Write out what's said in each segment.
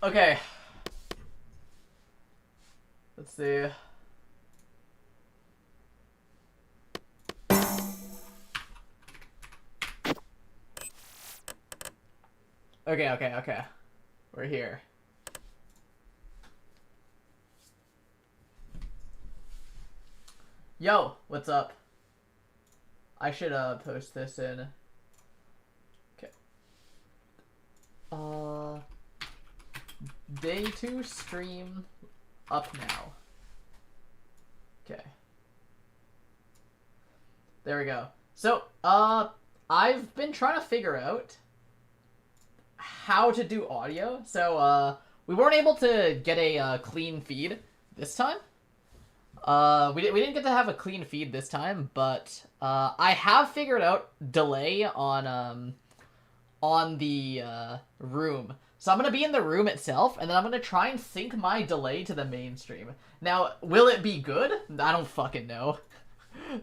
Okay. Let's see. Okay. We're here. Yo, what's up? I should post this in. Okay. Day 2 stream up now. Okay. There we go. So, I've been trying to figure out how to do audio. So, we weren't able to get a clean feed this time. We didn't get to have a clean feed this time, but I have figured out delay on the room. So I'm gonna be in the room itself, and then I'm gonna try and sync my delay to the main stream. Now, will it be good? I don't fucking know.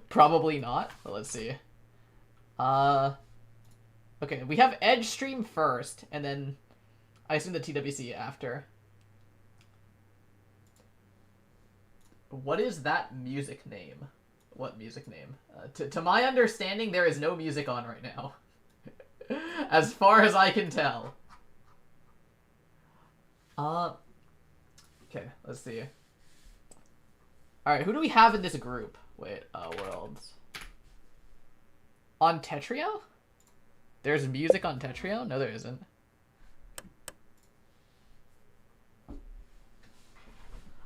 Probably not, but let's see. Okay, we have Edge stream first, and then I assume the TWC after. What is that music name? What music name? To my understanding, there is no music on right now. As far as I can tell. Okay, let's see. Alright, who do we have in this group? Wait, worlds. On Tetrio? There's music on Tetrio? No, there isn't.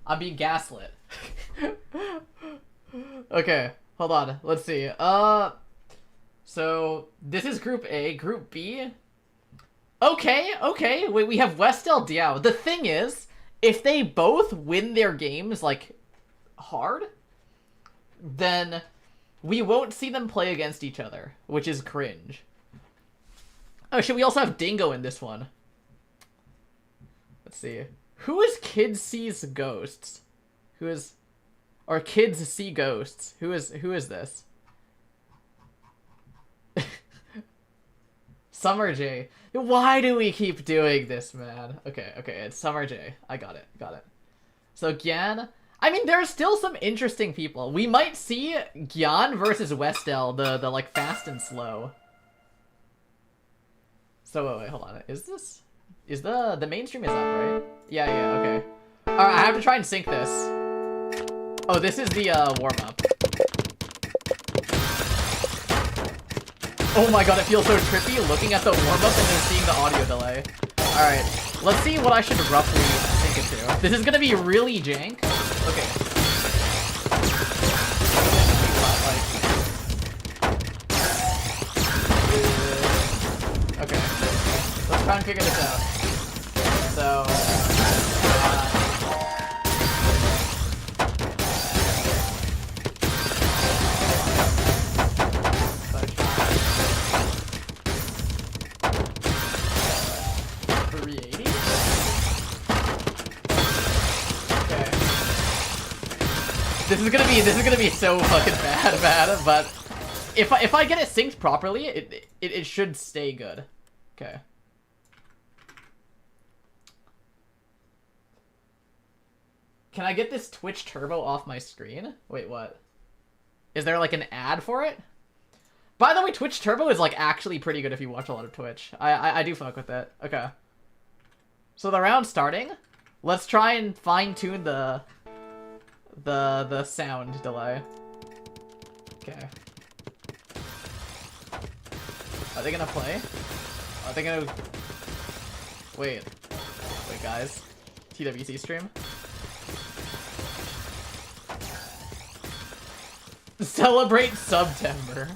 I'm being gaslit. Okay, hold on. Let's see. So this is Group A. Group B. Okay. Wait, we have Westel Diao. The thing is, if they both win their games, like, hard, then we won't see them play against each other, which is cringe. Oh shit, we also have Dingo in this one. Let's see. Who is Kids Sees Ghosts? Who is... Or Kids See Ghosts? Who is this? Summer J. Why do we keep doing this, man? Okay, it's Summer J. I got it. So Gyan... I mean, there are still some interesting people. We might see Gyan versus Westel, the like, fast and slow. So, wait, hold on. Is the mainstream is up, right? Yeah, okay. Alright, I have to try and sync this. Oh, this is the, warm-up. Oh my god, it feels so trippy looking at the warm-up and then seeing the audio delay. Alright, let's see what I should roughly sync it to. This is gonna be really jank. Okay. Okay. Let's try and figure this out. So, This is gonna be so fucking bad, but if I get it synced properly, it should stay good. Okay. Can I get this Twitch Turbo off my screen? Wait, what? Is there like an ad for it? By the way, Twitch Turbo is like actually pretty good if you watch a lot of Twitch. I do fuck with it. Okay. So the round's starting. Let's try and fine-tune the sound delay. Okay. Are they gonna play? Are they gonna... Wait, guys. TWC stream? Celebrate September.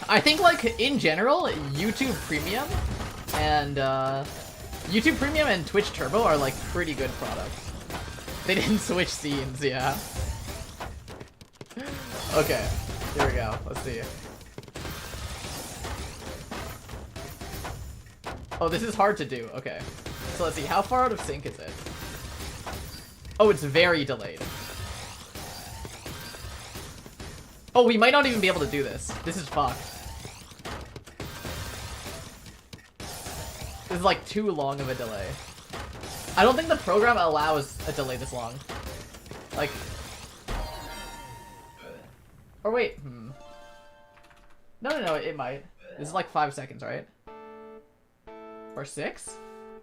I think, like, in general, YouTube Premium and Twitch Turbo are, like, pretty good products. They didn't switch scenes, yeah. Okay, here we go. Let's see. Oh, this is hard to do. Okay. So let's see. How far out of sync is it? Oh, it's very delayed. Oh, we might not even be able to do this. This is fucked. is like too long of a delay. I don't think the program allows a delay this long. Like... Or wait, No, it might. This is like 5 seconds, right? Or 6?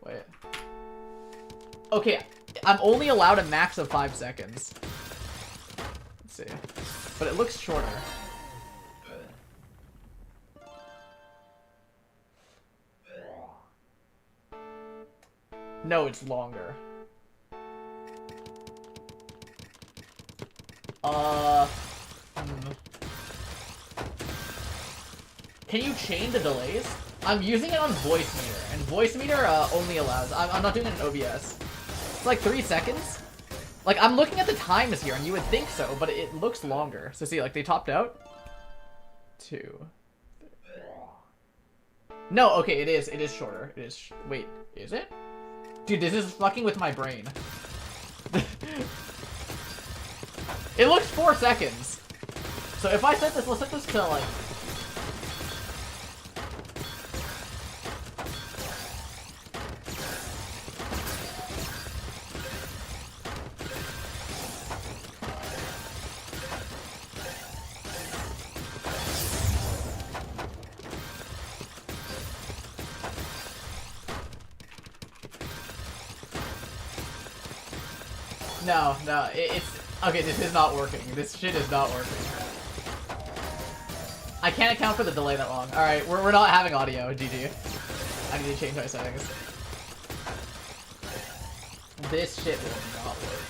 Wait. Okay, I'm only allowed a max of 5 seconds. Let's see. But it looks shorter. No, it's longer. Can you chain the delays? I'm using it on voice meter, and voice meter only allows. I'm not doing it in OBS. It's like 3 seconds. Like, I'm looking at the times here, and you would think so, but it looks longer. So see, like, they topped out. 2. No, okay, it is shorter. It is. Wait, is it? Dude, this is fucking with my brain. It looks 4 seconds. So if I set this, let's set this to like... No, it's... Okay, this is not working. This shit is not working. I can't account for the delay that long. Alright, we're not having audio, GG. I need to change my settings. This shit will not work.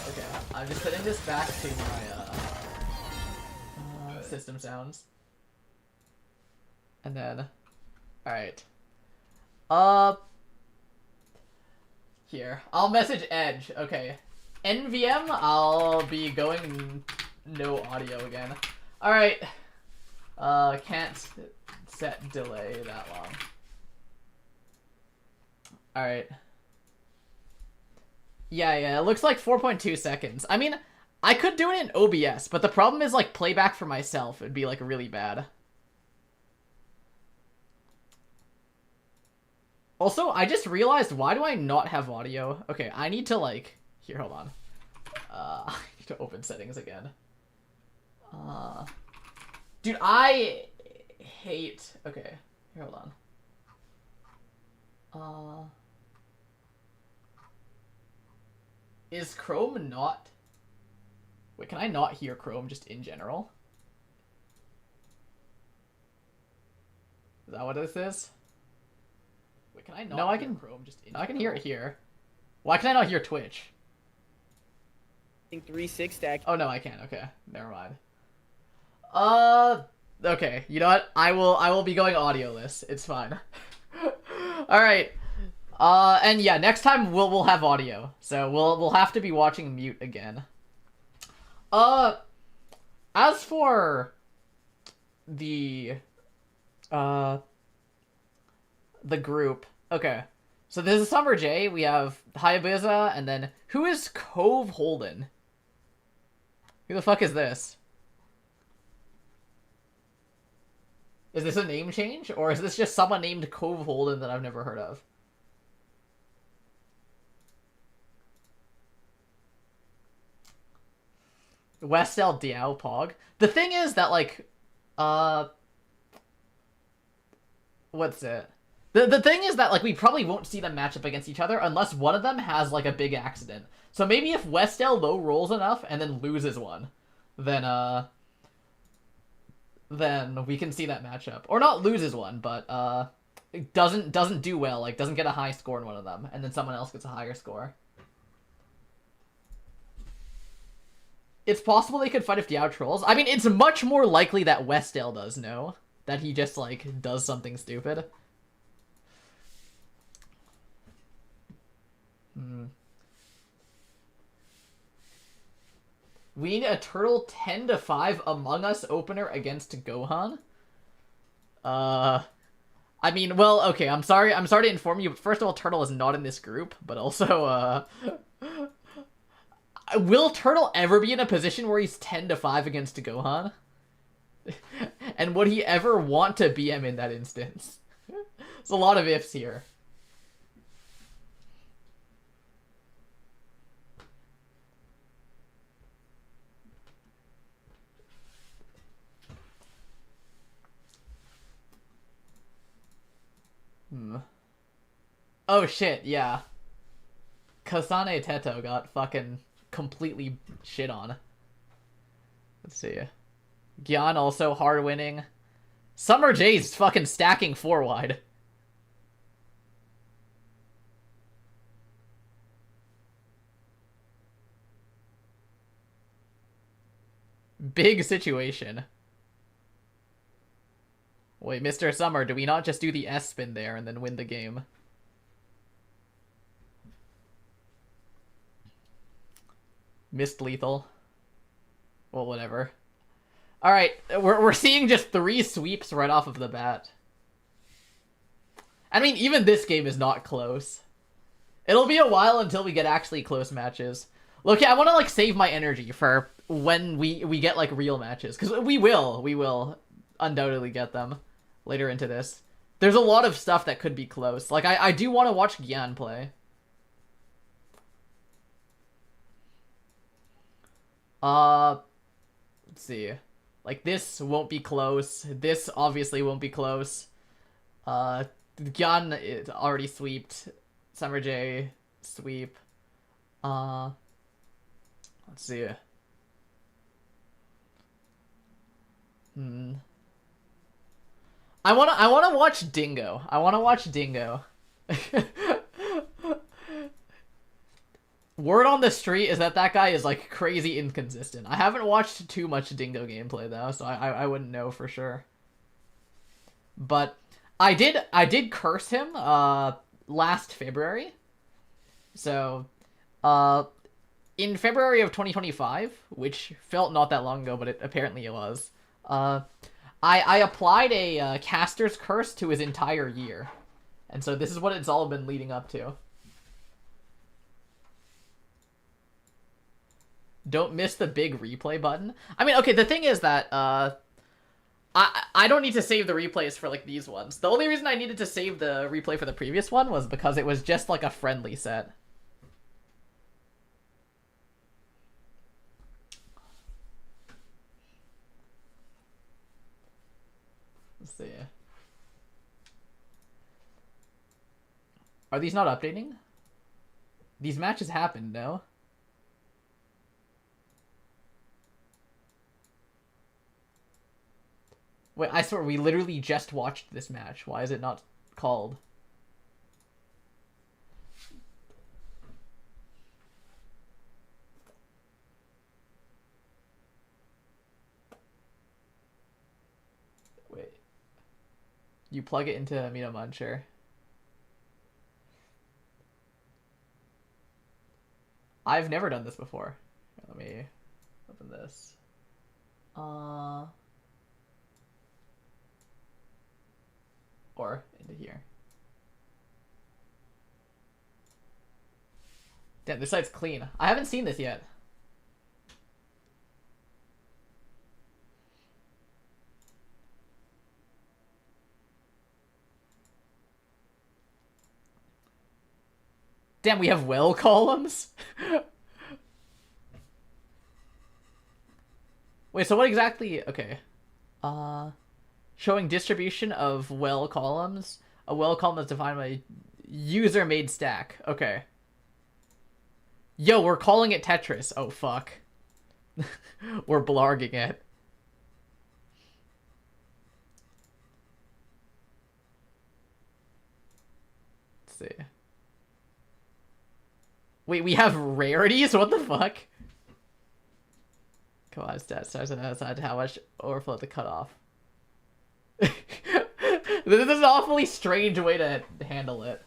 Okay, I'm just setting this back to my, system sounds. And then... Alright. Here. I'll message Edge. Okay. NVM, I'll be going no audio again. Alright. Can't set delay that long. Alright. Yeah, it looks like 4.2 seconds. I mean, I could do it in OBS, but the problem is, like, playback for myself would be, like, really bad. Also, I just realized, why do I not have audio? Okay, I need to, like... Here, hold on. I need to open settings again. Dude, I hate... Okay, here, hold on. Is Chrome not... Wait, can I not hear Chrome just in general? Is that what this is? Wait, can I not No, I hear can... Chrome just in I can hear it here. Why can I not hear Twitch? I think 3-6 stack. Oh, no, I can't. Okay, never mind. Okay, you know what? I will be going audioless. It's fine. Alright. And yeah, next time we'll have audio. So we'll have to be watching mute again. As for the group. Okay. So this is Summer J, we have Hayabusa, and then who is Cove Holden? Who the fuck is this? Is this a name change? Or is this just someone named Cove Holden that I've never heard of? Westel Diao Pog. The thing is that, like, what's it? The thing is that, like, we probably won't see them match up against each other unless one of them has, like, a big accident. So maybe if Westel low rolls enough and then loses one, then we can see that matchup. Or not loses one, but, it doesn't do well, like, doesn't get a high score in one of them, and then someone else gets a higher score. It's possible they could fight if Diao trolls. I mean, it's much more likely that Westel does, no? That he just, like, does something stupid. We need a Turtle 10-5 Among Us opener against Gohan. I mean, well, okay, I'm sorry to inform you, but first of all, Turtle is not in this group, but also, will Turtle ever be in a position where he's 10-5 against Gohan? And would he ever want to BM in that instance? There's a lot of ifs here. Oh shit, yeah. Kasane Teto got fucking completely shit on. Let's see. Gyan also hard winning. Summer J's fucking stacking 4 wide. Big situation. Wait, Mr. Summer, do we not just do the S spin there and then win the game? Missed lethal. Well, whatever. Alright, we're seeing just 3 sweeps right off of the bat. I mean, even this game is not close. It'll be a while until we get actually close matches. Look, I want to, like, save my energy for when we get, like, real matches. Because we will undoubtedly get them later into this. There's a lot of stuff that could be close. Like, I do want to watch Gyan play. Let's see. Like, this won't be close. This obviously won't be close. Gyan is already sweeped. Summer J, sweep. Let's see. I wanna watch Dingo. I wanna watch Dingo. Word on the street is that guy is, like, crazy inconsistent. I haven't watched too much Dingo gameplay, though, so I wouldn't know for sure. But I did curse him last February. So in February of 2025, which felt not that long ago, but apparently it was, I applied a caster's curse to his entire year. And so this is what it's all been leading up to. Don't miss the big replay button. I mean, okay, the thing is that I don't need to save the replays for, like, these ones. The only reason I needed to save the replay for the previous one was because it was just, like, a friendly set. Let's see. Are these not updating? These matches happened, no? Wait, I swear, we literally just watched this match. Why is it not called? Wait. You plug it into Amino Muncher. I've never done this before. Let me open this. Or into here. Damn, this site's clean. I haven't seen this yet. Damn, we have well columns? Wait, so what exactly... Okay. Showing distribution of well columns. A well column is defined by user-made stack. Okay. Yo, we're calling it Tetris. Oh, fuck. We're blarging it. Let's see. Wait, we have rarities? What the fuck? Come on, stats starts and outside how much overflow to cut off. This is an awfully strange way to handle it.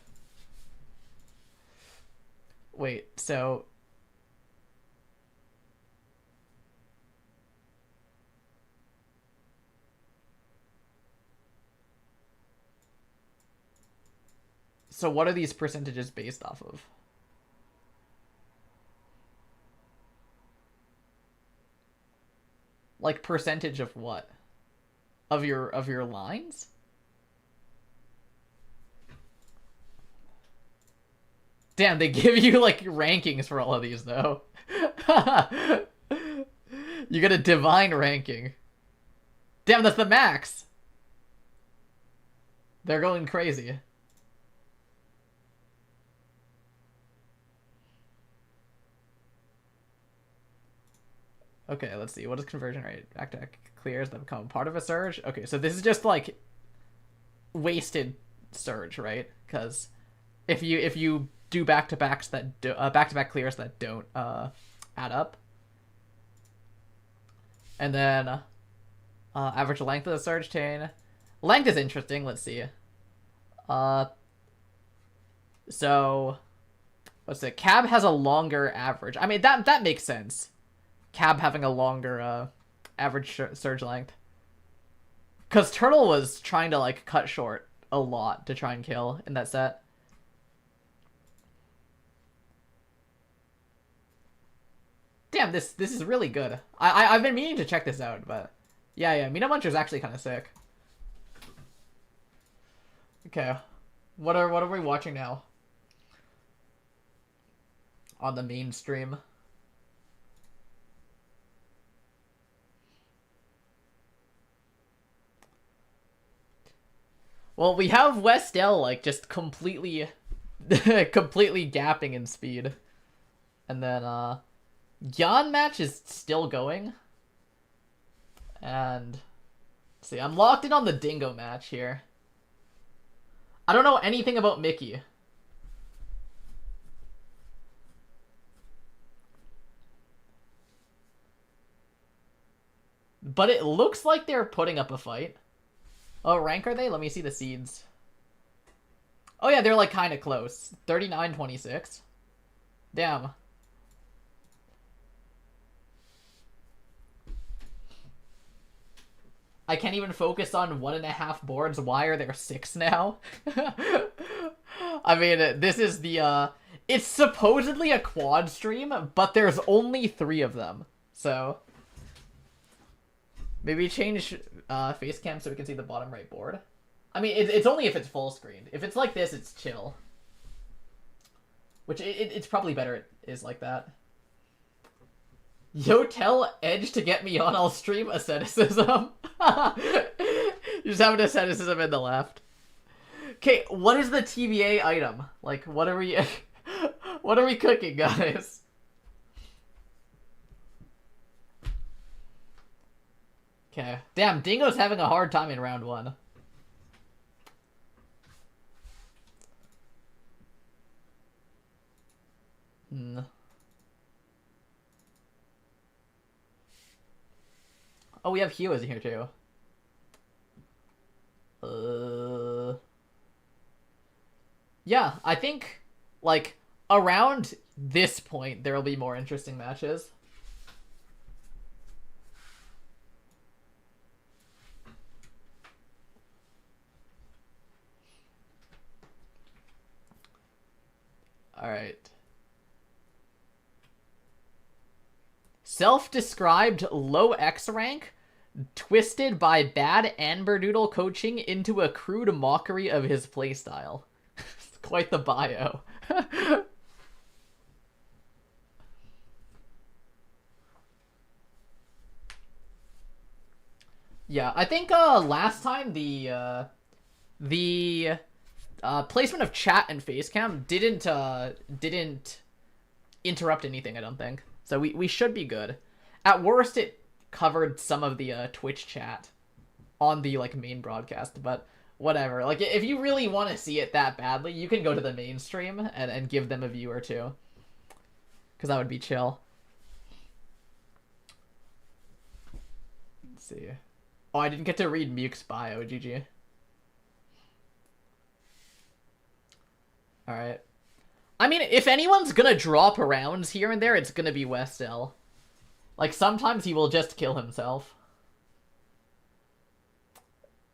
Wait, so... So what are these percentages based off of? Like, percentage of what? Of your lines? Damn, they give you, like, rankings for all of these, though. You get a divine ranking. Damn, that's the max! They're going crazy. Okay, let's see. What is conversion rate? Back-to-back clears that become part of a surge? Okay, so this is just like wasted surge, right? Because if you do back-to-backs that back-to-back clears that don't add up, and then average length of the surge chain. Length is interesting. Let's see. So let's say Cab has a longer average. I mean that makes sense. Cab having a longer average surge length. Because Turtle was trying to like cut short a lot to try and kill in that set. Damn, this is really good. I've been meaning to check this out, but yeah, Mina Muncher's actually kind of sick. Okay, what are we watching now? On the mainstream. Well, we have Westell like just completely completely gapping in speed. And then Yan match is still going. And see, I'm locked in on the Dingo match here. I don't know anything about Mickey. But it looks like they're putting up a fight. Oh, rank are they? Let me see the seeds. Oh yeah, they're like kind of close. 39-26. Damn. I can't even focus on 1.5 boards. Why are there 6 now? I mean, this is the, it's supposedly a quad stream, but there's only 3 of them. So, maybe change face cam so we can see the bottom right board. I mean, it's only if it's full screened. If it's like this, it's chill. Which, it's probably better it is like that. Yo, tell Edge to get me on, I'll stream asceticism. You just have an asceticism in the left. Okay, what is the TBA item? Like, what are we... what are we cooking, guys? Okay. Damn, Dingo's having a hard time in round 1. Oh, we have Hughes here too. Yeah, I think like around this point there will be more interesting matches. All right. Self-described low X rank, twisted by bad Amberdoodle coaching into a crude mockery of his playstyle. Quite the bio. Yeah, I think last time the placement of chat and facecam didn't interrupt anything, I don't think. So we should be good. At worst, it covered some of the Twitch chat on the like main broadcast, but whatever. Like if you really want to see it that badly, you can go to the mainstream and give them a view or two. Because that would be chill. Let's see. Oh, I didn't get to read Muke's bio, GG. Alright. I mean, if anyone's gonna drop rounds here and there, it's gonna be Westell. Like, sometimes he will just kill himself.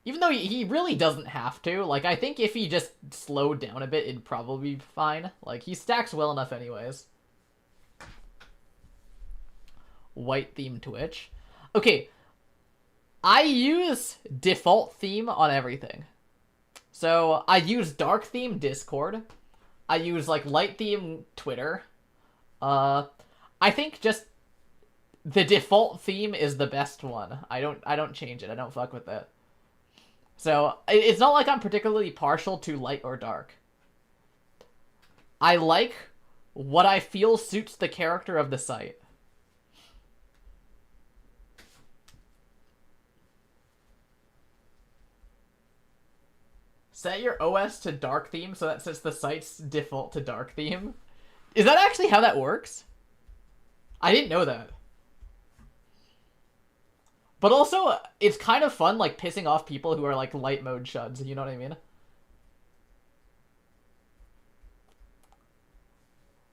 Even though he really doesn't have to. Like, I think if he just slowed down a bit, it'd probably be fine. Like, he stacks well enough anyways. White theme Twitch. Okay. I use default theme on everything. So, I use dark theme Discord. I use, like, light theme Twitter. I think just the default theme is the best one. I don't change it. I don't fuck with it. So, it's not like I'm particularly partial to light or dark. I like what I feel suits the character of the site. Set your OS to dark theme so that sets the site's default to dark theme. Is that actually how that works? I didn't know that. But also, it's kind of fun, like, pissing off people who are, like, light mode chuds, you know what I mean?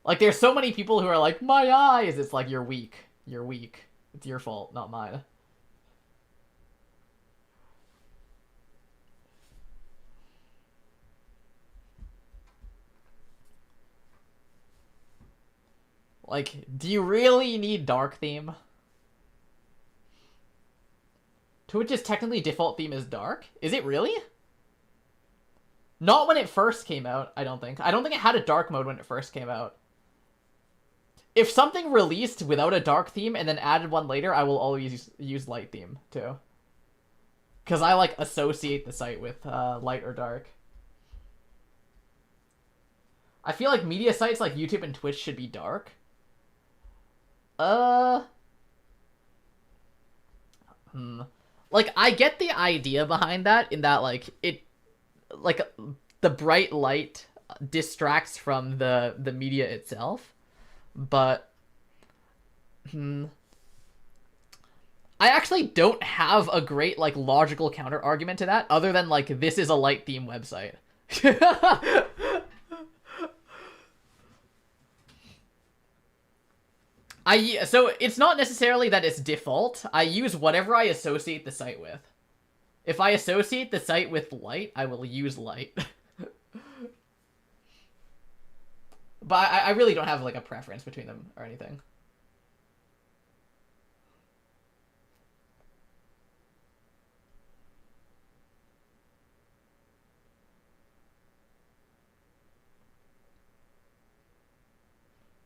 Like, there's so many people who are like, my eyes! It's like, you're weak. You're weak. It's your fault, not mine. Like, do you really need dark theme? Twitch's technically default theme is dark? Is it really? Not when it first came out, I don't think. I don't think it had a dark mode when it first came out. If something released without a dark theme and then added one later, I will always use light theme, too. Because I, like, associate the site with light or dark. I feel like media sites like YouTube and Twitch should be dark. Like, I get the idea behind that, in that, like, the bright light distracts from the media itself. But, I actually don't have a great, like, logical counter argument to that, other than, like, this is a light theme website. So it's not necessarily that it's default. I use whatever I associate the site with. If I associate the site with light, I will use light. But I really don't have, like, a preference between them or anything.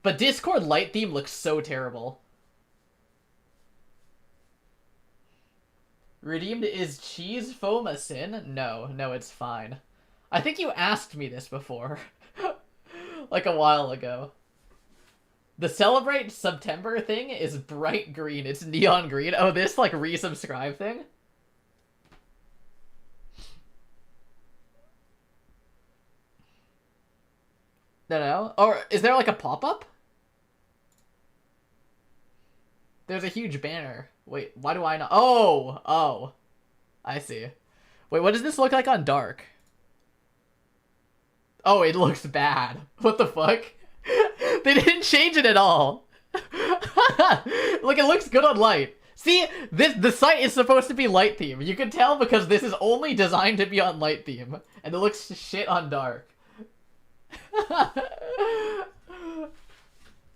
But Discord light theme looks so terrible. Redeemed, is cheese foam a sin? No, it's fine. I think you asked me this before. Like a while ago. The Celebrate September thing is bright green. It's neon green. Oh, this, like, resubscribe thing? No. Or is there, like, a pop-up? There's a huge banner. Wait, why do I not? Oh. I see. Wait, what does this look like on dark? Oh, it looks bad. What the fuck? They didn't change it at all. Look, it looks good on light. See, the site is supposed to be light theme. You can tell because this is only designed to be on light theme. And it looks shit on dark.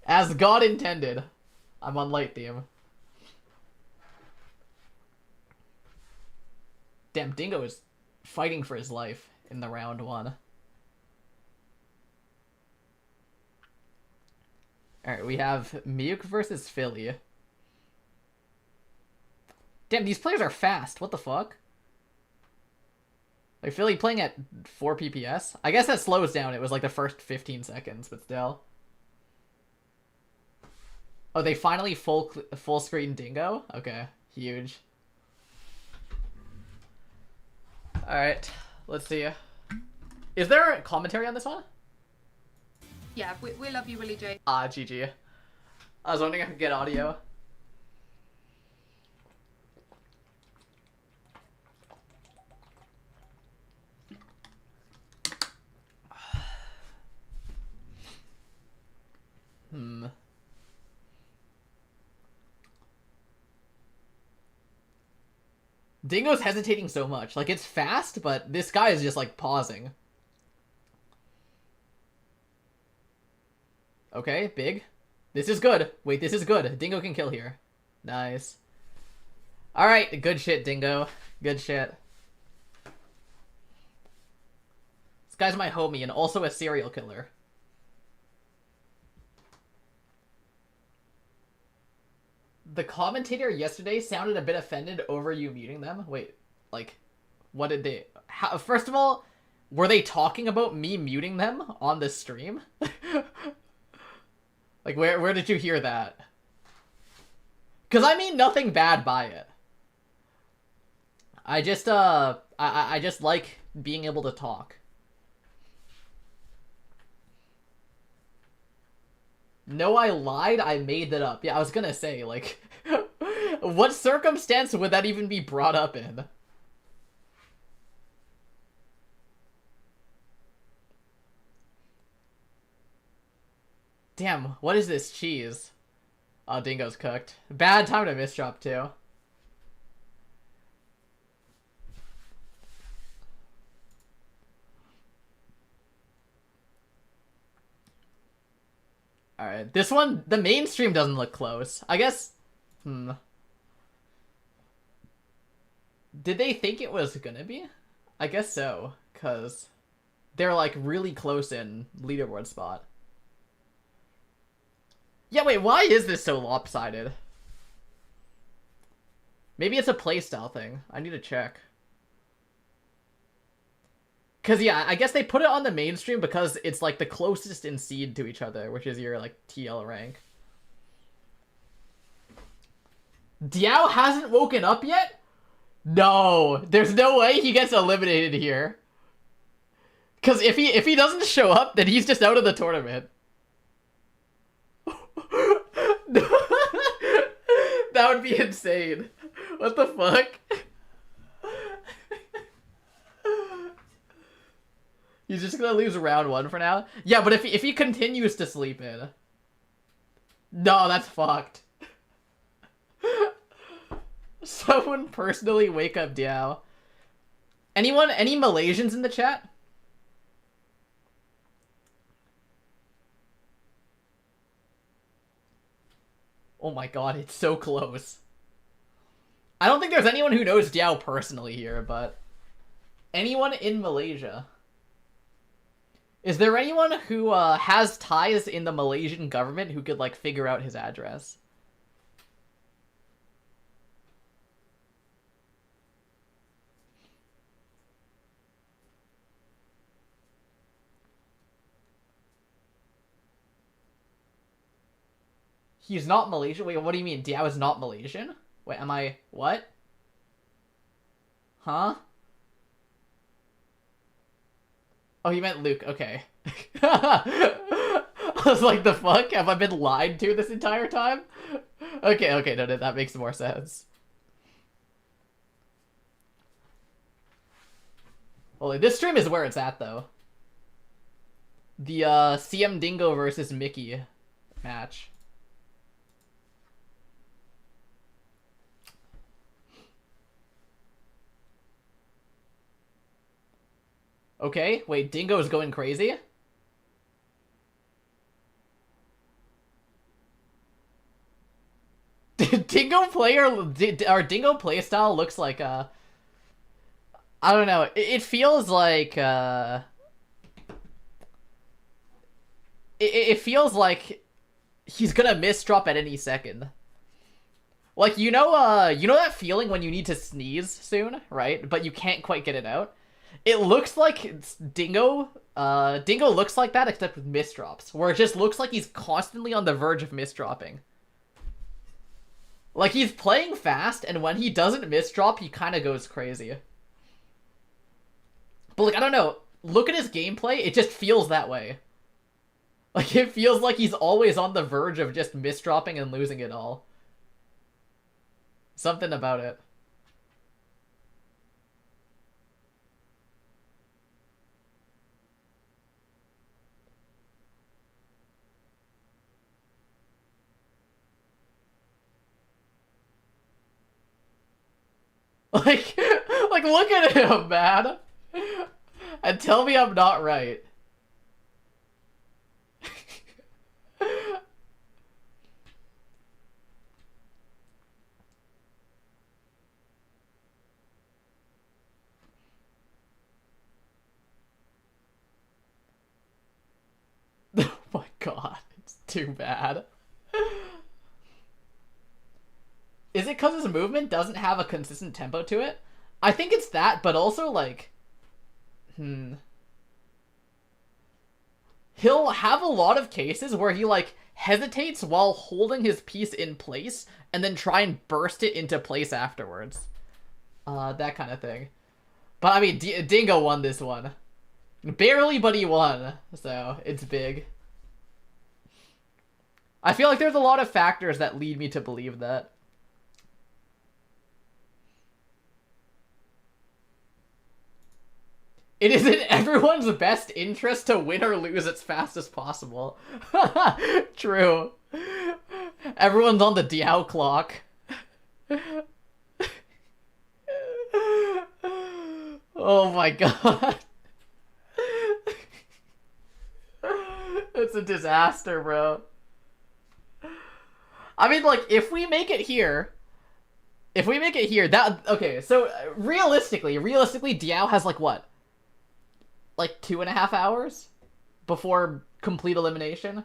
As God intended. I'm on light theme. Damn, Dingo is fighting for his life in the round one. Alright, we have Miyuk versus Philly. Damn, these players are fast. What the fuck? Like, Philly playing at 4 PPS? I guess that slows down. It was like the first 15 seconds, but still. Oh, they finally full screen Dingo? Okay, huge. Alright, let's see. Is there a commentary on this one? Yeah, we love you, Willie J. Ah, GG. I was wondering if I could get audio. Dingo's hesitating so much. Like, it's fast, but this guy is just, like, pausing. Okay, big. This is good. Wait, this is good. Dingo can kill here. Nice. Alright, good shit, Dingo. Good shit. This guy's my homie and also a serial killer. The commentator yesterday sounded a bit offended over you muting them. Wait, like, what did they... First of all, were they talking about me muting them on the stream? Like, where did you hear that? Because I mean nothing bad by it. I just, I just like being able to talk. No, I lied. I made that up. Yeah, I was gonna say, like, what circumstance would that even be brought up in? Damn, what is this cheese? Oh, Dingo's cooked. Bad time to misdrop, too. Alright, this one, the mainstream doesn't look close. I guess, Did they think it was gonna be? I guess so, because they're, like, really close in leaderboard spot. Yeah, wait, why is this so lopsided? Maybe it's a playstyle thing. I need to check. Because, yeah, I guess they put it on the mainstream because it's, like, the closest in seed to each other, which is your, like, TL rank. Diao hasn't woken up yet? No, there's no way he gets eliminated here. Because if he doesn't show up, then he's just out of the tournament. That would be insane. What the fuck? He's just gonna lose round 1 for now? Yeah, but if he continues to sleep in... No, that's fucked. Someone personally wake up Diao. Anyone? Any Malaysians in the chat? Oh my god, it's so close. I don't think there's anyone who knows Diao personally here, but... Anyone in Malaysia? Is there anyone who has ties in the Malaysian government who could, like, figure out his address? He's not Malaysian? Wait, what do you mean? Diao is not Malaysian? Wait, am I... What? Huh? Oh, you meant Luke. Okay. I was like, the fuck? Have I been lied to this entire time? Okay, no, that makes more sense. Well, this stream is where it's at, though. The CM Dingo versus Mickey match. Okay, wait, Dingo's going crazy? Dingo player, our Dingo playstyle looks like, I don't know, it feels like, it feels like he's gonna misdrop at any second. Like, you know that feeling when you need to sneeze soon, right? But you can't quite get it out? It looks like Dingo looks like that except with misdrops, where it just looks like he's constantly on the verge of misdropping. Like, he's playing fast, and when he doesn't misdrop, he kind of goes crazy. But, like, I don't know, look at his gameplay, it just feels that way. Like, it feels like he's always on the verge of just misdropping and losing it all. Something about it. Like, look at him, man. And tell me I'm not right. Oh my god, it's too bad. Is it because his movement doesn't have a consistent tempo to it? I think it's that, but also, like... He'll have a lot of cases where he, like, hesitates while holding his piece in place, and then try and burst it into place afterwards. That kind of thing. But I mean, Dingo won this one. Barely, but he won. So, it's big. I feel like there's a lot of factors that lead me to believe that. It is in everyone's best interest to win or lose as fast as possible. True. Everyone's on the Diao clock. Oh my god. It's a disaster, bro. I mean, like, if we make it here, that, okay, so realistically, Diao has, like, what? Like 2.5 hours before complete elimination?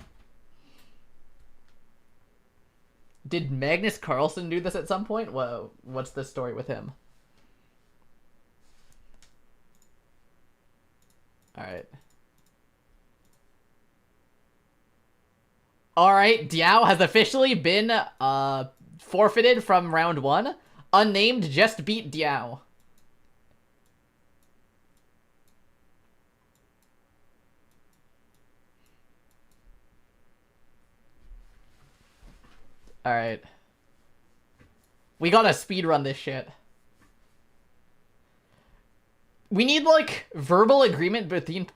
Did Magnus Carlsen do this at some point? Whoa, what's the story with him? Alright. Alright, Diao has officially been forfeited from round 1. Unnamed just beat Diao. Alright. We gotta speedrun this shit. We need, like, verbal agreement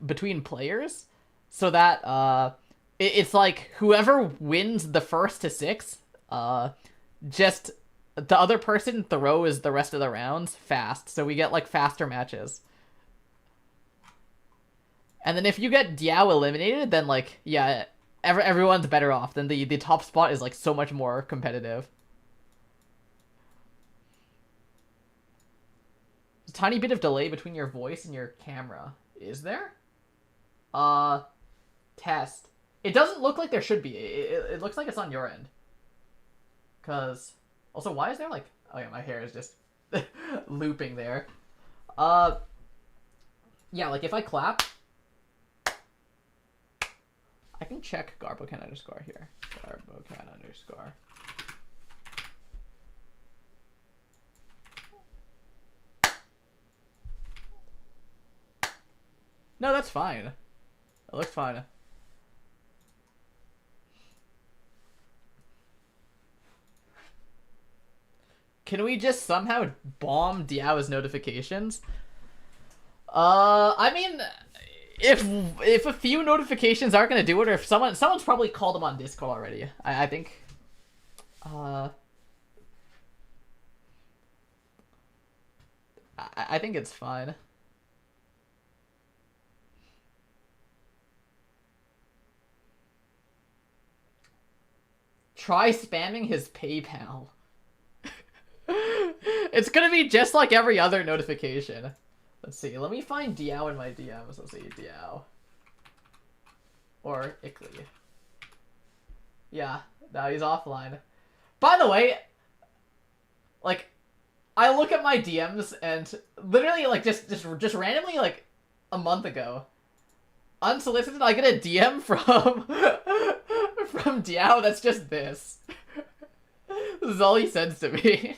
between players so that, it's like, whoever wins the first to 6, just the other person throws the rest of the rounds fast, so we get, like, faster matches. And then if you get Diao eliminated, then, like, yeah, everyone's better off. Then the top spot is, like, so much more competitive. There's a tiny bit of delay between your voice and your camera. Is there? Test. It doesn't look like there should be. It looks like it's on your end. Cause, also, why is there, like, oh yeah, my hair is just looping there. Yeah, like, if I clap, I can check Garbocan underscore here. Garbocan underscore. No, that's fine. It looks fine. Can we just somehow bomb Diao's notifications? I mean, if a few notifications aren't gonna do it, or if someone's probably called him on Discord already. I think. I think it's fine. Try spamming his PayPal. It's gonna be just like every other notification. Let's see. Let me find Diao in my DMs. Let's see. Diao. Or Ickley. Yeah. Now he's offline. By the way, like, I look at my DMs and literally, like, just randomly, like, a month ago, unsolicited, I get a DM from from Diao that's just this. This is all he sends to me.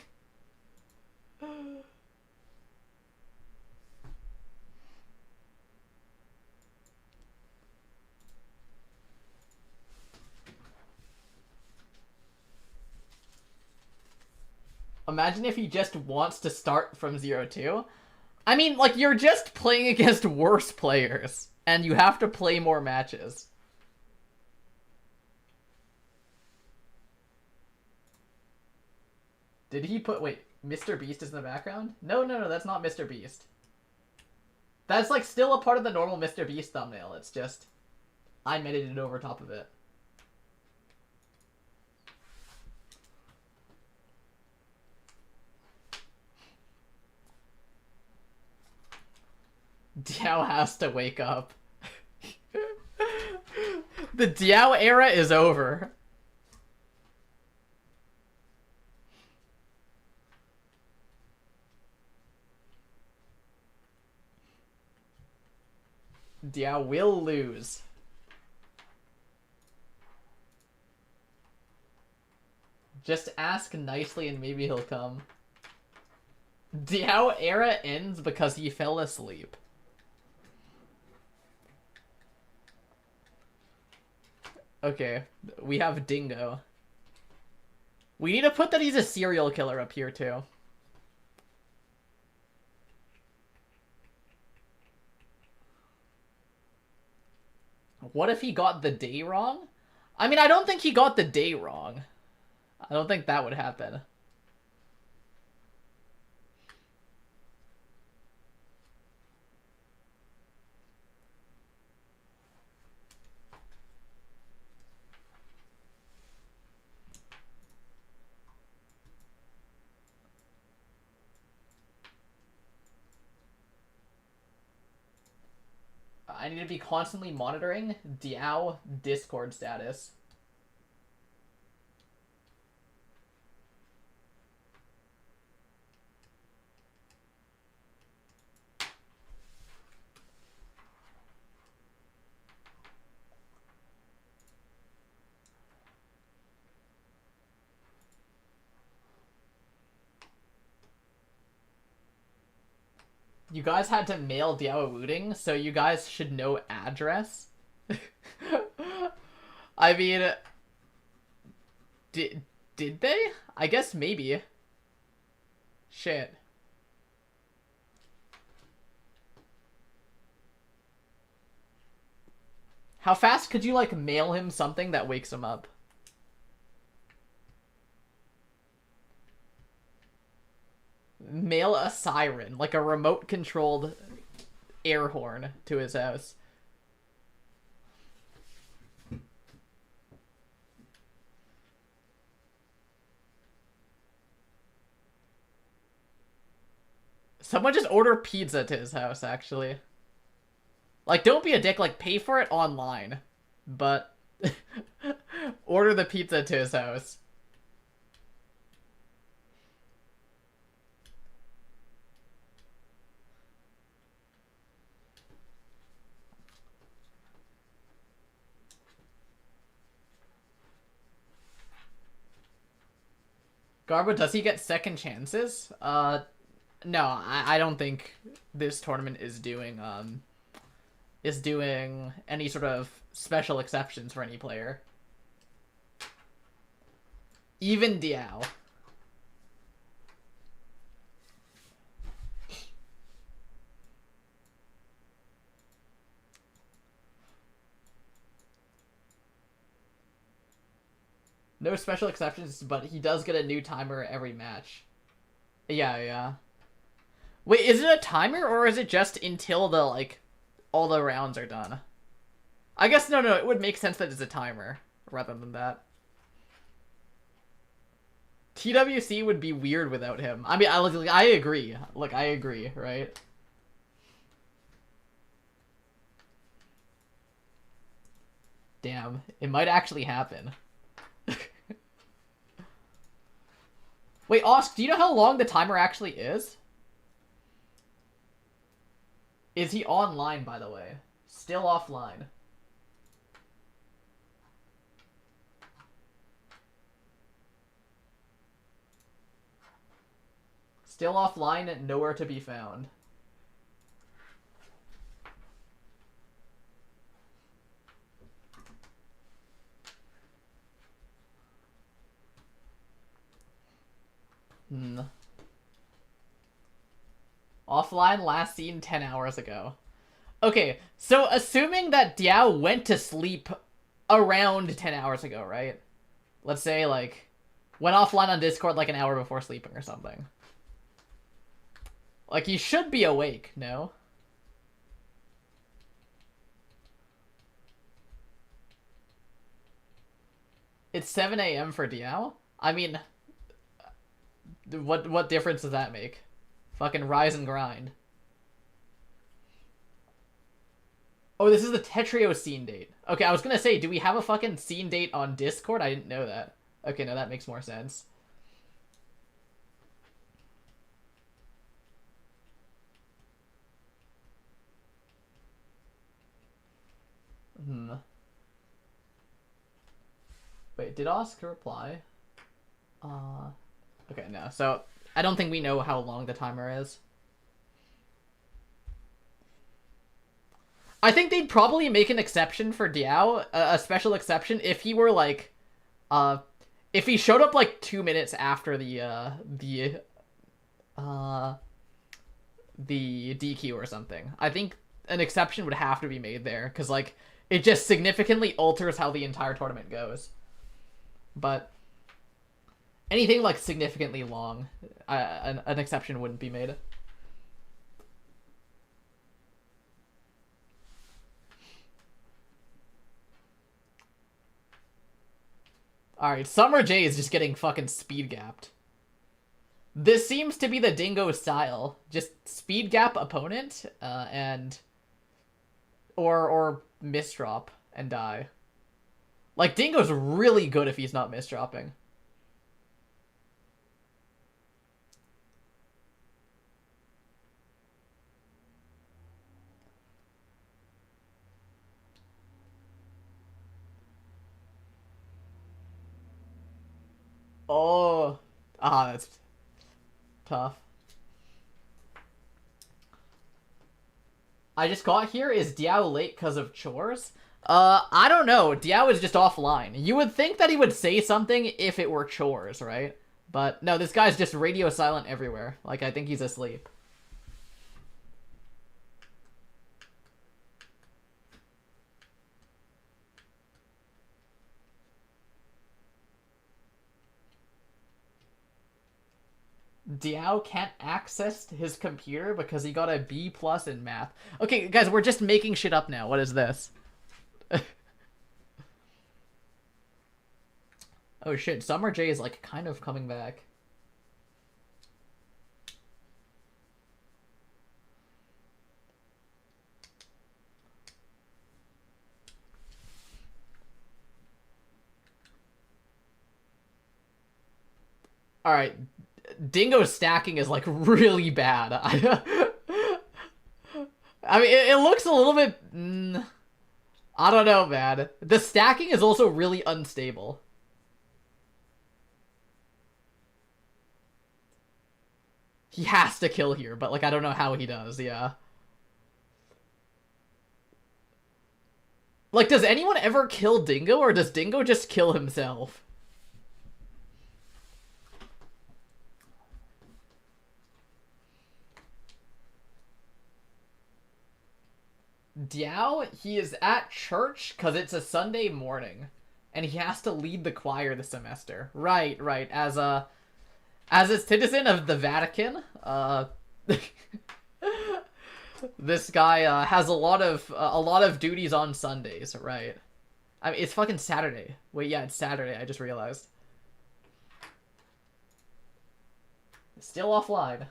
Imagine if he just wants to start from 0-2. I mean, like, you're just playing against worse players, and you have to play more matches. Did he put... Wait, Mr. Beast is in the background? No, that's not Mr. Beast. That's, like, still a part of the normal Mr. Beast thumbnail. It's just... I edited it over top of it. Diao has to wake up. The Diao era is over. Diao will lose. Just ask nicely and maybe he'll come. Diao era ends because he fell asleep. Okay, we have Dingo. We need to put that he's a serial killer up here, too. What if he got the day wrong? I mean, I don't think he got the day wrong. I don't think that would happen. I need to be constantly monitoring Diao Discord status. You guys had to mail Diao Wooting, so you guys should know address. I mean, did they? I guess maybe. Shit. How fast could you, like, mail him something that wakes him up? Mail a siren, like a remote-controlled air horn to his house. Someone just order pizza to his house, actually. Like, don't be a dick, like, pay for it online. But order the pizza to his house. Garbo, does he get second chances? No, I don't think this tournament is doing any sort of special exceptions for any player. Even Diao. No special exceptions, but he does get a new timer every match. Yeah, yeah. Wait, is it a timer or is it just until the, like, all the rounds are done? I guess, no, it would make sense that it's a timer rather than that. TWC would be weird without him. I mean, I agree. Like, I agree, right? Damn, it might actually happen. Wait, Osk, do you know how long the timer actually is? Is he online, by the way? Still offline. Still offline and nowhere to be found. Offline, last seen 10 hours ago. Okay, so assuming that Diao went to sleep around 10 hours ago, right? Let's say, like, went offline on Discord like an hour before sleeping or something. Like, he should be awake, no? It's 7 a.m. for Diao? I mean, what difference does that make? Fucking rise and grind. Oh, this is the Tetrio scene date. Okay, I was gonna say, do we have a fucking scene date on Discord? I didn't know that. Okay, no, that makes more sense. Wait, did Oscar reply? Okay, no. So, I don't think we know how long the timer is. I think they'd probably make an exception for Diao, a special exception, if he were like, if he showed up like 2 minutes after the DQ or something. I think an exception would have to be made there, because like it just significantly alters how the entire tournament goes. But anything like significantly long, an exception wouldn't be made. Alright, Summer J is just getting fucking speed gapped. This seems to be the Dingo style. Just speed gap opponent, and... Or misdrop and die. Like, Dingo's really good if he's not misdropping. Oh. Ah, that's tough. I just got here. Is Diao late because of chores? I don't know. Diao is just offline. You would think that he would say something if it were chores, right? But no, this guy's just radio silent everywhere. Like, I think he's asleep. Diao can't access his computer because he got a B+ in math. Okay, guys, we're just making shit up now. What is this? Oh shit, Summer J is like kind of coming back. Alright, Dingo stacking is like really bad. I mean, it looks a little bit... I don't know, man. The stacking is also really unstable. He has to kill here, but like I don't know how he does, yeah. Like, does anyone ever kill Dingo, or does Dingo just kill himself? Diao, he is at church because it's a Sunday morning, and he has to lead the choir this semester. Right. As a citizen of the Vatican, this guy has a lot of duties on Sundays. Right. I mean, it's fucking Saturday. Wait, yeah, it's Saturday. I just realized. Still offline.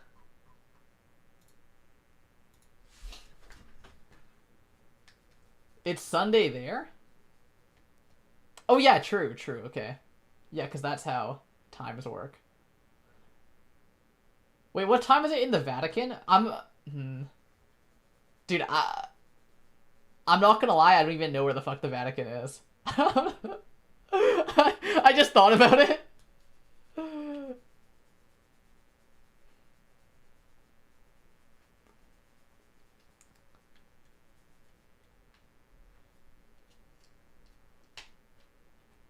It's Sunday there? Oh yeah, true, okay. Yeah, because that's how times work. Wait, what time is it in the Vatican? Dude, I'm not gonna lie, I don't even know where the fuck the Vatican is. I just thought about it.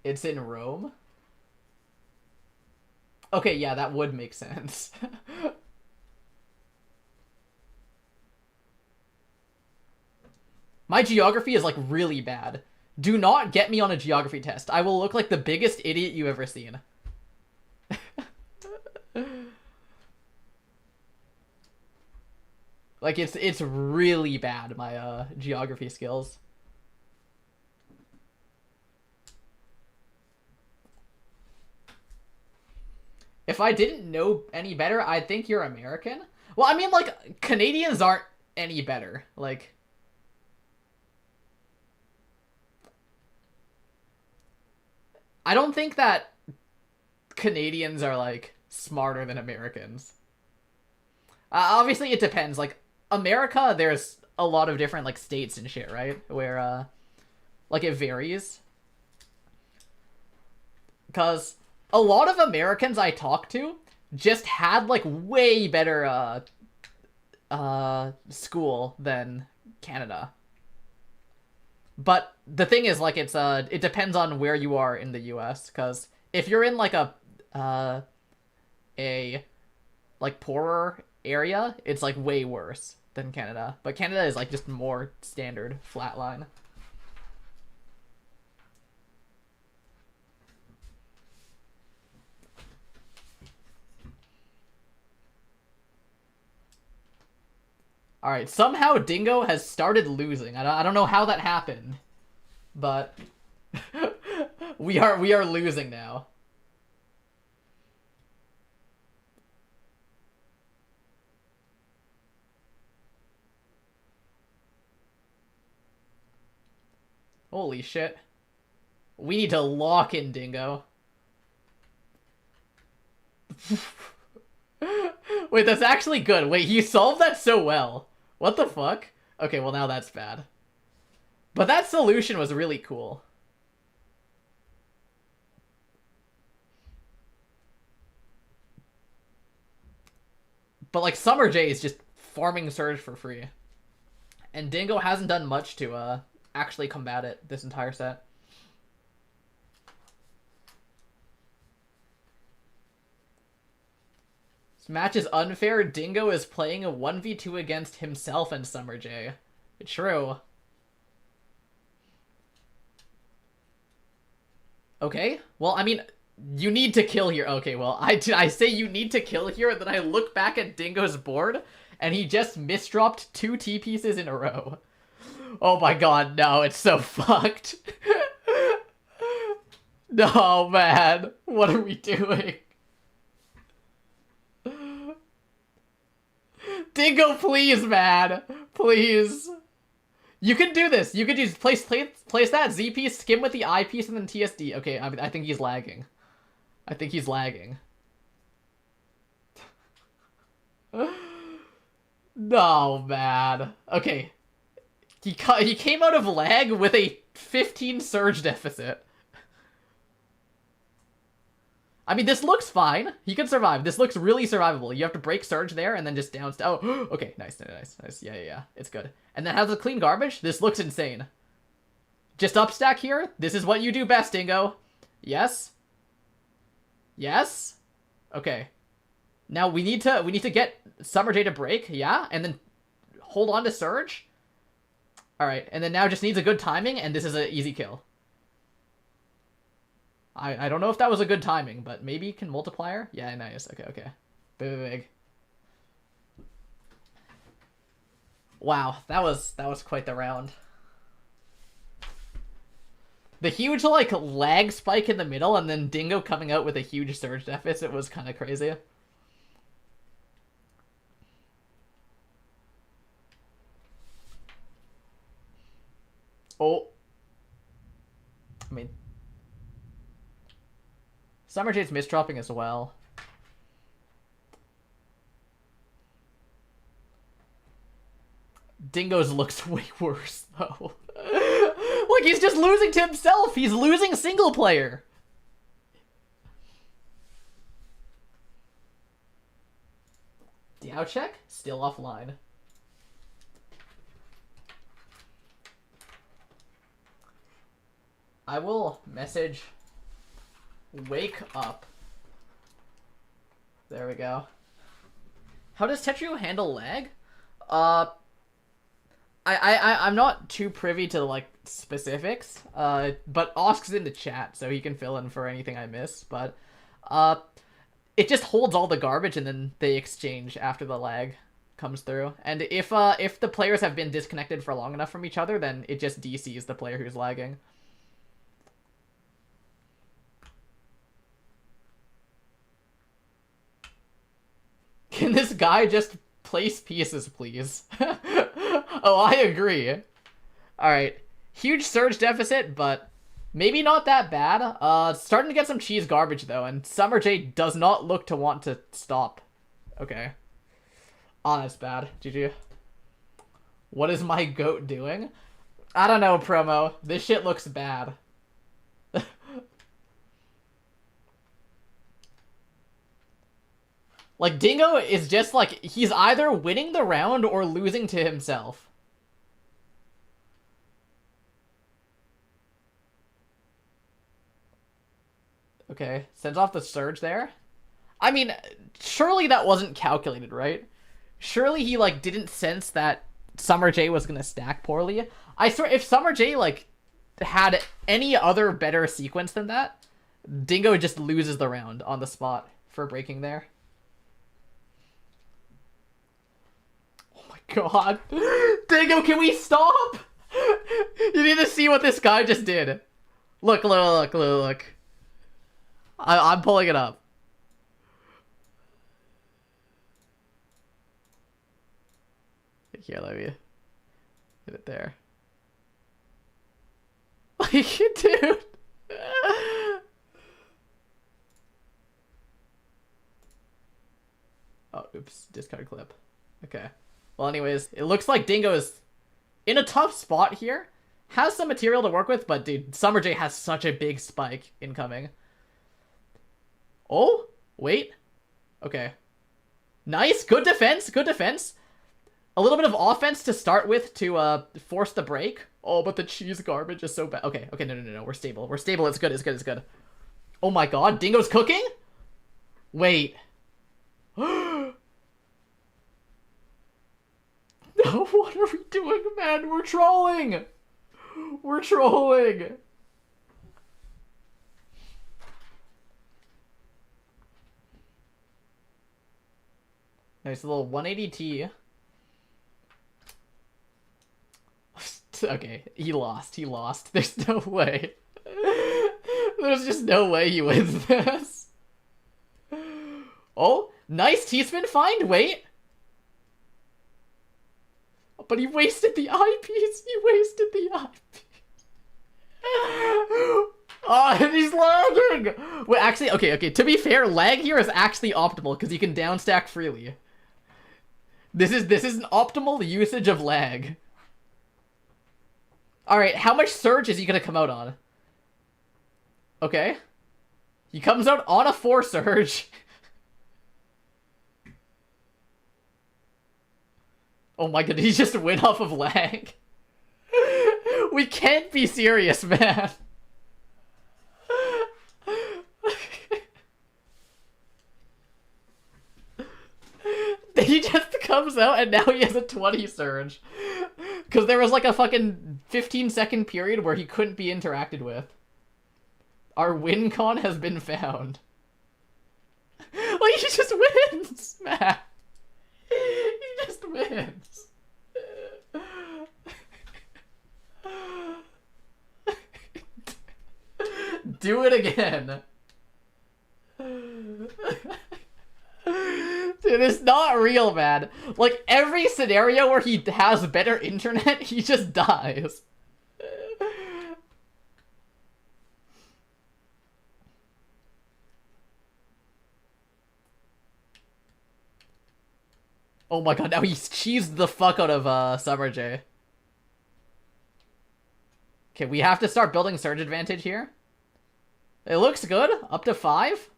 It's in Rome? Okay, yeah, that would make sense. My geography is, like, really bad. Do not get me on a geography test. I will look like the biggest idiot you've ever seen. Like, it's really bad, my, geography skills. If I didn't know any better, I'd think you're American. Well, I mean, like, Canadians aren't any better. Like... I don't think that Canadians are, like, smarter than Americans. Obviously, it depends. Like, America, there's a lot of different, like, states and shit, right? Where, like, it varies. Because a lot of Americans I talk to just had like way better school than Canada. But the thing is, like, it depends on where you are in the U.S. Because if you're in like a like poorer area, it's like way worse than Canada. But Canada is like just more standard flatline. All right, somehow Dingo has started losing. I don't know how that happened, but we are losing now. Holy shit. We need to lock in Dingo. Wait, that's actually good. Wait, you solved that so well. What the fuck? Okay, well now that's bad. But that solution was really cool. But like Summer J is just farming Surge for free. And Dingo hasn't done much to actually combat it this entire set. This match is unfair. Dingo is playing a 1v2 against himself and Summer J. True. Okay, well, I mean, you need to kill here. Okay, well, I say you need to kill here, and then I look back at Dingo's board, and he just misdropped 2 T-pieces in a row. Oh my god, no, it's so fucked. No, man. What are we doing? Dingo, please, man. Please. You can do this. You could just place that Z piece, skim with the I piece, and then TSD. Okay, I think he's lagging. I think he's lagging. No, man. Okay. He came out of lag with a 15 surge deficit. I mean, this looks fine. He can survive. This looks really survivable. You have to break surge there and then just down. Oh, okay. Nice. Yeah. It's good. And then has a clean garbage. This looks insane. Just upstack here. This is what you do best, Dingo. Yes. Yes. Okay. Now we need to get Summer J to break. Yeah, and then hold on to surge. All right, and then now just needs a good timing, and this is an easy kill. I don't know if that was a good timing, but maybe can multiplier. Yeah, nice. Okay. Big. Wow, that was quite the round. The huge like lag spike in the middle, and then Dingo coming out with a huge surge deficit was kind of crazy. Oh. I mean, Summer J's misdropping as well. Dingo's looks way worse, though. Look, he's just losing to himself! He's losing single player! Diao check? Still offline. I will message wake up. There we go. How does Tetrio handle lag? I'm not too privy to like specifics. But Osk's in the chat, so he can fill in for anything I miss. But it just holds all the garbage and then they exchange after the lag comes through. And if the players have been disconnected for long enough from each other, then it just DCs the player who's lagging. Can this guy just place pieces, please? Oh, I agree. Alright. Huge surge deficit, but maybe not that bad. Starting to get some cheese garbage, though, and Summer J does not look to want to stop. Okay. Oh, that's bad. GG. What is my goat doing? I don't know, promo. This shit looks bad. Like, Dingo is just, like, he's either winning the round or losing to himself. Okay, sends off the surge there. I mean, surely that wasn't calculated, right? Surely he, like, didn't sense that Summer J was gonna stack poorly. I swear, if Summer J, like, had any other better sequence than that, Dingo just loses the round on the spot for breaking there. Oh my god. Dingo, can we stop? You need to see what this guy just did. Look, look, look, look. I'm pulling it up. Here, let me get it there. Like, dude. Oh, oops. Discard clip. Okay. Well, anyways, it looks like Dingo is in a tough spot here. Has some material to work with, but dude, Summer J has such a big spike incoming. Oh, wait. Okay. Nice. Good defense. Good defense. A little bit of offense to start with to force the break. Oh, but the cheese garbage is so bad. Okay, okay, no. We're stable. We're stable. It's good. It's good. It's good. Oh my god. Dingo's cooking? Wait. What are we doing, man? We're trolling. We're trolling. Nice little 180T. Okay, he lost. He lost. There's no way. There's just no way he wins this. Oh, nice T-spin find. Wait. But he wasted the eyepiece. He wasted the eyepiece. Oh, and he's lagging. Wait, actually, okay. To be fair, lag here is actually optimal because you can downstack freely. This is an optimal usage of lag. Alright, how much surge is he gonna come out on? Okay. He comes out on a 4 surge. Oh my god, did he just win off of lag? We can't be serious, man. He just comes out and now he has a 20 surge. Because there was like a fucking 15-second period where he couldn't be interacted with. Our win con has been found. Like, he just wins, man. He just wins. Do it again. Dude, it's not real, man. Like, every scenario where he has better internet, he just dies. Oh my god, now he's cheesed the fuck out of Summer J. Okay, we have to start building surge advantage here. It looks good. Up to 5.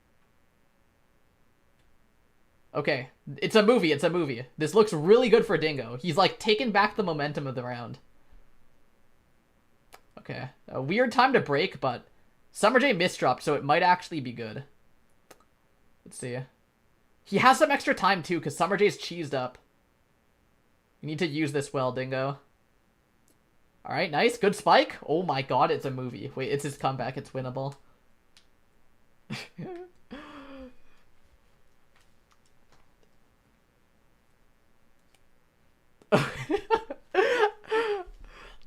Okay, it's a movie, it's a movie. This looks really good for Dingo. He's, like, taken back the momentum of the round. Okay, a weird time to break, but Summer J misdropped, so it might actually be good. Let's see. He has some extra time, too, because Summer J's cheesed up. You need to use this well, Dingo. Alright, nice. Good spike. Oh my god, it's a movie. Wait, it's his comeback. It's winnable.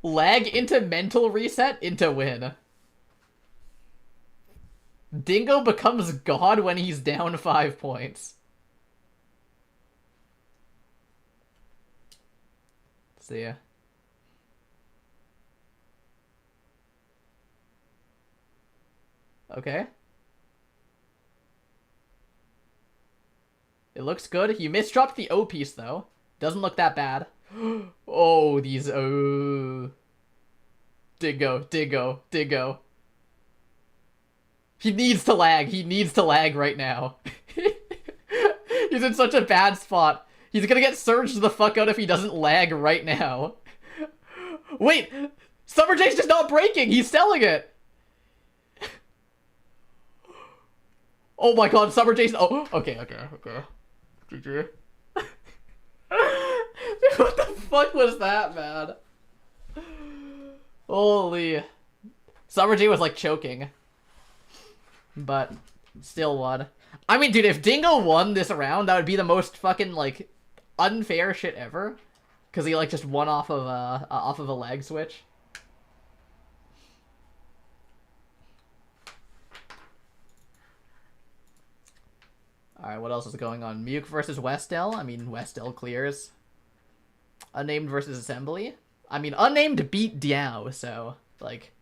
Lag into mental reset into win. Dingo becomes God when he's down 5 points. See ya. Okay. It looks good. You misdropped the O piece, though. Doesn't look that bad. Oh, these... Oh. Dingo. He needs to lag. He needs to lag right now. He's in such a bad spot. He's gonna get surged the fuck out if he doesn't lag right now. Wait! Summer J's just not breaking! He's selling it! Oh my god, Summer J's... Oh, okay. GG. What the fuck was that, man? Holy... Summer J was like choking. But still won. I mean, dude, if Dingo won this round, that would be the most fucking, like, unfair shit ever. Because he, like, just won off of a lag switch. Alright, what else is going on? Muke versus Westel. I mean, Westel clears. Unnamed versus Assembly. I mean, Unnamed beat Diao, so, like...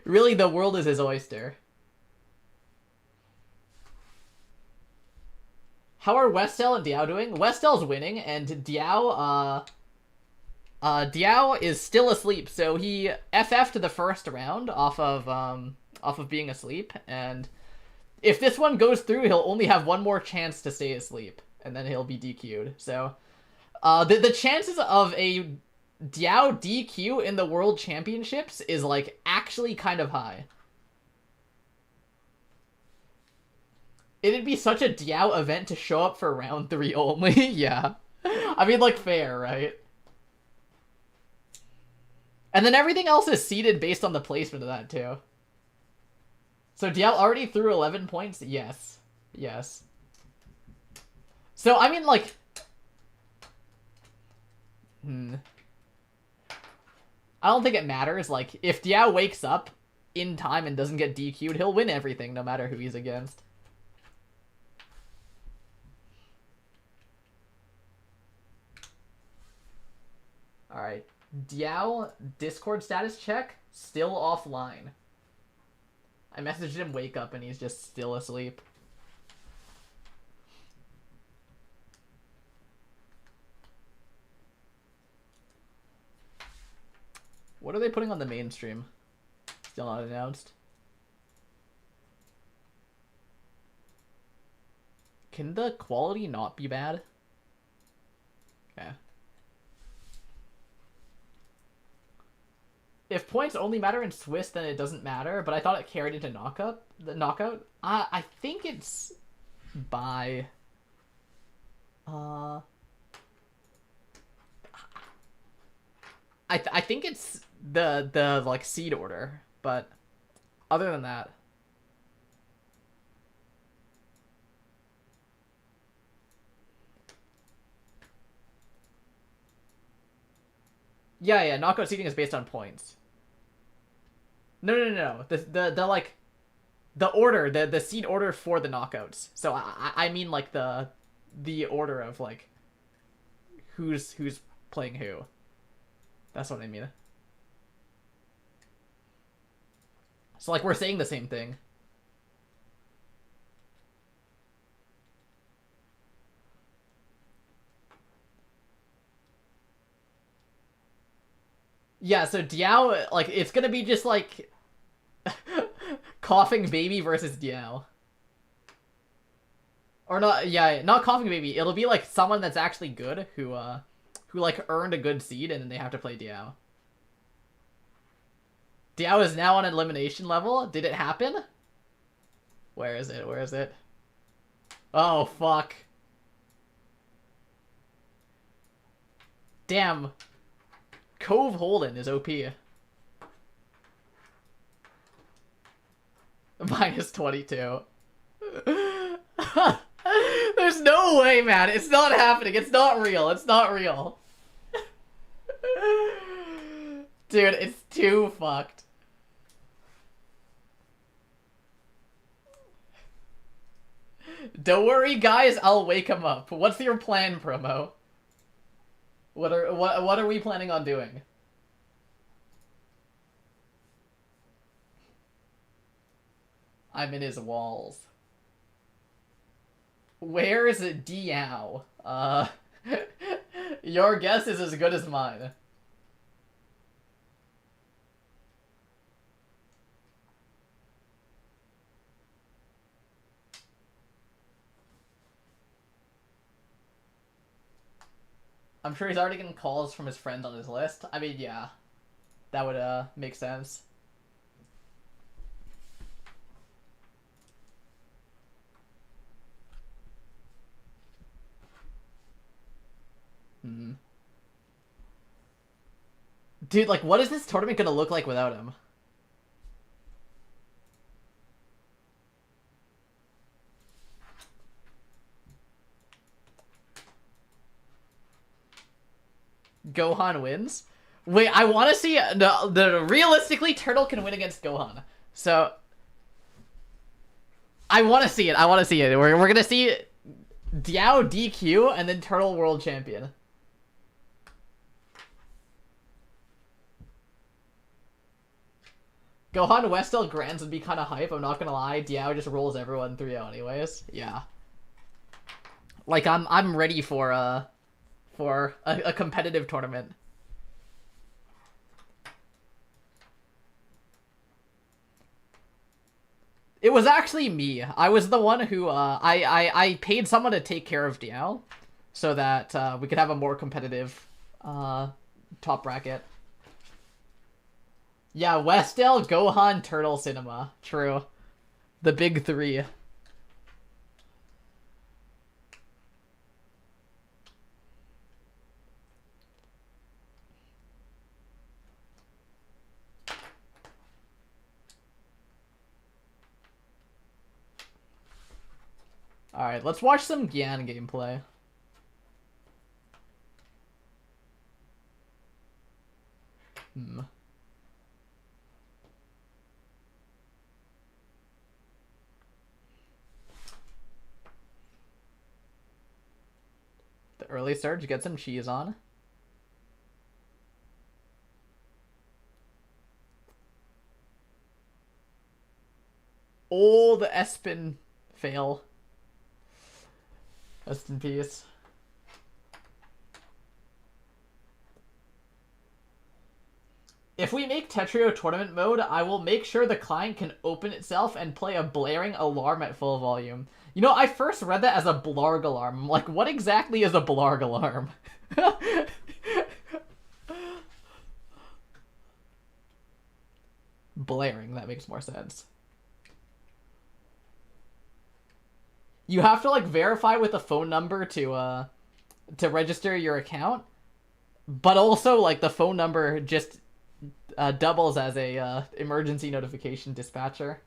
really, the world is his oyster. How are Westel and Diao doing? Westel's winning, and Diao, Diao is still asleep, so he FF'd the first round off of being asleep, and if this one goes through, he'll only have one more chance to stay asleep, and then he'll be DQ'd. So, the chances of a Diao DQ in the World Championships is, like, actually kind of high. It'd be such a Diao event to show up for round 3 only. Yeah. I mean, like, fair, right? And then everything else is seeded based on the placement of that, too. So Diao already threw 11 points? Yes. Yes. So, I mean, like... I don't think it matters. Like, if Diao wakes up in time and doesn't get DQ'd, he'll win everything, no matter who he's against. Alright. Diao, Discord status check, still offline. I messaged him wake up and he's just still asleep. What are they putting on the mainstream? Still not announced. Can the quality not be bad? Okay. If points only matter in Swiss, then it doesn't matter, but I thought it carried into knockout. I think it's by... I think it's the like seed order, but other than that, yeah, knockout seeding is based on points. No. The like the order, the seed order for the knockouts. So I mean like the order of like who's playing who. That's what I mean. So, like, we're saying the same thing. Yeah, so Diao, like, it's gonna be just, like, Coughing Baby versus Diao. Or not, yeah, not Coughing Baby. It'll be, like, someone that's actually good who like, earned a good seed, and then they have to play Diao. Diao is now on elimination level. Did it happen? Where is it? Where is it? Oh, fuck. Damn. Cove Holden is OP. Minus 22. There's no way, man. It's not happening. It's not real. It's not real. Dude, it's too fucked. Don't worry, guys. I'll wake him up. What's your plan, promo? What are we planning on doing? I'm in his walls. Where's Diao? Your guess is as good as mine. I'm sure he's already getting calls from his friends on his list. I mean, yeah. That would, make sense. Hmm. Dude, like, what is this tournament gonna look like without him? Gohan wins? Wait, I want to see... realistically, Turtle can win against Gohan. So... I want to see it. I want to see it. We're gonna see Diao DQ and then Turtle World Champion. Gohan Westel Grands would be kind of hype, I'm not gonna lie. Diao just rolls everyone 3-0 anyways. Yeah. Like, I'm ready for a competitive tournament. It was actually me. I was the one who, I paid someone to take care of Diao so that we could have a more competitive top bracket. Yeah, Westel, Gohan, Turtle, Cinema. True. The big three. Alright, let's watch some Gian gameplay. The early surge, get some cheese on. Oh, the Espen fail. Rest in peace. If we make Tetrio tournament mode, I will make sure the client can open itself and play a blaring alarm at full volume. You know, I first read that as a blarg alarm. I'm like, what exactly is a blarg alarm? Blaring, that makes more sense. You have to, like, verify with a phone number to register your account. But also, like, the phone number just doubles as a emergency notification dispatcher.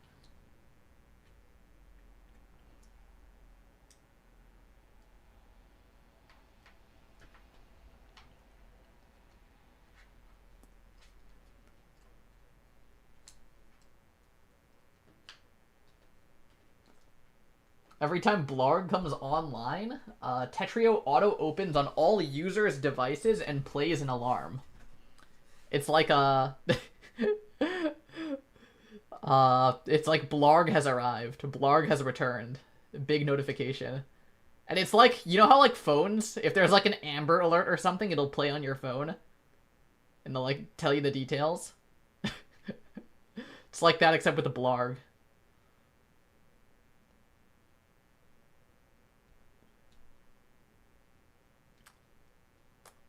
Every time Blarg comes online, Tetrio auto-opens on all users' devices and plays an alarm. It's like a... it's like Blarg has arrived. Blarg has returned. Big notification. And it's like, you know how, like, phones, if there's, like, an Amber Alert or something, it'll play on your phone? And they'll, like, tell you the details? It's like that, except with the Blarg.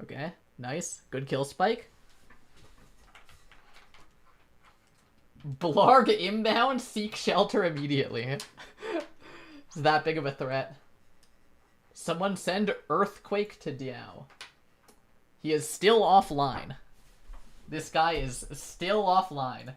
Okay, nice. Good kill spike. Blarg inbound, seek shelter immediately. It's that big of a threat. Someone send Earthquake to Diao. He is still offline. This guy is still offline.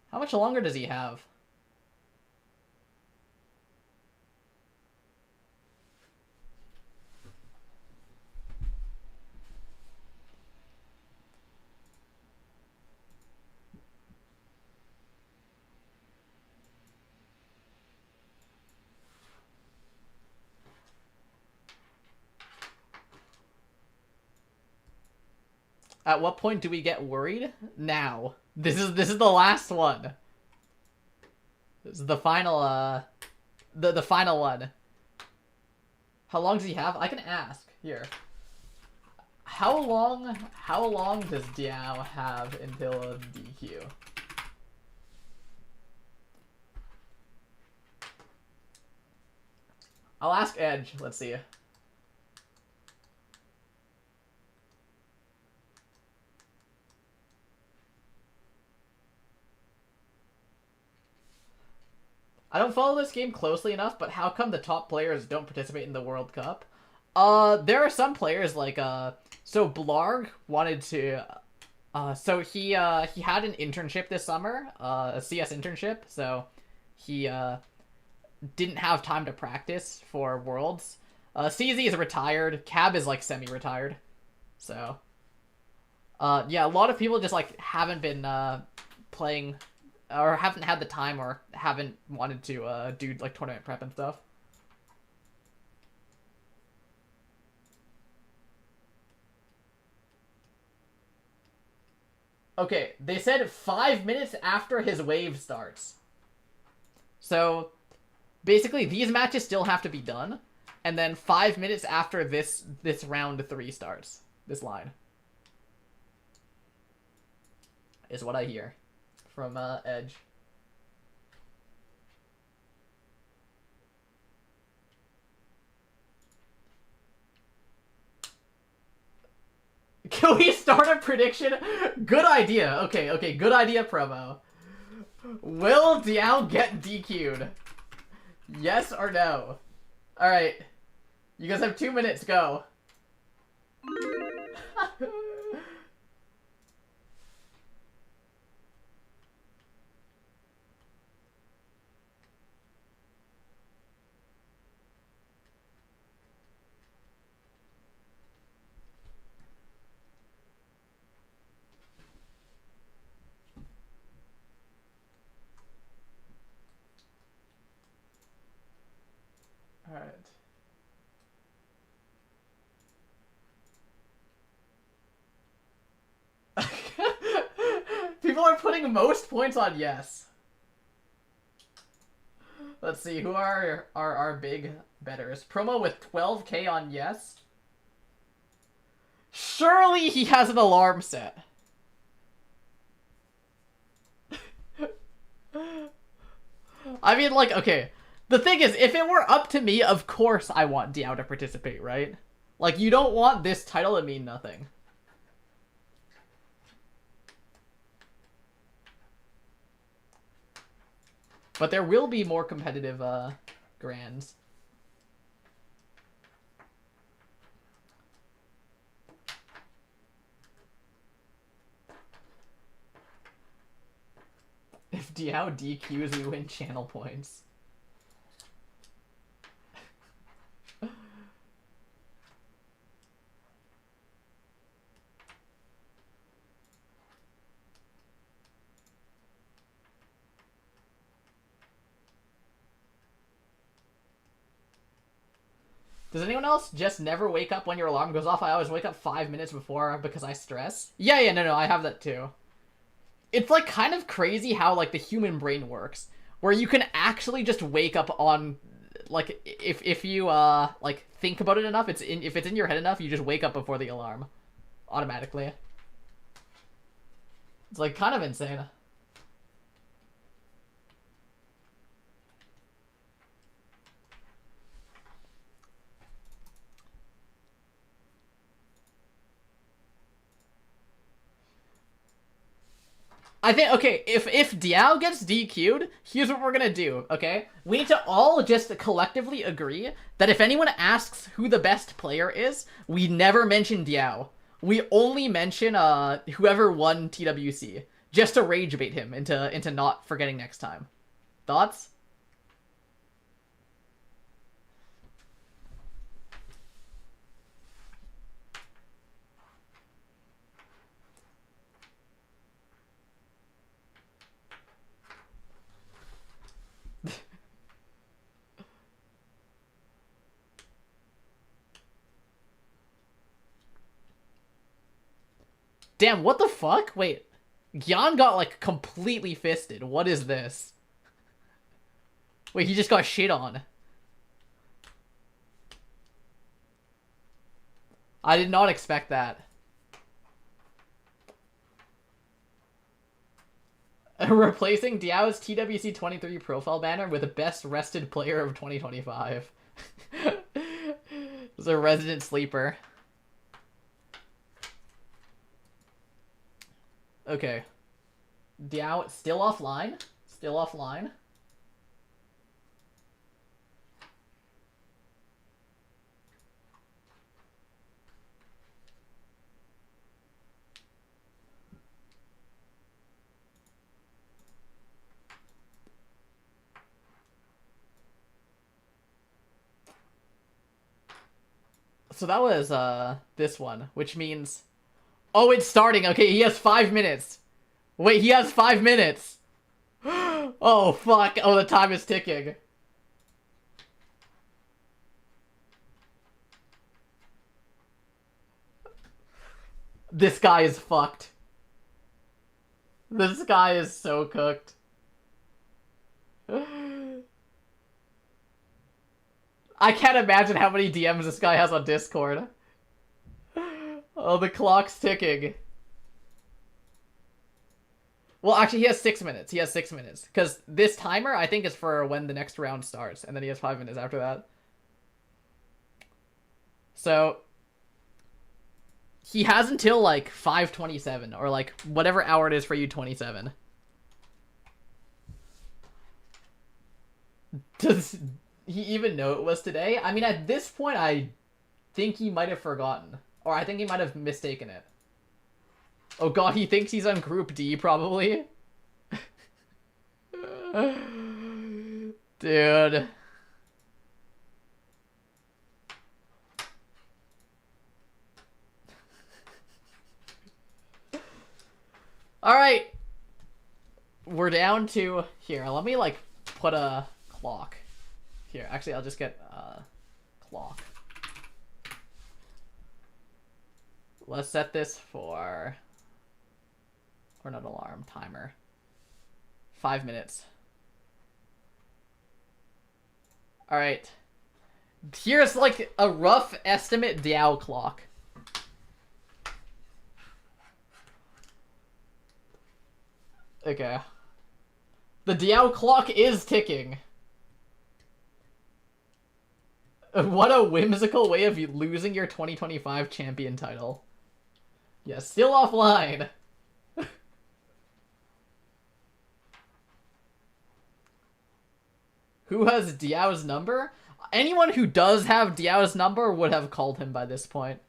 How much longer does he have? At what point do we get worried? Now. This is the last one. This is the final The final one. How long does he have? I can ask. Here. How long does Diao have until DQ? I'll ask Edge. Let's see. I don't follow this game closely enough, but how come the top players don't participate in the World Cup? There are some players like so Blarg wanted to so he had an internship this summer, a CS internship, so he didn't have time to practice for Worlds. CZ is retired, Cab is like semi-retired. So yeah, a lot of people just like haven't been playing or haven't had the time or haven't wanted to do like tournament prep and stuff. Okay, they said 5 minutes after his wave starts. So basically these matches still have to be done, and then 5 minutes after this round 3 starts. This line is what I hear from Edge. Can we start a prediction? Good idea. Okay, good idea, promo. Will Diao get DQ'd? Yes or no? Alright. You guys have 2 minutes, go. Alright. People are putting most points on yes. Let's see, who are our big betters? Promo with 12k on yes. Surely he has an alarm set. I mean, like, okay. The thing is, if it were up to me, of course I want Diao to participate, right? Like, you don't want this title to mean nothing. But there will be more competitive, grands. If Diao DQs, we win channel points. Does anyone else just never wake up when your alarm goes off? I always wake up 5 minutes before because I stress. Yeah, no, I have that too. It's like kind of crazy how like the human brain works, where you can actually just wake up on, like, if you like think about it enough, if it's in your head enough, you just wake up before the alarm, automatically. It's like kind of insane. I think, okay, if Diao gets DQ'd, here's what we're gonna do, okay? We need to all just collectively agree that if anyone asks who the best player is, we never mention Diao. We only mention whoever won TWC, just to rage bait him into not forgetting next time. Thoughts? Damn, what the fuck? Wait. Gyan got, like, completely fisted. What is this? Wait, he just got shit on. I did not expect that. Replacing Diao's TWC 23 profile banner with the best rested player of 2025. It's a resident sleeper. Okay. Diao still offline. Still offline. So that was this one, which means, oh, it's starting. Okay, he has 5 minutes. Wait, he has 5 minutes. Oh fuck. Oh, the time is ticking. This guy is fucked. This guy is so cooked. I can't imagine how many DMs this guy has on Discord. Oh, the clock's ticking. Well, actually, he has 6 minutes. He has 6 minutes. Because this timer, I think, is for when the next round starts. And then he has 5 minutes after that. So, he has until, like, 5:27. Or, like, whatever hour it is for you, 27. Does he even know it was today? I mean, at this point, I think he might have forgotten. Or I think he might have mistaken it. Oh god, he thinks he's on Group D, probably. Dude. Alright. We're down to... Here, let me, like, put a clock. Here, actually, I'll just get a clock. Let's set this for... Or not alarm, timer. 5 minutes. Alright. Here's like a rough estimate Diao clock. Okay. The Diao clock is ticking. What a whimsical way of losing your 2025 champion title. Yeah, still offline. Who has Diao's number? Anyone who does have Diao's number would have called him by this point.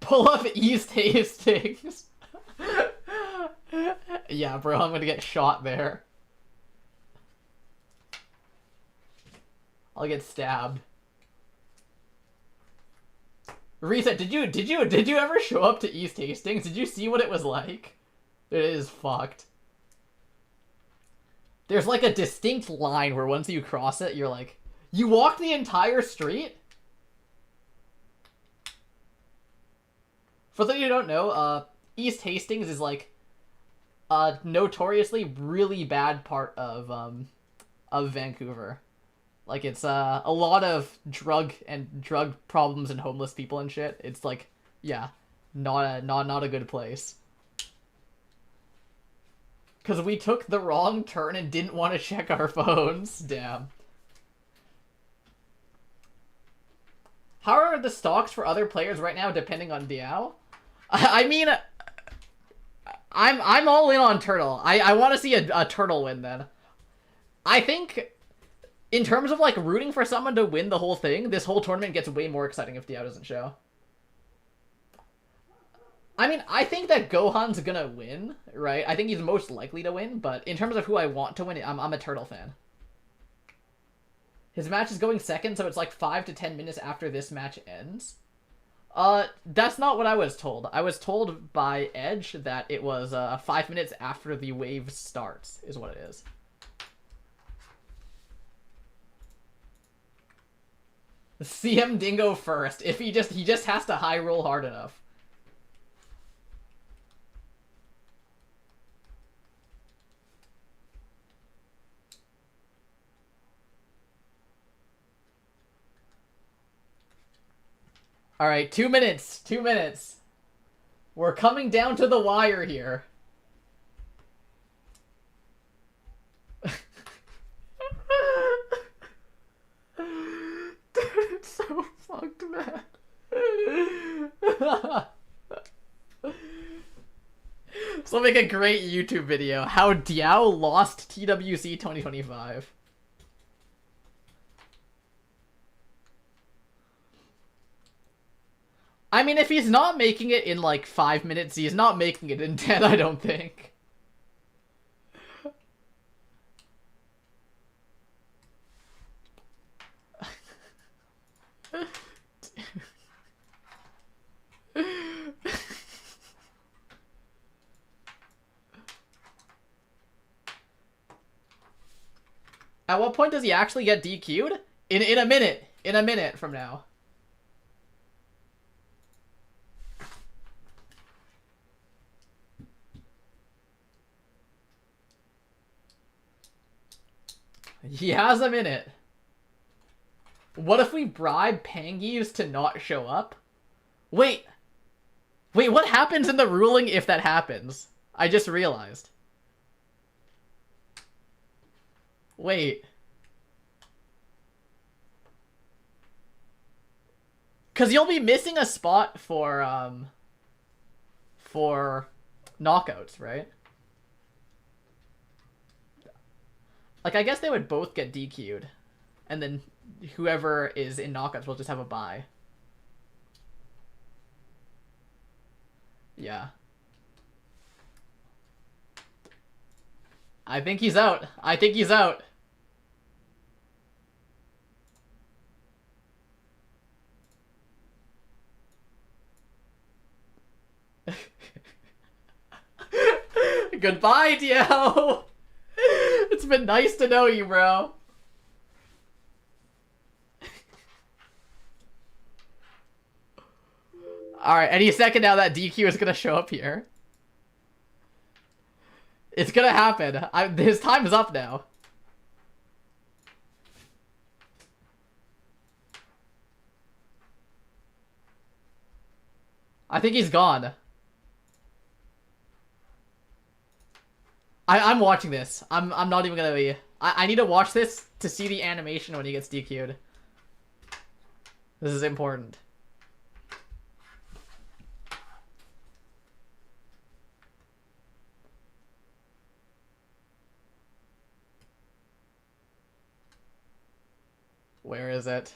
Pull up East Hastings. Yeah, bro, I'm gonna get shot there. I'll get stabbed. Reset, did you ever show up to East Hastings? Did you see what it was like? It is fucked. There's like a distinct line where once you cross it, you're like, you walk the entire street? For those of you who don't know, East Hastings is like a notoriously really bad part of Vancouver. Like, it's a lot of drug problems and homeless people and shit. It's like, yeah, not a good place. Because we took the wrong turn and didn't want to check our phones. Damn. How are the stocks for other players right now depending on Diao? I mean, I'm all in on Turtle. I want to see a Turtle win then. I think... In terms of, like, rooting for someone to win the whole thing, this whole tournament gets way more exciting if Diao doesn't show. I mean, I think that Gohan's gonna win, right? I think he's most likely to win, but in terms of who I want to win, I'm a Turtle fan. His match is going second, so it's like 5 to 10 minutes after this match ends. That's not what I was told. I was told by Edge that it was 5 minutes after the wave starts, is what it is. CM Dingo first. If he just has to high roll hard enough. All right, 2 minutes. 2 minutes. We're coming down to the wire here. Dude, it's so fucked, man. This will make a great YouTube video. How Diao lost TWC 2025. I mean, if he's not making it in like 5 minutes, he's not making it in 10, I don't think. At what point does he actually get DQ'd? In a minute. In a minute from now. He has a minute. What if we bribe Pangies to not show up? Wait. Wait, what happens in the ruling if that happens? I just realized. Wait. Cause you'll be missing a spot for knockouts, right? Like, I guess they would both get DQ'd. And then whoever is in knockouts will just have a bye. Yeah. I think he's out. I think he's out. Goodbye, Dio! It's been nice to know you, bro. Alright, any second now that DQ is gonna show up here. It's gonna happen. His time is up now. I think he's gone. I'm watching this. I'm not even gonna be... I need to watch this to see the animation when he gets DQ'd. This is important. Where is it?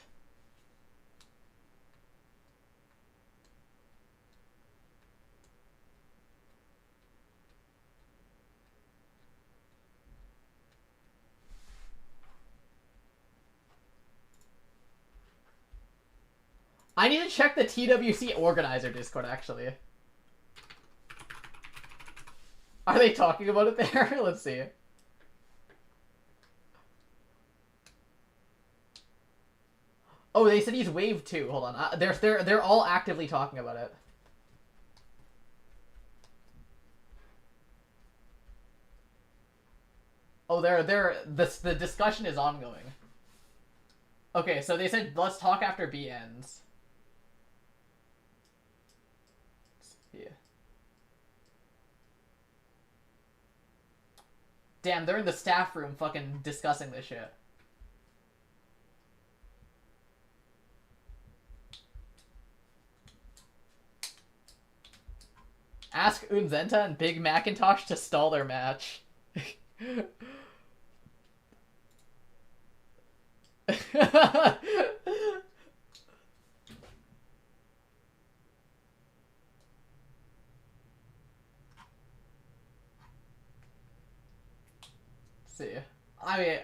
I need to check the TWC organizer Discord, actually. Are they talking about it there? Let's see. Oh, they said he's wave 2. Hold on. They're all actively talking about it. Oh, the discussion is ongoing. Okay, so they said let's talk after B ends. Yeah. Damn, they're in the staff room fucking discussing this shit. Ask Unzenta and Big Macintosh to stall their match. See. I mean...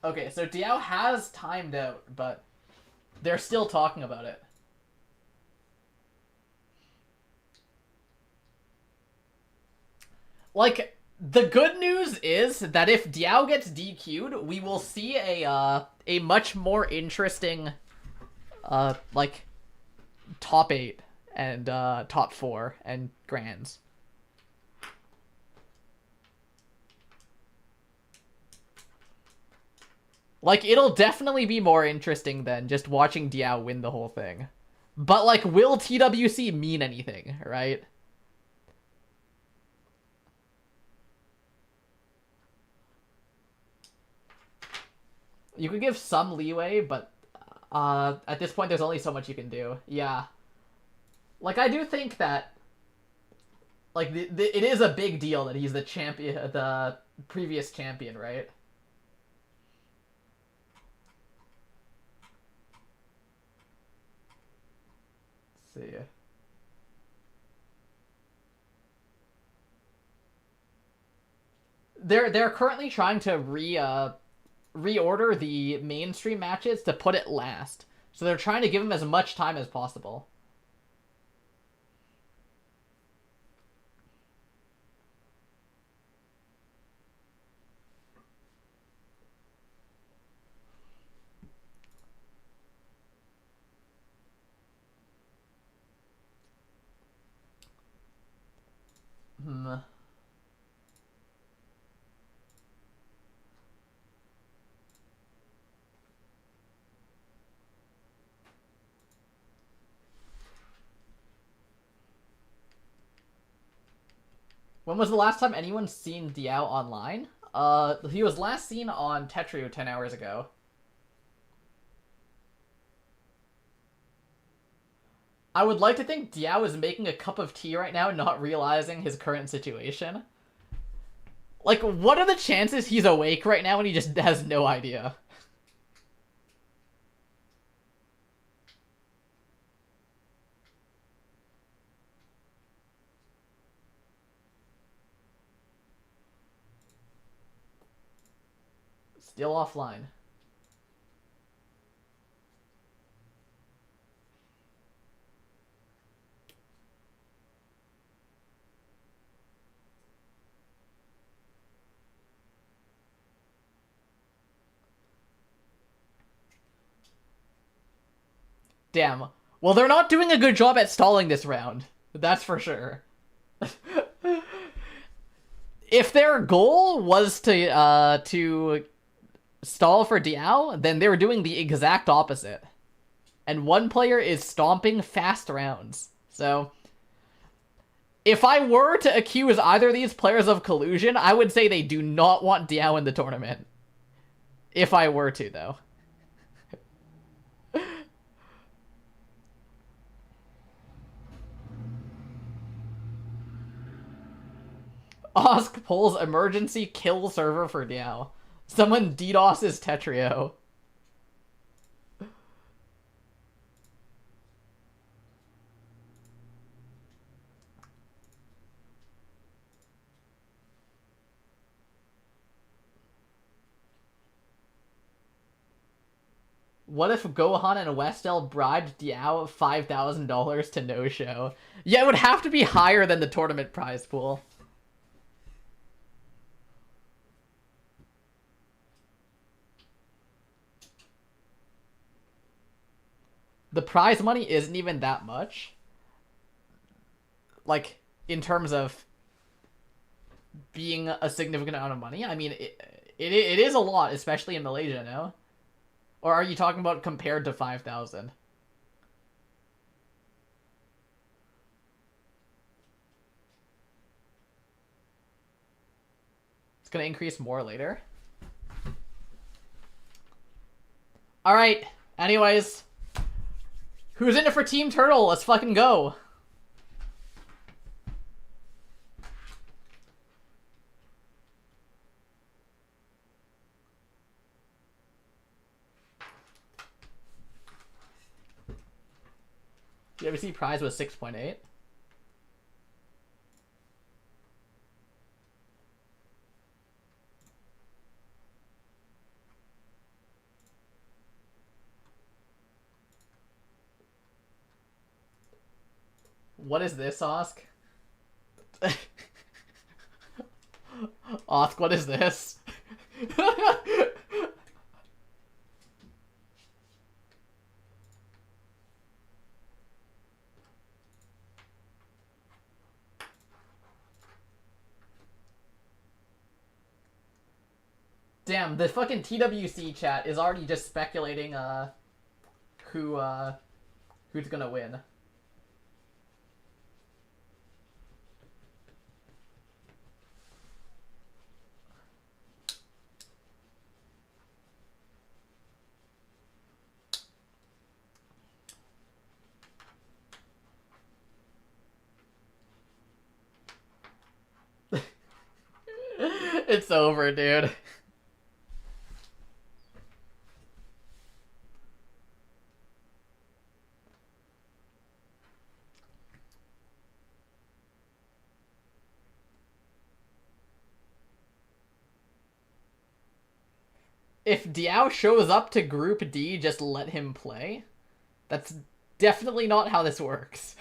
Okay, so Diao has timed out, but they're still talking about it. Like, The good news is that if Diao gets DQ'd, we will see a much more interesting like top 8 and top 4 and grands. Like, it'll definitely be more interesting than just watching Diao win the whole thing. But, like, will TWC mean anything, right? You could give some leeway, but at this point there's only so much you can do. Yeah. Like, I do think that, like, it is a big deal that he's the champion, the previous champion, right? Let's see. They're currently trying to reorder the mainstream matches to put it last. So they're trying to give him as much time as possible. Hmm. When was the last time anyone's seen Diao online? He was last seen on Tetrio 10 hours ago. I would like to think Diao is making a cup of tea right now, not realizing his current situation. Like, what are the chances he's awake right now and he just has no idea? Still offline. Damn. Well, they're not doing a good job at stalling this round. That's for sure. If their goal was to stall for Diao, then they were doing the exact opposite. And one player is stomping fast rounds. So, if I were to accuse either of these players of collusion, I would say they do not want Diao in the tournament. If I were to, though. Osk pulls emergency kill server for Diao. Someone DDoSes Tetrio. What if Gohan and Westel bribed Diao $5,000 to no-show? Yeah, it would have to be higher than the tournament prize pool. The prize money isn't even that much. Like, in terms of being a significant amount of money. I mean, it is a lot, especially in Malaysia, no? Or are you talking about compared to 5,000? It's gonna increase more later. Alright, anyways. Who's in it for Team Turtle? Let's fucking go. The WC prize was 6.8. What is this, Osk? Osk, what is this? Damn, the fucking TWC chat is already just speculating who's gonna win. It's over, dude. If Diao shows up to Group D, just let him play? That's definitely not how this works.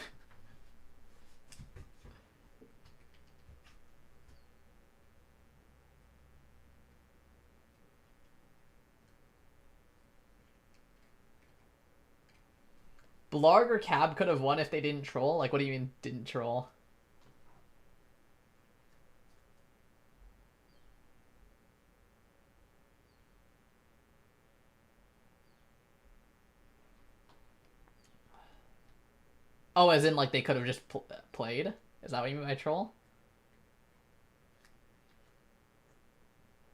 Blarg or Cab could have won if they didn't troll? Like, what do you mean, didn't troll? Oh, as in, like, they could have just played? Is that what you mean by troll?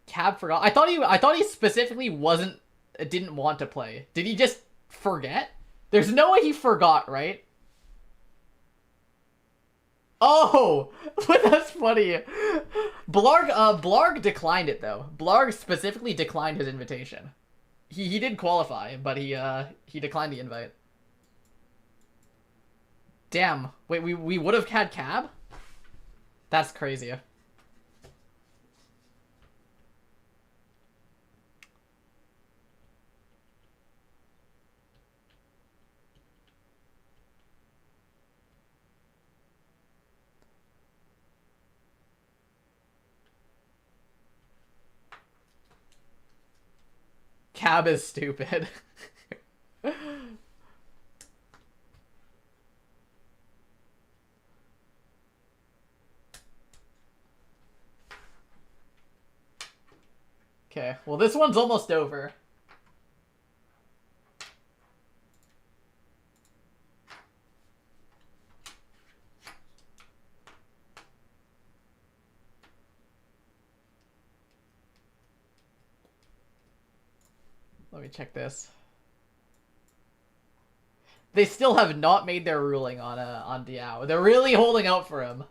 Cab forgot. I thought he specifically didn't want to play. Did he just forget? There's no way he forgot, right? Oh, that's funny. Blarg declined it though. Blarg specifically declined his invitation. He did qualify, but he declined the invite. Damn. Wait, we would have had Cab? That's crazy. Cab is stupid. Okay, well this one's almost over. Let me check this. They still have not made their ruling on Diao. They're really holding out for him.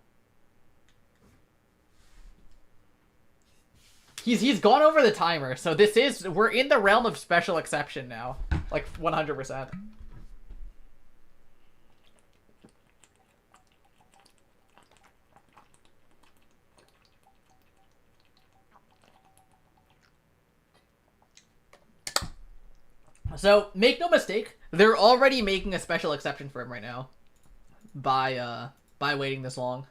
He's gone over the timer, so we're in the realm of special exception now. Like 100%. So, make no mistake, they're already making a special exception for him right now. By waiting this long.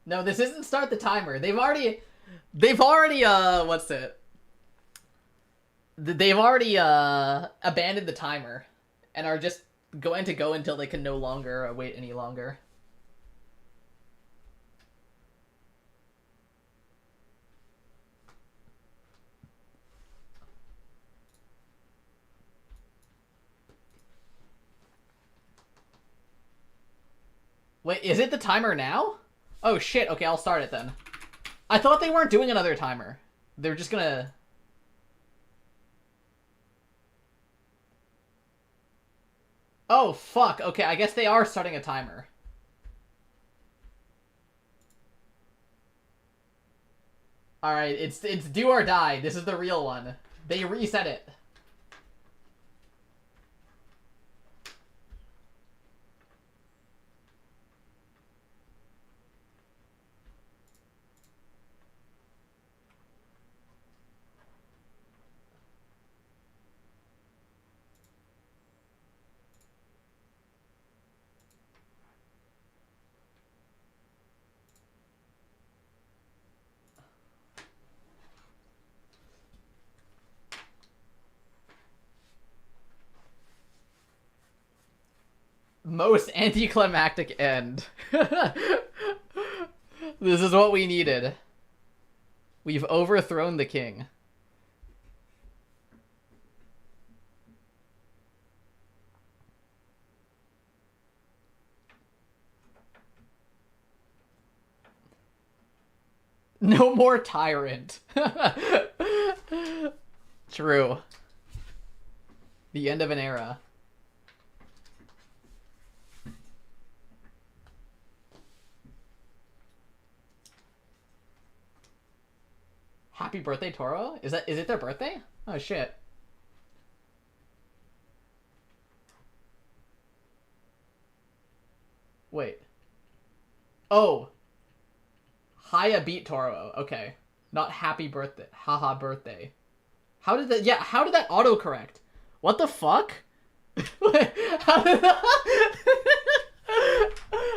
No, this isn't start the timer. They've already what's it? They've already abandoned the timer and are just going to go until they can no longer wait any longer. Wait, is it the timer now? Oh shit, okay, I'll start it then. I thought they weren't doing another timer. They're just gonna... Oh, fuck. Okay, I guess they are starting a timer. Alright, it's do or die. This is the real one. They reset it. Most anticlimactic end. This is what we needed. We've overthrown the king. No more tyrant. True. The end of an era. Happy birthday, Toro? Is it their birthday? Oh shit. Wait. Oh. Haya beat Toro. Okay. Not happy birthday. Haha birthday. How did that how did that autocorrect? What the fuck? How did that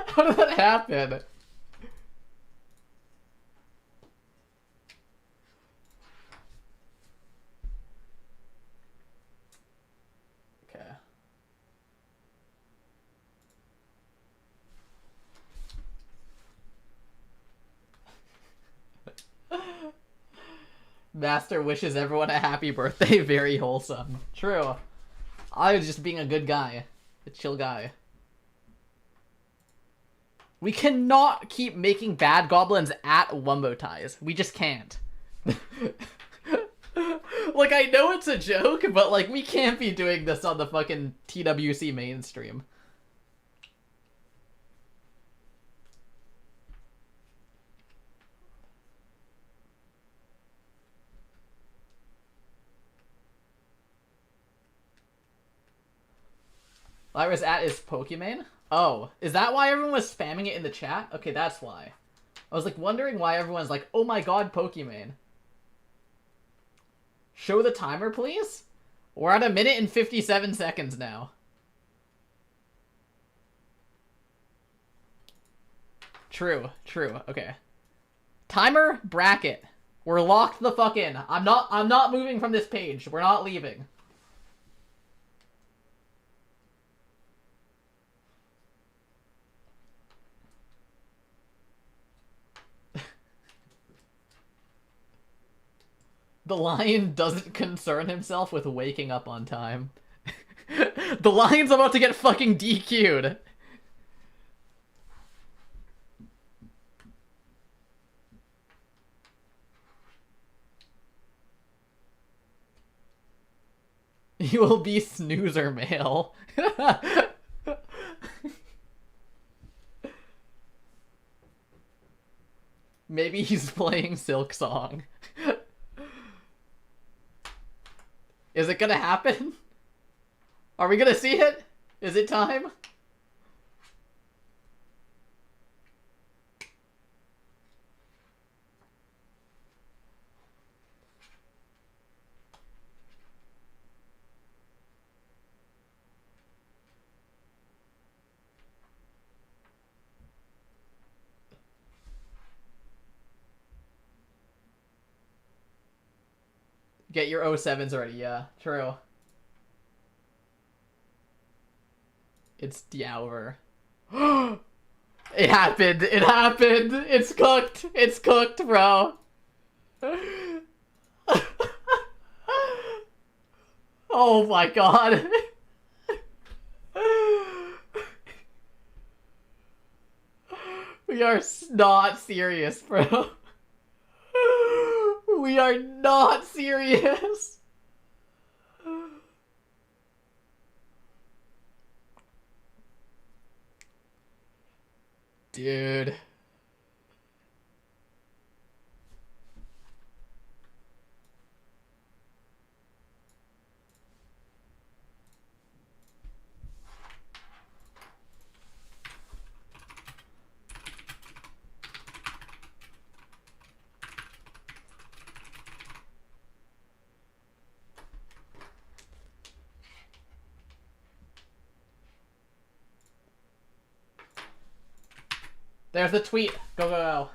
How did that happen? Master wishes everyone a happy birthday. Very wholesome. True. I was just being a good guy. A chill guy. We cannot keep making bad goblins at Wumbo ties. We just can't. Like, I know it's a joke, but, like, we can't be doing this on the fucking TWC mainstream. Lyra's at is Pokimane? Oh, is that why everyone was spamming it in the chat? Okay, that's why. I was like wondering why everyone's like, oh my god, Pokimane. Show the timer, please? We're at 1 minute and 57 seconds now. True, true, okay. Timer, bracket. We're locked the fuck in. I'm not moving from this page. We're not leaving. The lion doesn't concern himself with waking up on time. The lion's about to get fucking DQ'd. You will be snoozer male. Maybe he's playing Silk Song. Is it gonna happen? Are we gonna see it? Is it time? Get your 07s already, yeah. True. It's Diauver. It happened! It happened! It's cooked! It's cooked, bro! Oh my god! We are not serious, bro. We are not serious. Dude. There's the tweet. Go, go, go.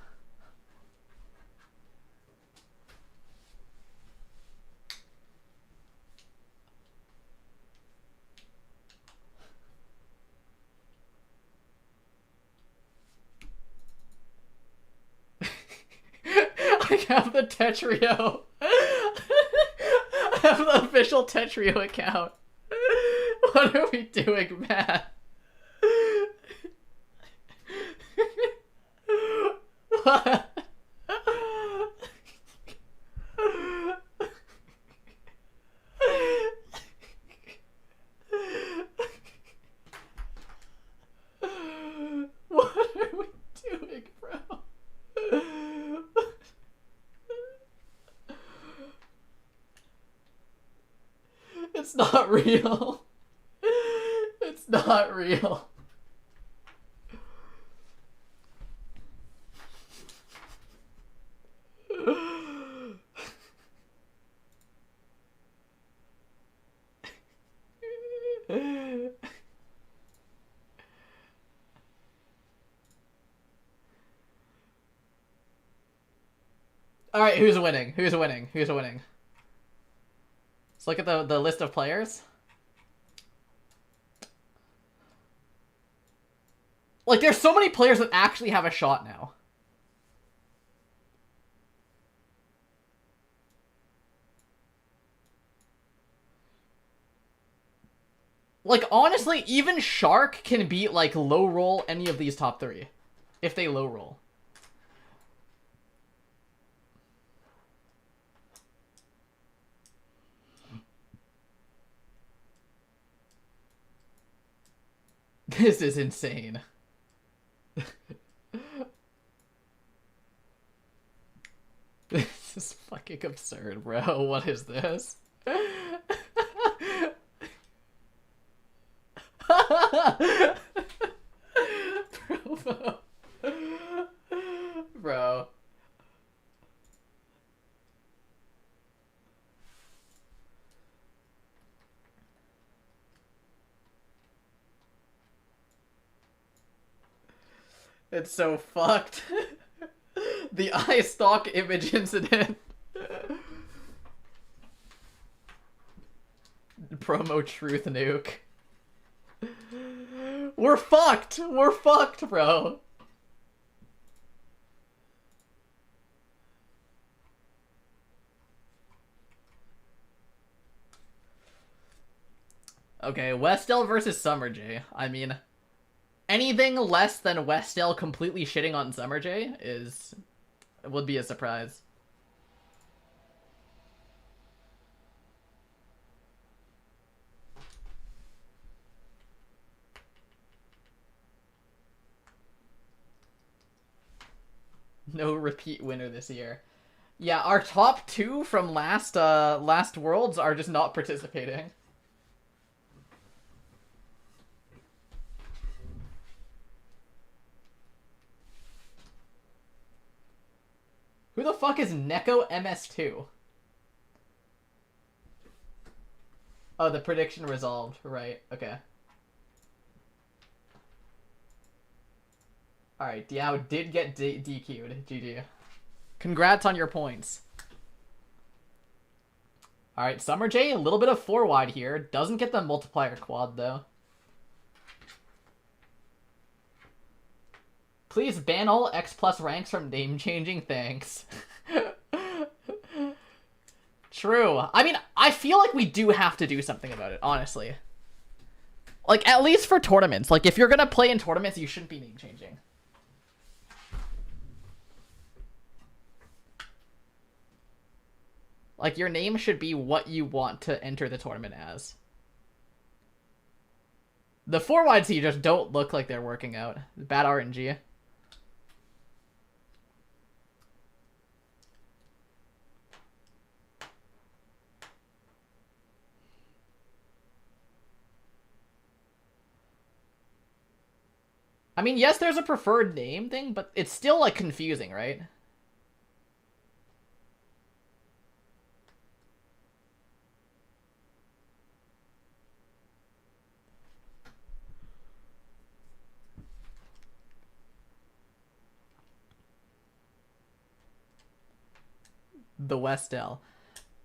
have the Tetrio. I have the official Tetrio account. What are we doing, Matt? What? What are we doing, bro? It's not real. It's not real. Alright, who's winning? Who's winning? Who's winning? Let's look at the list of players. Like, there's so many players that actually have a shot now. Like, honestly, even Shark can beat, like, low roll any of these top three. If they low roll. This is insane. This is fucking absurd, bro. What is this? Bro. Bro. It's so fucked. The eye stock image incident. Promo truth nuke. We're fucked. We're fucked, bro. Okay, Westell versus Summer J. I mean, anything less than Westell completely shitting on Summer J would be a surprise. No repeat winner this year. Yeah, our top two from last Worlds are just not participating. Who the fuck is Neko MS2? Oh, the prediction resolved. Right, okay. Alright, Diao did get DQ'd. GG. Congrats on your points. Alright, Summer J, a little bit of 4 wide here. Doesn't get the multiplier quad, though. Please ban all X plus ranks from name changing, thanks. True. I mean, I feel like we do have to do something about it, honestly. Like, at least for tournaments. Like, if you're gonna play in tournaments, you shouldn't be name changing. Like, your name should be what you want to enter the tournament as. The 4 wides here just don't look like they're working out. Bad RNG. I mean, yes, there's a preferred name thing, but it's still, like, confusing, right? The Westell.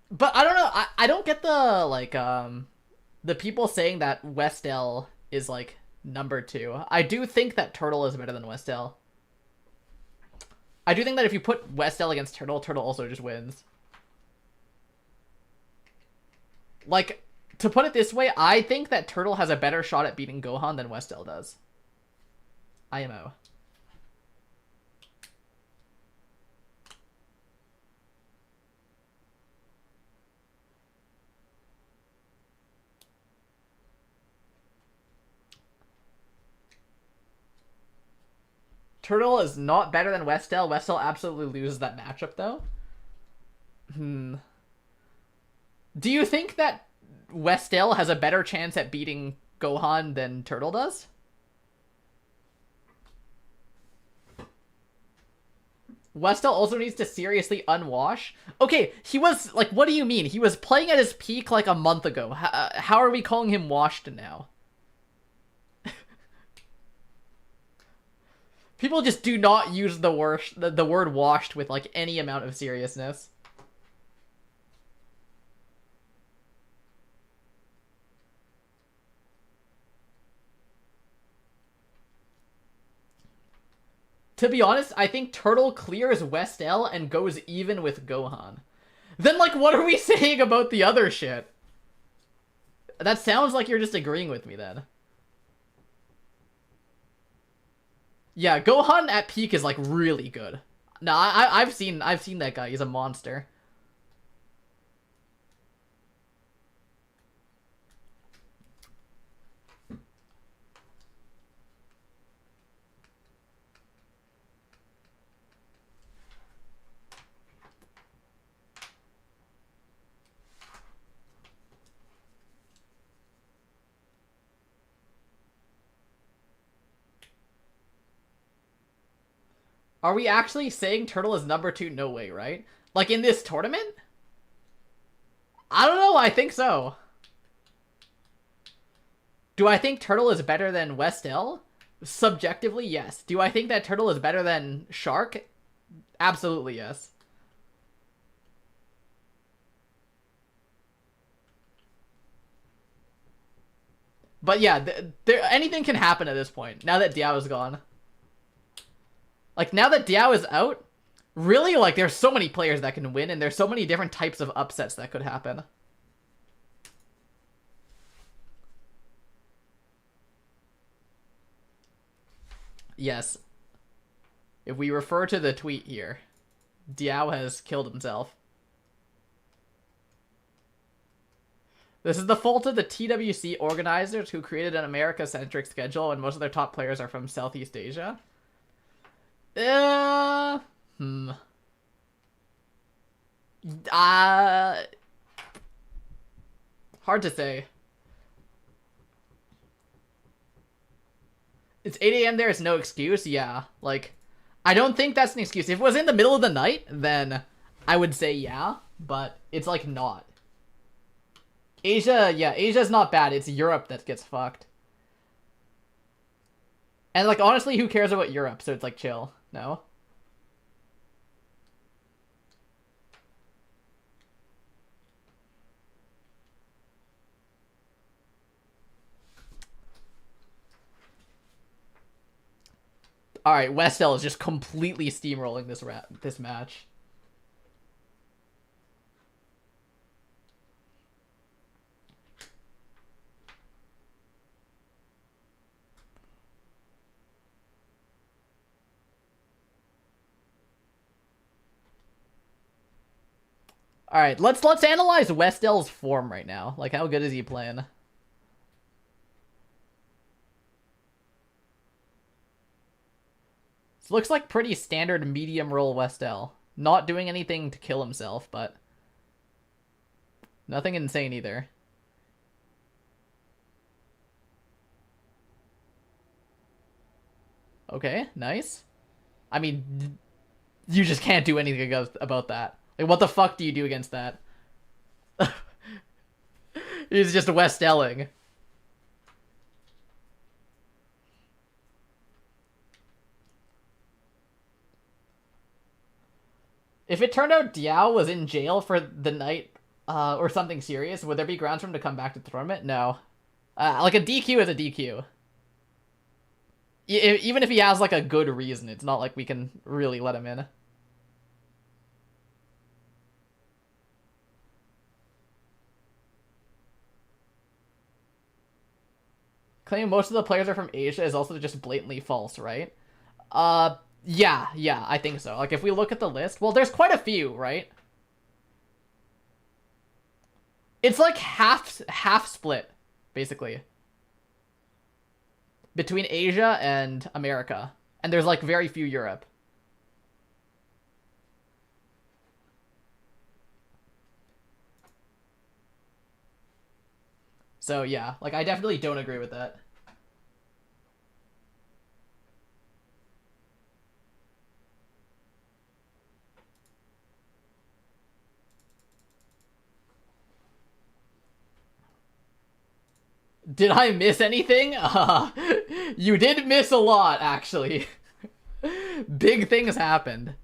But I don't know, I don't get the, like, the people saying that Westell is, like, number 2. I do think that Turtle is better than Westell. I do think that if you put Westel against Turtle, Turtle also just wins. Like, to put it this way, I think that Turtle has a better shot at beating Gohan than Westel does. IMO. Turtle is not better than Westel. Westel absolutely loses that matchup, though. Do you think that Westel has a better chance at beating Gohan than Turtle does? Westel also needs to seriously unwash. Okay, he was, like, what do you mean? He was playing at his peak, like, a month ago. How are we calling him washed now? People just do not use the word washed with, like, any amount of seriousness. To be honest, I think Turtle clears Westel and goes even with Gohan. Then, like, what are we saying about the other shit? That sounds like you're just agreeing with me, then. Yeah, Gohan at peak is, like, really good. Nah, I've seen that guy. He's a monster. Are we actually saying Turtle is number 2? No way, right? Like, in this tournament? I don't know, I think so. Do I think Turtle is better than Westel? Subjectively, yes. Do I think that Turtle is better than Shark? Absolutely, yes. But yeah, anything can happen at this point, now that Diao is gone. Like, now that Diao is out, really, like, there's so many players that can win, and there's so many different types of upsets that could happen. Yes. If we refer to the tweet here, Diao has killed himself. This is the fault of the TWC organizers who created an America-centric schedule, and most of their top players are from Southeast Asia. Hard to say. It's 8 a.m. there, it's no excuse. Yeah, like, I don't think that's an excuse. If it was in the middle of the night, then I would say yeah, but it's, like, not. Asia, yeah, Asia's not bad. It's Europe that gets fucked. And, like, honestly, who cares about Europe? So it's, like, chill. No? Alright, Westel is just completely steamrolling this match. All right, let's analyze Westel's form right now. Like, how good is he playing? This looks like pretty standard medium role Westel. Not doing anything to kill himself, but nothing insane either. Okay, nice. I mean, you just can't do anything about that. Like, what the fuck do you do against that? He's just Westeling. If it turned out Diao was in jail for the night, or something serious, would there be grounds for him to come back to the tournament? No. Like, a DQ is a DQ. Even if he has, like, a good reason, it's not like we can really let him in. Claiming most of the players are from Asia is also just blatantly false, right? Yeah, I think so. Like, if we look at the list, well, there's quite a few, right? It's like half split, basically, between Asia and America. And there's, like, very few Europe. So, yeah, like, I definitely don't agree with that. Did I miss anything? You did miss a lot, actually. Big things happened.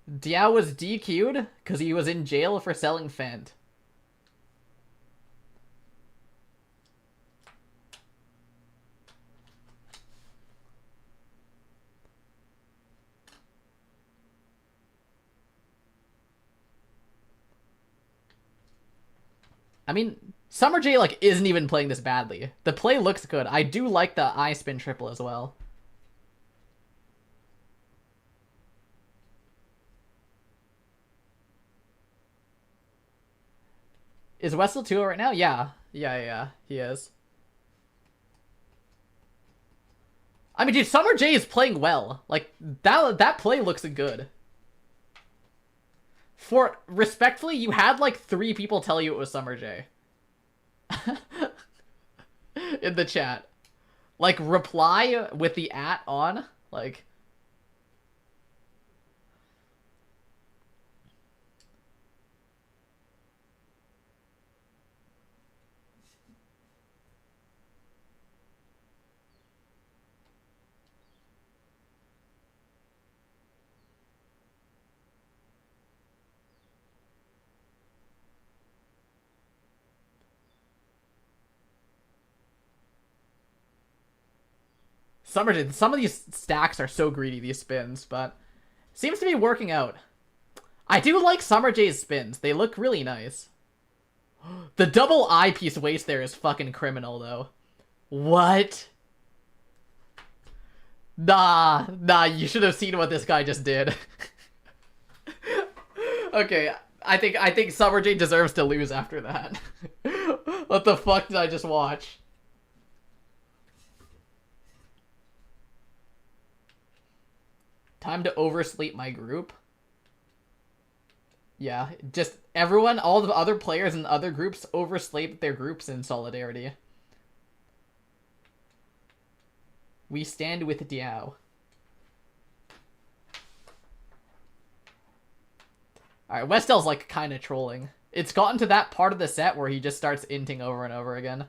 Diao was DQ'd because he was in jail for selling Fent. I mean, Summer J, like, isn't even playing this badly. The play looks good. I do like the I spin triple as well. Is Wessel 2 right now? Yeah, he is. I mean, dude, Summer J is playing well. Like, that play looks good. For, respectfully, you had, like, 3 people tell you it was Summer J. In the chat. Like, reply with the @ on. Like... some of these stacks are so greedy, these spins, but seems to be working out. I do like Summer J's spins. They look really nice. The double eyepiece waste there is fucking criminal, though. What? Nah, you should have seen what this guy just did. Okay, I think Summer J deserves to lose after that. What the fuck did I just watch? Time to oversleep my group. Yeah, just everyone, all the other players in other groups oversleep their groups in solidarity. We stand with Diao. Alright, Westel's like kind of trolling. It's gotten to that part of the set where he just starts inting over and over again.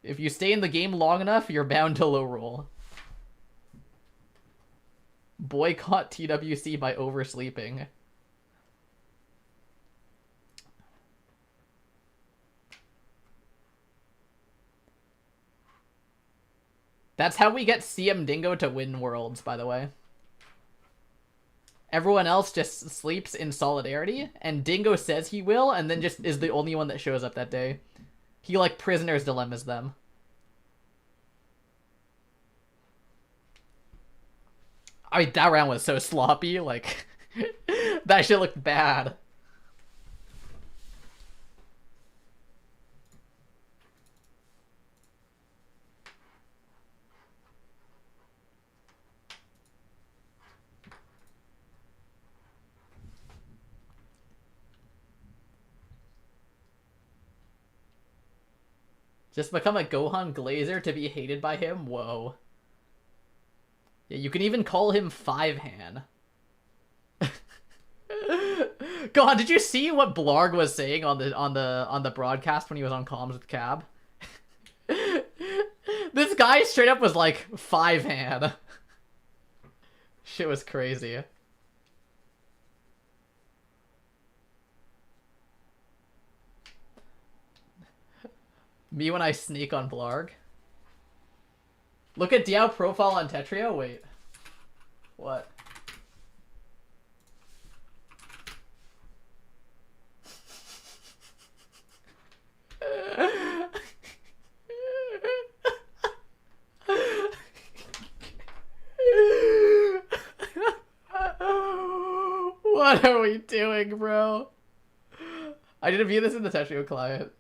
If you stay in the game long enough, you're bound to low roll. Boycott TWC by oversleeping. That's how we get CM Dingo to win Worlds, by the way. Everyone else just sleeps in solidarity, and Dingo says he will, and then just is the only one that shows up that day. He, like, prisoner's dilemmas them. I mean, that round was so sloppy, like... that shit looked bad. Just become a Gohan Glazer to be hated by him? Whoa. Yeah, you can even call him Five-Han. Gohan, did you see what Blarg was saying on the broadcast when he was on comms with Cab? This guy straight up was like Five-Han. Shit was crazy. Me when I sneak on Blarg. Look at Diao profile on Tetrio. Wait. What? What are we doing, bro? I didn't view this in the Tetrio client.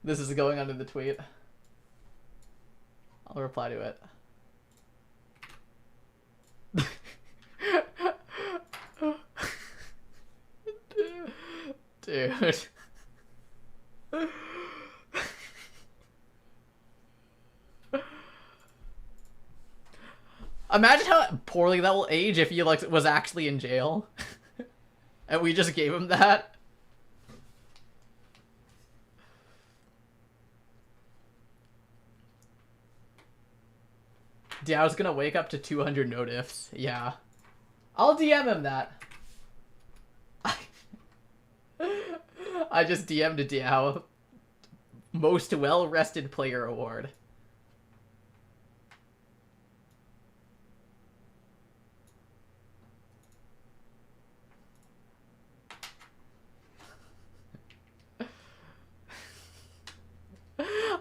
This is going under the tweet. I'll reply to it. Dude. Imagine how poorly that will age if he like was actually in jail. And we just gave him that. Diao's gonna wake up to 200 notifs. Yeah. I'll DM him that. I just DM'd Diao. Most well-rested player award.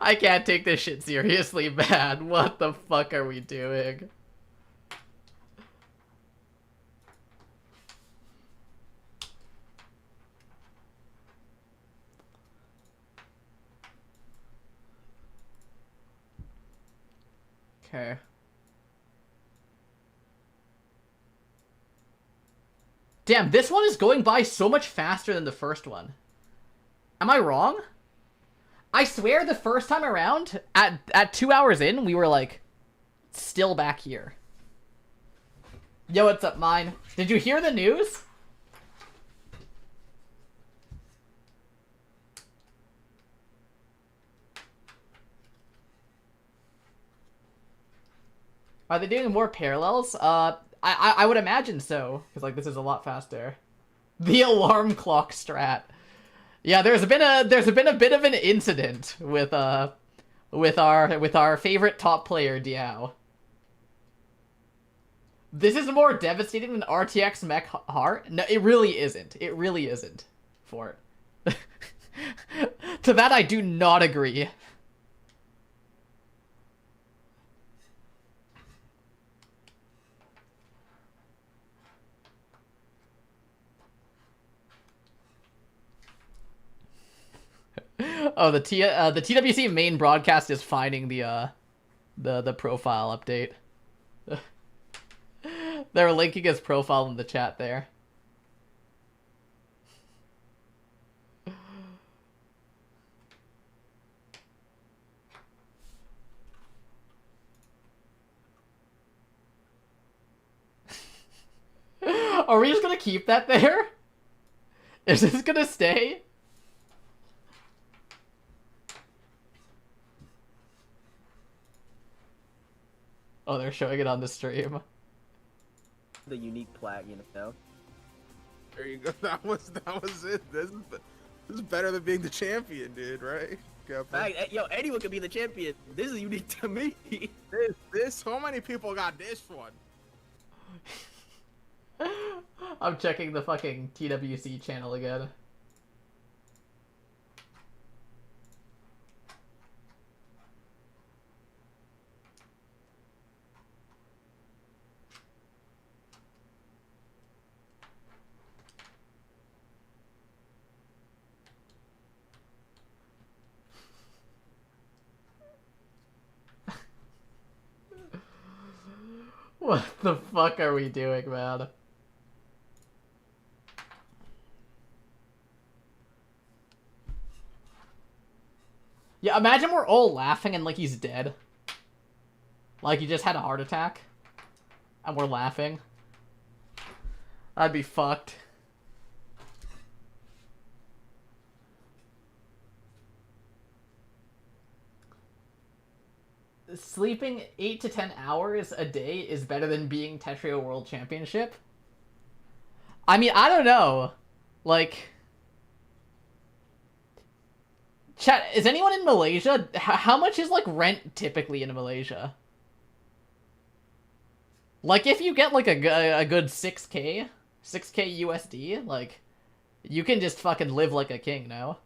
I can't take this shit seriously, man. What the fuck are we doing? Okay. Damn, this one is going by so much faster than the first one. Am I wrong? I swear the first time around, at 2 hours in, we were like, still back here. Yo, what's up, mine? Did you hear the news? Are they doing more parallels? I would imagine so, because like this is a lot faster. The alarm clock strat. Yeah, there's been a bit of an incident with our favorite top player Diao. This is more devastating than RTX Mech Heart. No, it really isn't. It really isn't. For it. To that, I do not agree. Oh, the TWC main broadcast is finding the profile update. They're linking his profile in the chat there. Are we just gonna keep that there? Is this gonna stay? Oh, they're showing it on the stream. The unique plaque, you know. There you go. That was it. This is better than being the champion, dude. Right? Yo, anyone can be the champion. This is unique to me. This. So many people got this one. I'm checking the fucking TWC channel again. What the fuck are we doing, man? Yeah, imagine we're all laughing and like he's dead. Like he just had a heart attack. And we're laughing. That'd be fucked. sleeping 8 to 10 hours a day is better than being Tetrio World Championship? I mean, I don't know. Like, chat, is anyone in Malaysia? How much is, like, rent typically in Malaysia? Like, if you get, like, a good 6K USD, like, you can just fucking live like a king now.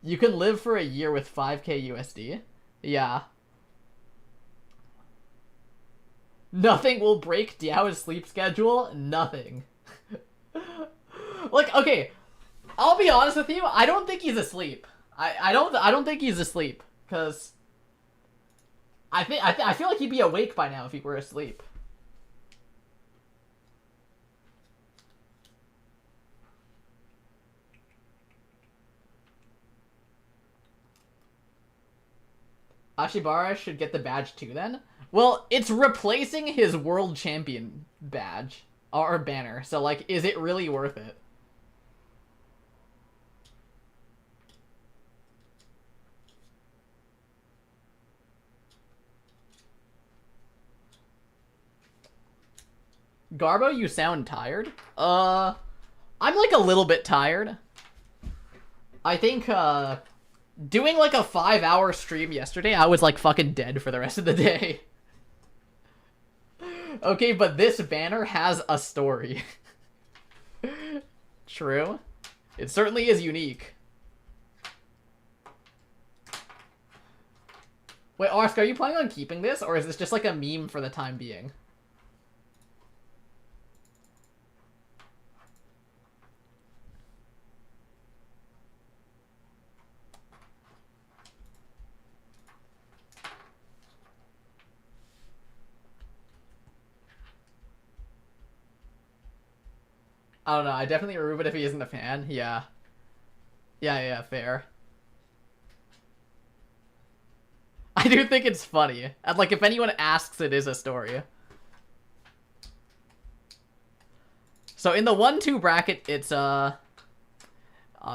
You can live for a year with 5K USD. Yeah. Nothing will break Diao's sleep schedule. Nothing. Like, okay, I'll be honest with you. I don't think he's asleep. I don't think he's asleep, because I feel like he'd be awake by now if he were asleep. Ashibara should get the badge too then? Well, it's replacing his world champion badge or banner. So like, is it really worth it? Garbo, you sound tired? I'm like a little bit tired. I think, doing like a 5-hour stream yesterday, I was like fucking dead for the rest of the day. Okay, but this banner has a story. True. It certainly is unique. Wait, Arsk, are you planning on keeping this, or is this just like a meme for the time being? I don't know, I definitely remove it if he isn't a fan, yeah. Yeah, fair. I do think it's funny. And like, if anyone asks, it is a story. So in the 1-2 bracket, it's,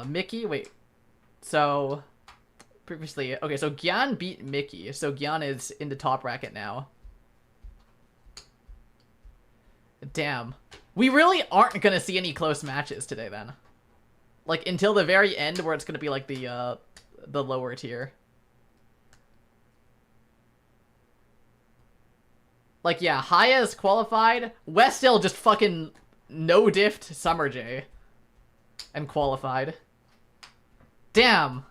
Mickey, wait. So, previously, okay, so Gyan beat Mickey, so Gyan is in the top bracket now. Damn. We really aren't gonna see any close matches today, then. Like, until the very end, where it's gonna be, like, the lower tier. Like, yeah, Haya is qualified. Westhill just fucking no-diffed Summer J. And qualified. Damn.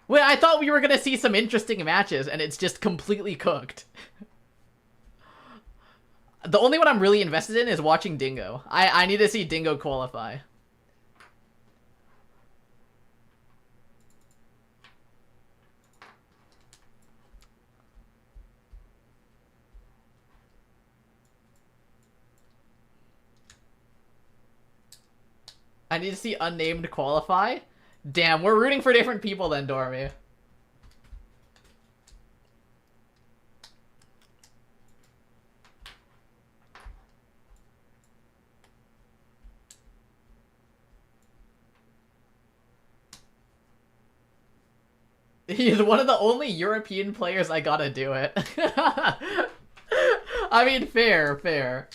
Wait, I thought we were gonna see some interesting matches, and it's just completely cooked. The only one I'm really invested in is watching Dingo. I need to see Dingo qualify. I need to see unnamed qualify? Damn, we're rooting for different people then, Dormy. He's one of the only European players I gotta do it. I mean, fair.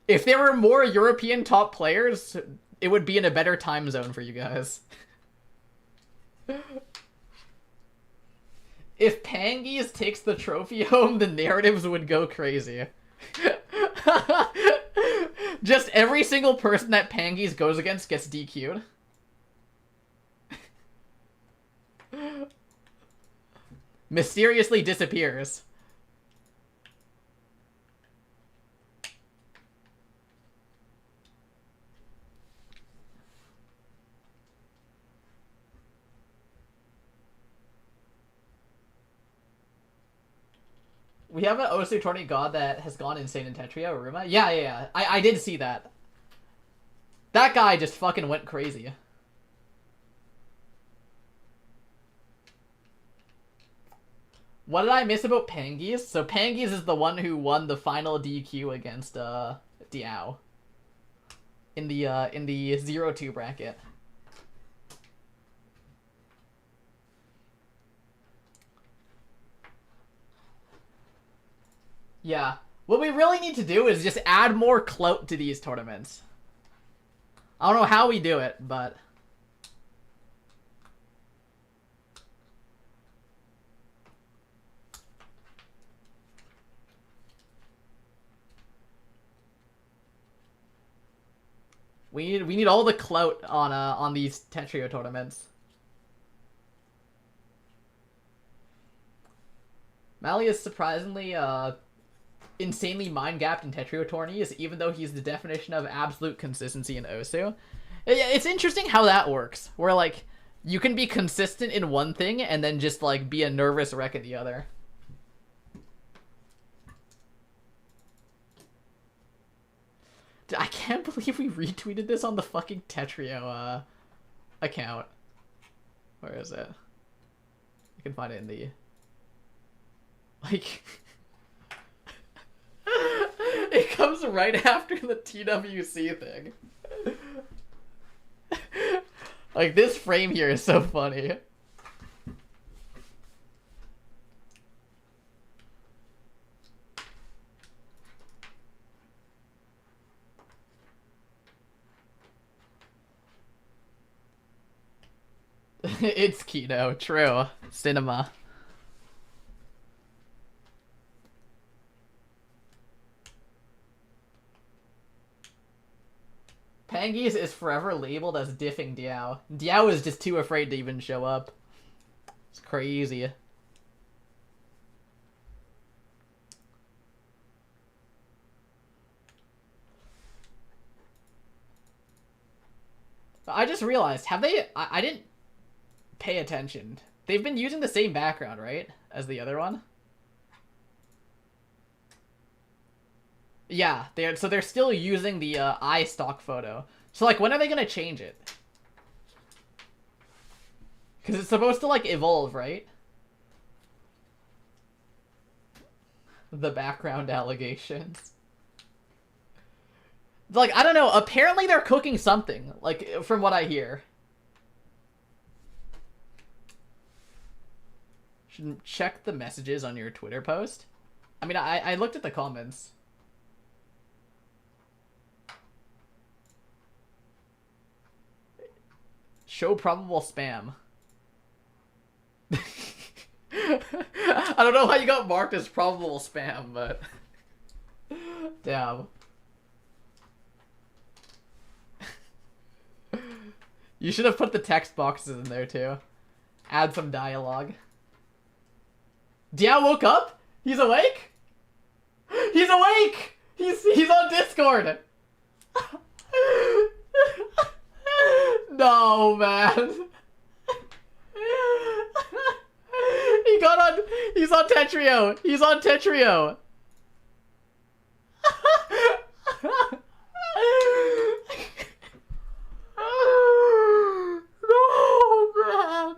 If there were more European top players, it would be in a better time zone for you guys. If Pangies takes the trophy home, the narratives would go crazy. Just every single person that Pangies goes against gets DQ'd. Mysteriously disappears. We have an OSU tourney god that has gone insane in Tetrio, Aruma. Yeah. I did see that. That guy just fucking went crazy. What did I miss about Pangies? So Pangies is the one who won the final DQ against Diao in the 0-2 bracket. Yeah. What we really need to do is just add more clout to these tournaments. I don't know how we do it, but... We need all the clout on these Tetrio tournaments. Mally is surprisingly insanely mind-gapped in Tetrio tourneys, even though he's the definition of absolute consistency in Osu. It's interesting how that works, where, like, you can be consistent in one thing and then just, like, be a nervous wreck at the other. I can't believe we retweeted this on the fucking Tetrio account. Where is it? I can find it in the... Like... It comes right after the TWC thing. Like, this frame here is so funny. It's Kino, true. Cinema. Pangies is forever labeled as diffing Diao. Diao is just too afraid to even show up. It's crazy. I just realized, have they... I didn't pay attention. They've been using the same background, right? As the other one? Yeah, they're still using the iStock photo. So, like, when are they gonna change it? Because it's supposed to, like, evolve, right? The background allegations. Like, I don't know, apparently they're cooking something, like, from what I hear. Should check the messages on your Twitter post. I mean, I looked at the comments. Show probable spam. I don't know how you got marked as probable spam, but... Damn. You should have put the text boxes in there, too. Add some dialogue. Diao woke up? He's awake? He's awake! He's on Discord! No, man. He's on Tetrio. He's on Tetrio. No, man.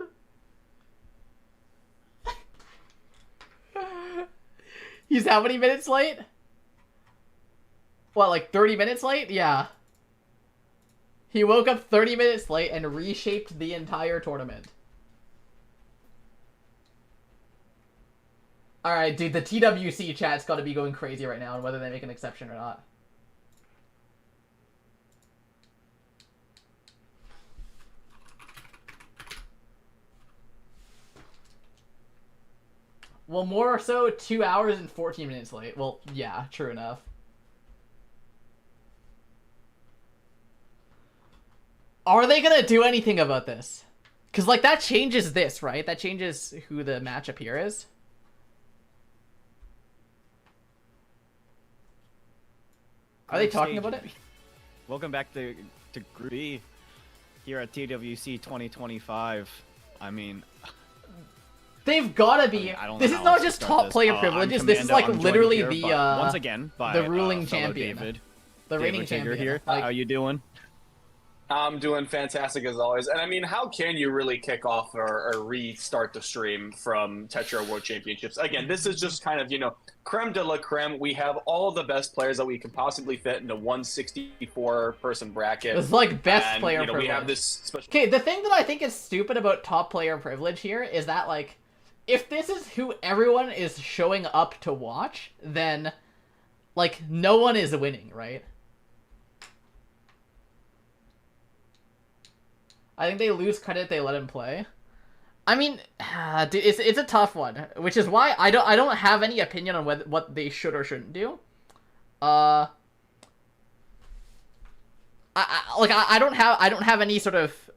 He's how many minutes late? What, like 30 minutes late? Yeah. He woke up 30 minutes late and reshaped the entire tournament. Alright, dude, the TWC chat's gotta be going crazy right now on whether they make an exception or not. Well, more so 2 hours and 14 minutes late. Well, yeah, true enough. Are they gonna do anything about this? Because, like, that changes this, right? That changes who the matchup here is. Are they talking about it? Welcome back to Group B here at TWC 2025 I mean... They've gotta be. I don't know this is not just top player privileges. This is like literally here, the once again by the ruling fellow champion, David. the reigning champion. Here. Like, How you doing? I'm doing fantastic as always. And I mean, how can you really kick off or restart the stream from Tetrio World Championships? Again, this is just kind of, creme de la creme. We have all the best players that we can possibly fit into one 64-person bracket. It's like best and, player we privilege. have this special... Okay, the thing that I think is stupid about top player privilege here is that, like, if this is who everyone is showing up to watch, then, like, no one is winning, right? I think they lose credit if they let him play. I mean, dude, it's a tough one, which is why I don't have any opinion on what they should or shouldn't do. I don't have any sort of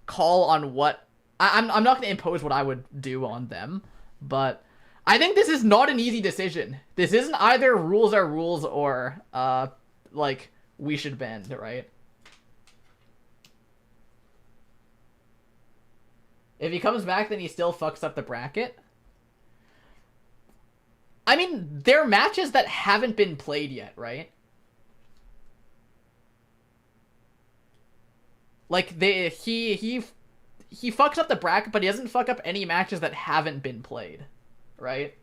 call on what I'm not going to impose what I would do on them, but I think this is not an easy decision. This isn't either rules are rules or like we should bend, right? If he comes back, then he still fucks up the bracket. I mean, there are matches that haven't been played yet, right? Like, he fucks up the bracket, but he doesn't fuck up any matches that haven't been played, right?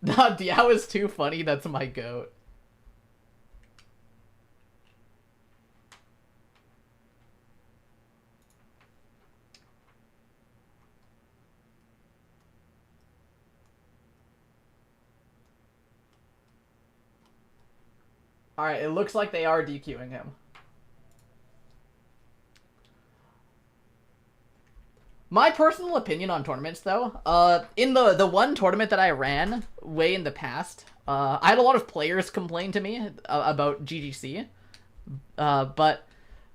Nah, Diao is too funny, that's my goat. Alright, it looks like they are DQing him. My personal opinion on tournaments, though, in the one tournament that I ran way in the past, I had a lot of players complain to me about GGC, but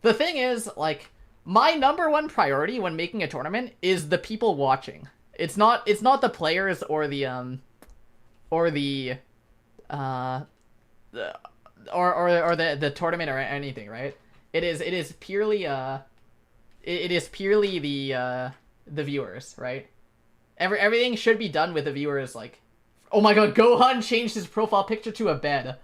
the thing is, like, my number one priority when making a tournament is the people watching. It's not the players or the tournament or anything, right? It is purely the viewers, right? Everything should be done with the viewers. Like, oh my god, Gohan changed his profile picture to a bed.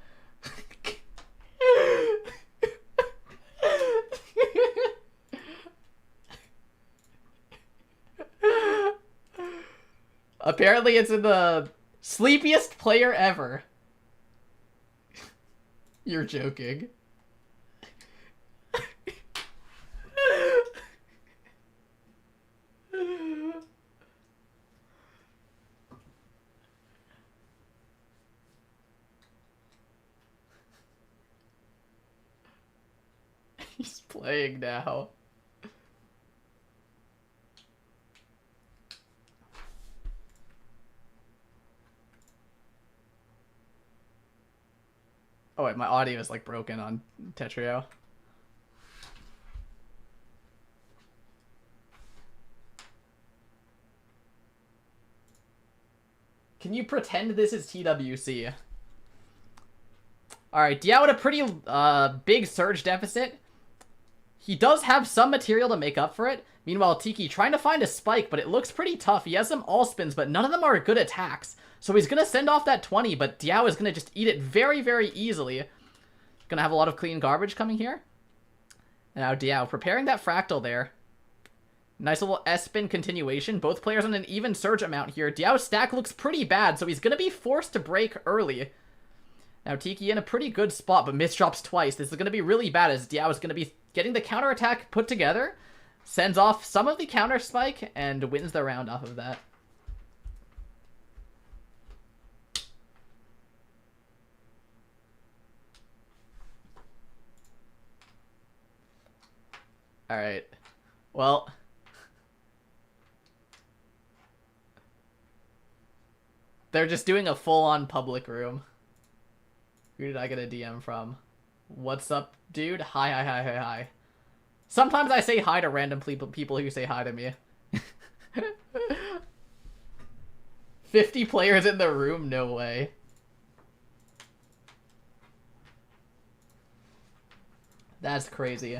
Apparently it's in the sleepiest player ever. You're joking. He's playing now. Oh wait, my audio is like broken on Tetrio. Can you pretend this is TWC? Alright, Diao had a pretty big surge deficit. He does have some material to make up for it. Meanwhile, Tiki trying to find a spike, but it looks pretty tough. He has some all spins, but none of them are good attacks. So he's going to send off that 20, but Diao is going to just eat it very, very easily. Going to have a lot of clean garbage coming here. And now Diao preparing that fractal there. Nice little S-spin continuation. Both players on an even surge amount here. Diao's stack looks pretty bad, so he's going to be forced to break early. Now Tiki in a pretty good spot, but misdrops twice. This is going to be really bad as Diao is going to be getting the counterattack put together. Sends off some of the counter spike and wins the round off of that. Alright. Well. They're just doing a full-on public room. Who did I get a DM from? What's up, dude? Hi, hi, hi, hi, hi. Sometimes I say hi to random people who say hi to me. 50 players in the room? No way. That's crazy.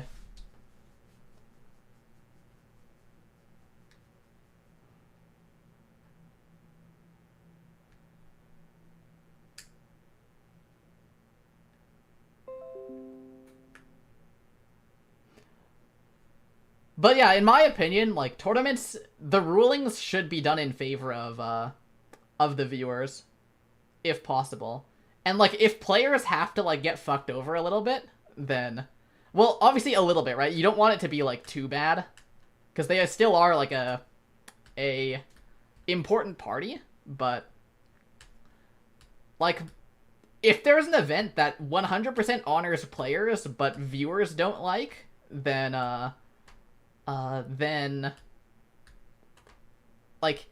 But yeah, in my opinion, like tournaments, the rulings should be done in favor of the viewers, if possible. And like if players have to like get fucked over a little bit, then, well, obviously a little bit, right? You don't want it to be like too bad, because they still are like a important party, but like if there's an event that 100% honors players but viewers don't like, then like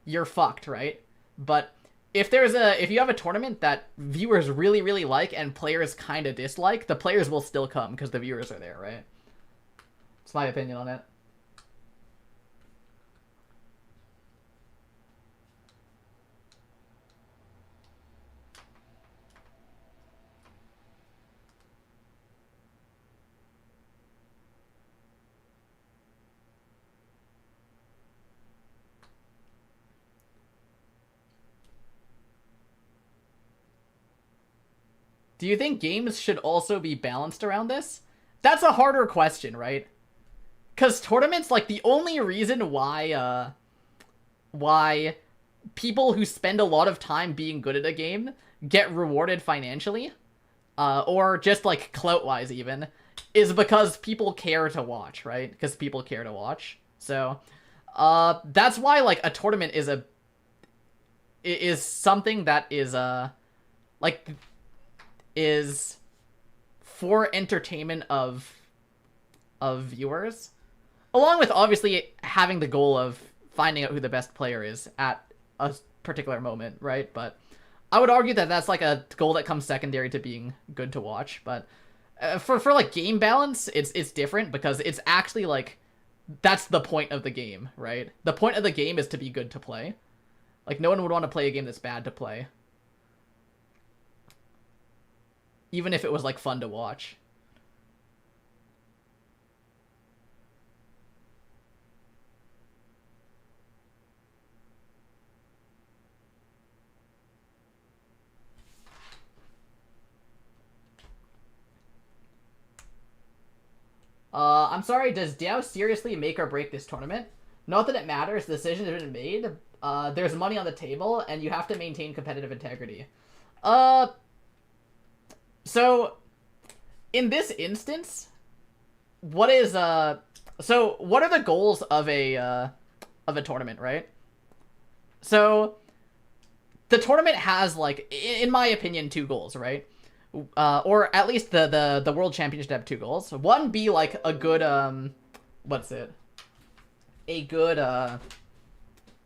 you're fucked, right? But if you have a tournament that viewers really really like and players kind of dislike, the players will still come because the viewers are there, right? It's my opinion on it. Do you think games should also be balanced around this? That's a harder question, right? Because tournaments, like, the only reason why people who spend a lot of time being good at a game get rewarded financially, or just, like, clout-wise even, is because people care to watch, right? Because people care to watch. So, that's why, like, a tournament is something that is, like, is for entertainment of viewers, along with obviously having the goal of finding out who the best player is at a particular moment, right? But I would argue that that's like a goal that comes secondary to being good to watch. But for like game balance, it's different, because it's actually like that's the point of the game, right? The point of the game is to be good to play. Like no one would want to play a game that's bad to play, even if it was, like, fun to watch. I'm sorry, does Diao seriously make or break this tournament? Not that it matters, the decision has been made. There's money on the table, and you have to maintain competitive integrity. So, in this instance, what is, so, what are the goals of a tournament, right? So, the tournament has, like, in my opinion, two goals, right? Or at least the World Championship have two goals. One, be, like, a good, what's it? A good,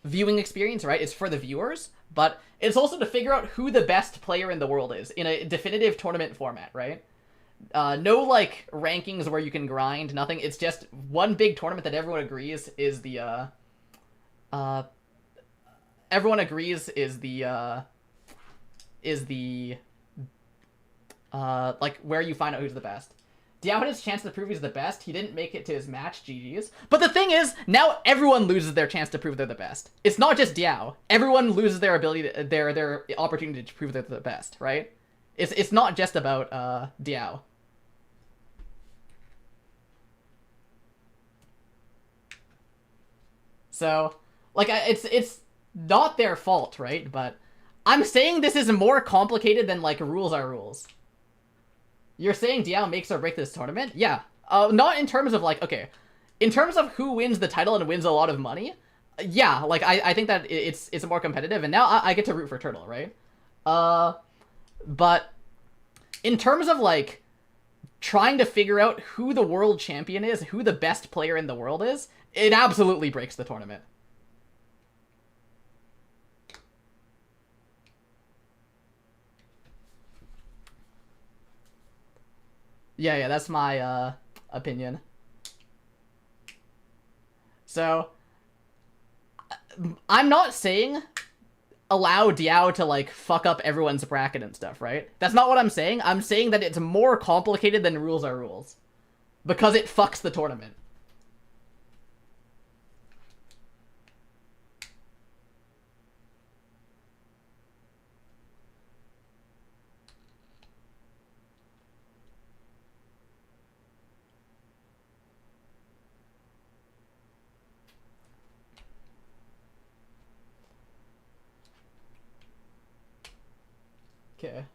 viewing experience, right? It's for the viewers, but it's also to figure out who the best player in the world is in a definitive tournament format, right? No, like, rankings where you can grind, nothing. It's just one big tournament that everyone agrees is the, like, where you find out who's the best. Diao had his chance to prove he's the best. He didn't make it to his match, GG's. But the thing is, now everyone loses their chance to prove they're the best. It's not just Diao. Everyone loses their ability, their opportunity to prove they're the best, right? It's not just about, Diao. So, like, it's not their fault, right? But I'm saying this is more complicated than, like, rules are rules. You're saying Diao makes or break this tournament? Yeah. Not in terms of, like, okay, in terms of who wins the title and wins a lot of money, yeah, like, I think that it's more competitive, and now I get to root for Turtle, right? But in terms of, like, trying to figure out who the world champion is, who the best player in the world is, it absolutely breaks the tournament. Yeah, that's my, opinion. So, I'm not saying allow Diao to, like, fuck up everyone's bracket and stuff, right? That's not what I'm saying. I'm saying that it's more complicated than rules are rules, because it fucks the tournament. Okay.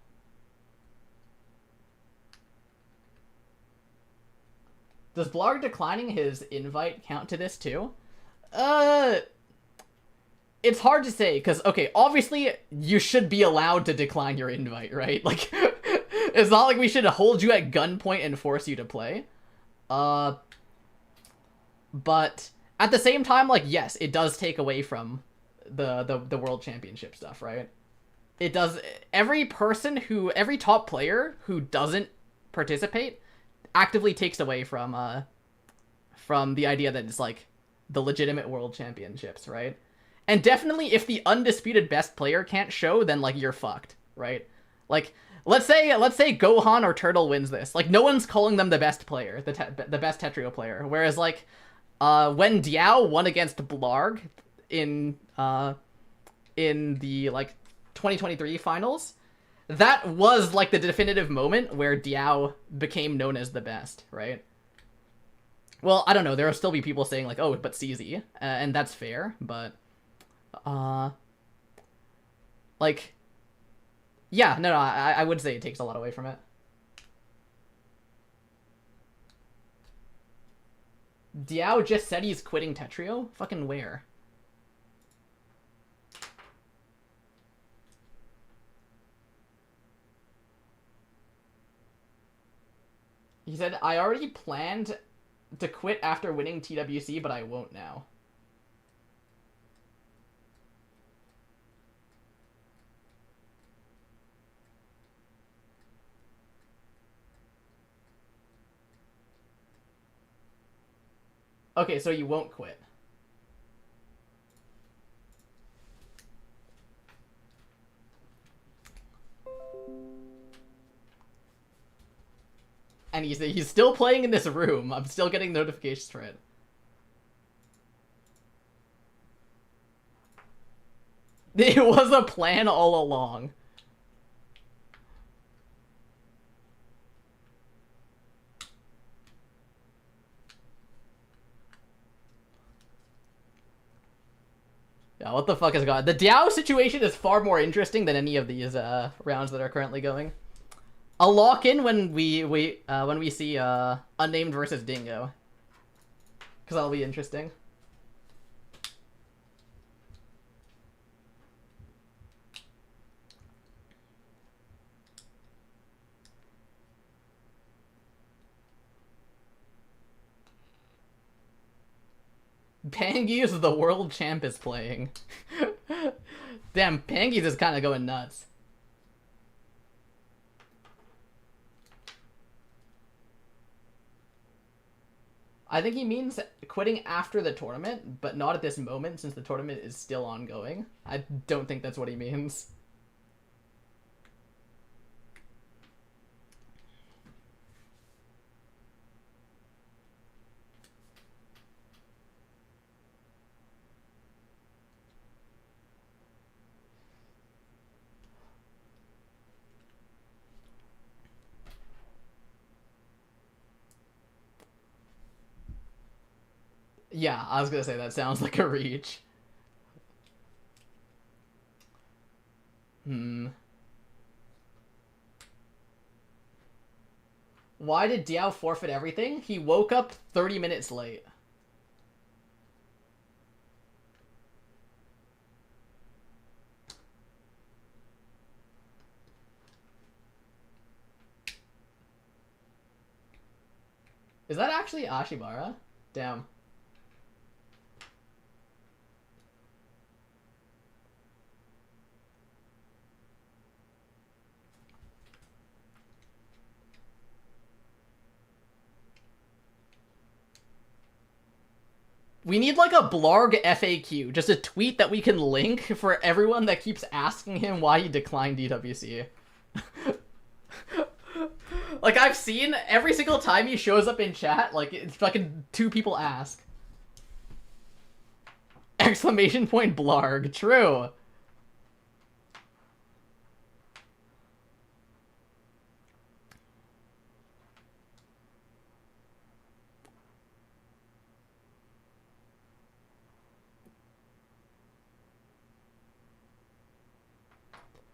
Does Blarg declining his invite count to this too? It's hard to say, because, okay, obviously, you should be allowed to decline your invite, right? Like, it's not like we should hold you at gunpoint and force you to play. But at the same time, like, yes, it does take away from the World Championship stuff, right? It does. Every top player who doesn't participate actively takes away from the idea that it's, like, the legitimate World Championships, right? And definitely, if the undisputed best player can't show, then, like, you're fucked, right? Like, let's say Gohan or Turtle wins this. Like, no one's calling them the best player, the best Tetrio player. Whereas, like, when Diao won against Blarg in the, like, 2023 finals, that was, like, the definitive moment where Diao became known as the best, right? Well, I don't know. There will still be people saying, like, oh, but CZ, and that's fair, but... like, yeah, no, I would say it takes a lot away from it. Diao just said he's quitting Tetrio? Fucking where? He said, I already planned to quit after winning TWC, but I won't now. Okay, so you won't quit. And he's still playing in this room. I'm still getting notifications for it. It was a plan all along. Yeah, what the fuck is going on? The Diao situation is far more interesting than any of these rounds that are currently going. I'll lock in when we see Unnamed versus Dingo, because that'll be interesting. Pangy's the world champ is playing. Damn, Pangy's is kind of going nuts. I think he means quitting after the tournament, but not at this moment since the tournament is still ongoing. I don't think that's what he means. Yeah, I was gonna say that sounds like a reach. Why did Diao forfeit everything? He woke up 30 minutes late. Is that actually Ashibara? Damn. We need like a Blarg FAQ, just a tweet that we can link for everyone that keeps asking him why he declined DWC. Like, I've seen every single time he shows up in chat, like, it's fucking 2 people ask. Exclamation point Blarg. True.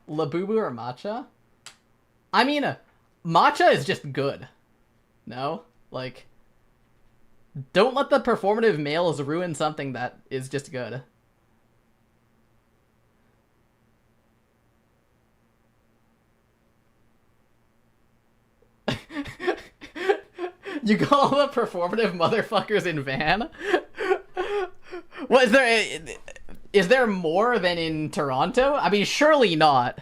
Labubu or Matcha? I mean, matcha is just good. No? Like, don't let the performative males ruin something that is just good. You call the performative motherfuckers in van? What, is there more than in Toronto? I mean, surely not.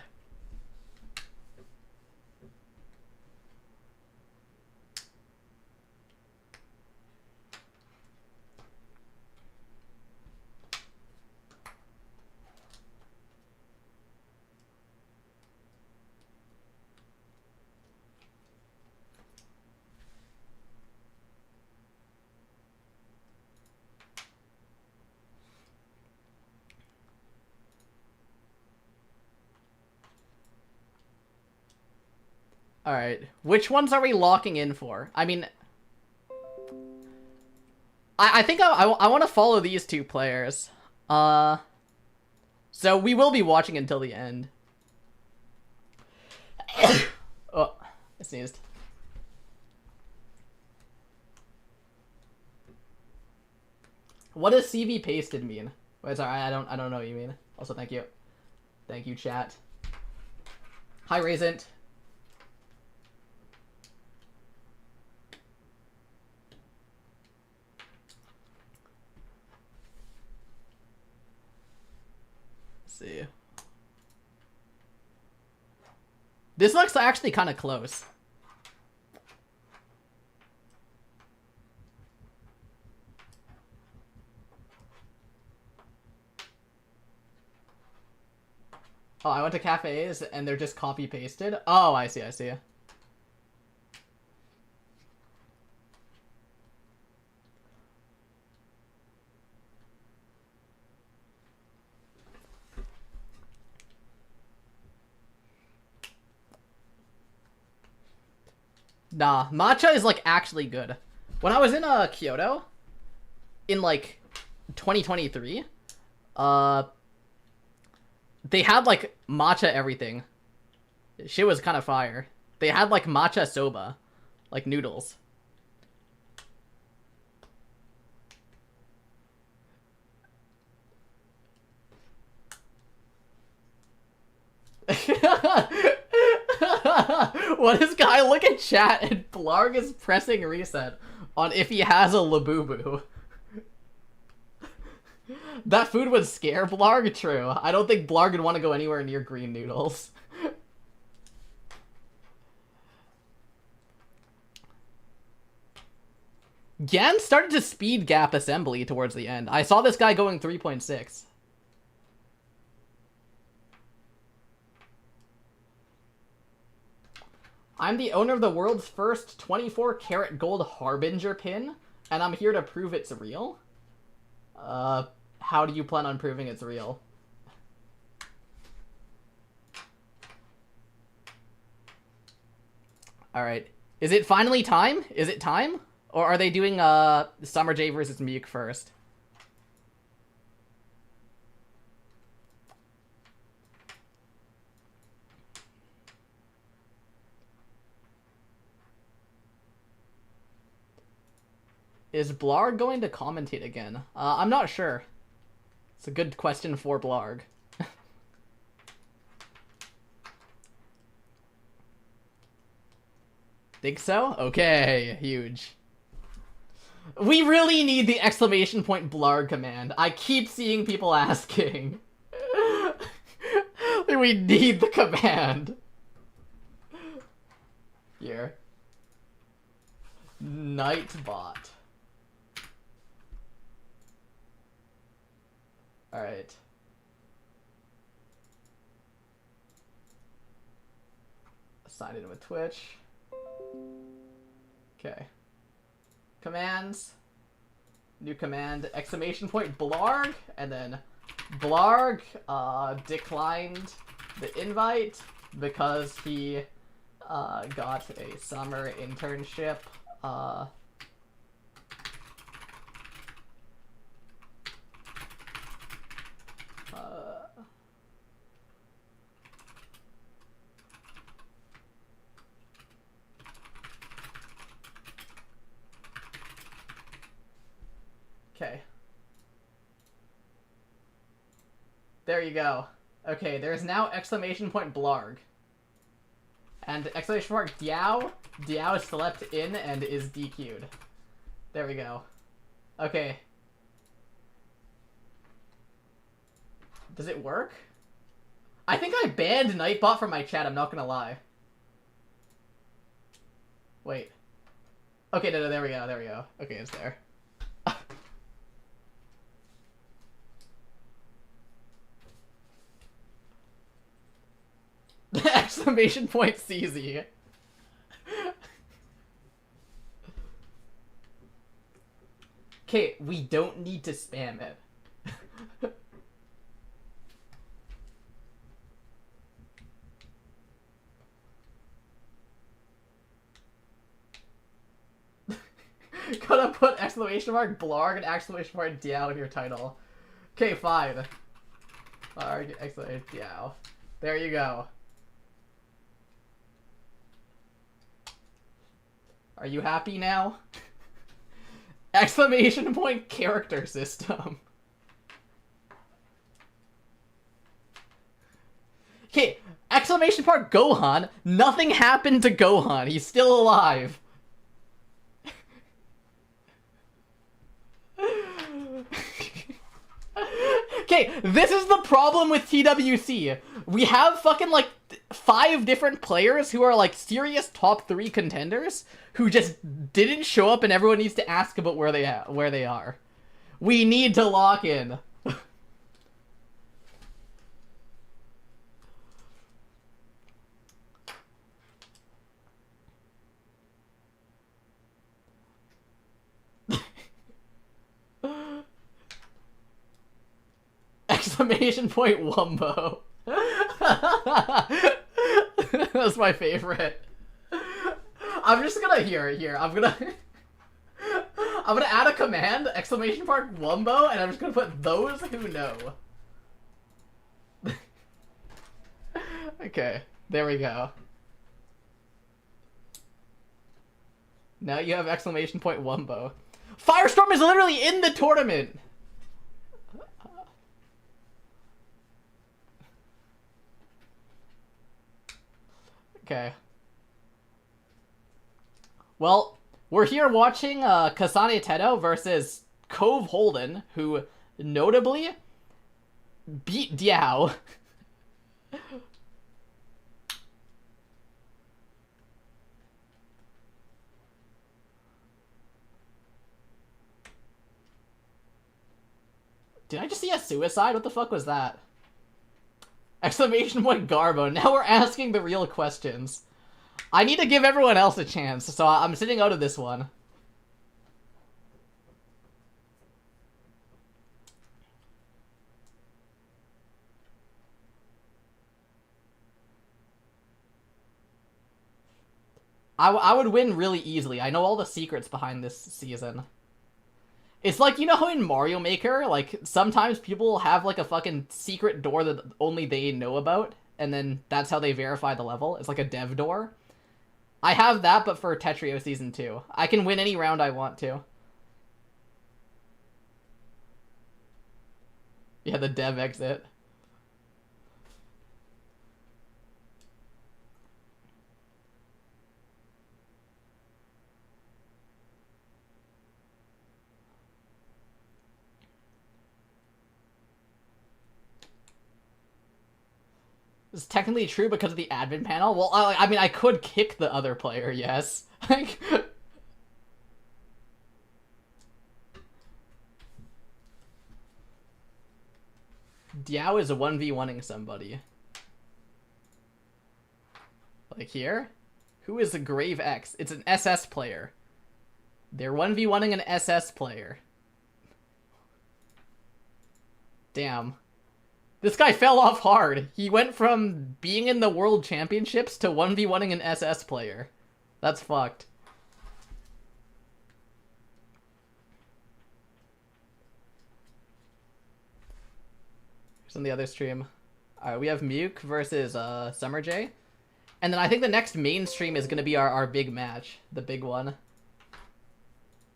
Alright, which ones are we locking in for? I mean, I think I want to follow these two players. So we will be watching until the end. Oh, I sneezed. What does CV pasted mean? Wait, sorry, I don't know what you mean. Also, thank you. Thank you, chat. Hi, Raisint. See. This looks actually kind of close. Oh, I went to cafes and they're just copy pasted. Oh, I see, I see. Nah, matcha is like actually good. When I was in Kyoto in like 2023, they had like matcha everything. Shit was kind of fire. They had like matcha soba, like noodles. What is guy? Look at chat and Blarg is pressing reset on if he has a Labubu. That food would scare Blarg? True. I don't think Blarg would want to go anywhere near green noodles. Gan started to speed gap assembly towards the end. I saw this guy going 3.6. I'm the owner of the world's first 24-karat gold Harbinger pin, and I'm here to prove it's real. How do you plan on proving it's real? Alright. Is it finally time? Is it time? Or are they doing, Summer J versus Meek first? Is Blarg going to commentate again? I'm not sure. It's a good question for Blarg. Think so? Okay, huge. We really need the exclamation point Blarg command. I keep seeing people asking. We need the command. Here. Nightbot. Alright. Sign in with Twitch. Okay. Commands. New command, exclamation point Blarg, and then Blarg declined the invite because he got a summer internship. Okay. There you go. Okay, there's now exclamation point Blarg. And exclamation mark Diao. Diao slept in and is DQ'd. There we go. Okay. Does it work? I think I banned Nightbot from my chat, I'm not gonna lie. Wait. Okay, no, there we go, there we go. Okay, it's there. Exclamation point CZ. Okay, we don't need to spam it. Gotta put exclamation mark Blarg and exclamation mark Diao in your title. Okay, fine. Blarg, exclamation Diao. There you go. Are you happy now? Exclamation point character system. Okay, exclamation point Gohan. Nothing happened to Gohan. He's still alive. Okay, this is the problem with TWC. We have fucking like 5 different players who are like serious top 3 contenders who just didn't show up, and everyone needs to ask about where they are. We need to lock in. Exclamation point Wumbo. That's my favorite. I'm just gonna here. I'm gonna add a command, exclamation mark Wumbo, and I'm just gonna put those who know. Okay, there we go. Now you have exclamation point Wumbo. Firestorm is literally in the tournament! Okay. Well, we're here watching Kasane Teto versus Cove Holden, who notably beat Diao. Did I just see a suicide? What the fuck was that? Exclamation point Garbo. Now we're asking the real questions. I need to give everyone else a chance, so I'm sitting out of this one. I would win really easily. I know all the secrets behind this season. It's like, you know how in Mario Maker, like, sometimes people have, like, a fucking secret door that only they know about, and then that's how they verify the level? It's like a dev door. I have that, but for Tetrio Season 2. I can win any round I want to. Yeah, the dev exit. It's technically true because of the admin panel. Well, I mean, I could kick the other player, yes. Diao is 1v1ing somebody. Like here? Who is a Grave X? It's an SS player. They're 1v1ing an SS player. Damn. This guy fell off hard. He went from being in the World Championships to 1v1ing an SS player. That's fucked. Here's on the other stream. Alright, we have Muke versus Summer J. And then I think the next main stream is going to be our big match. The big one.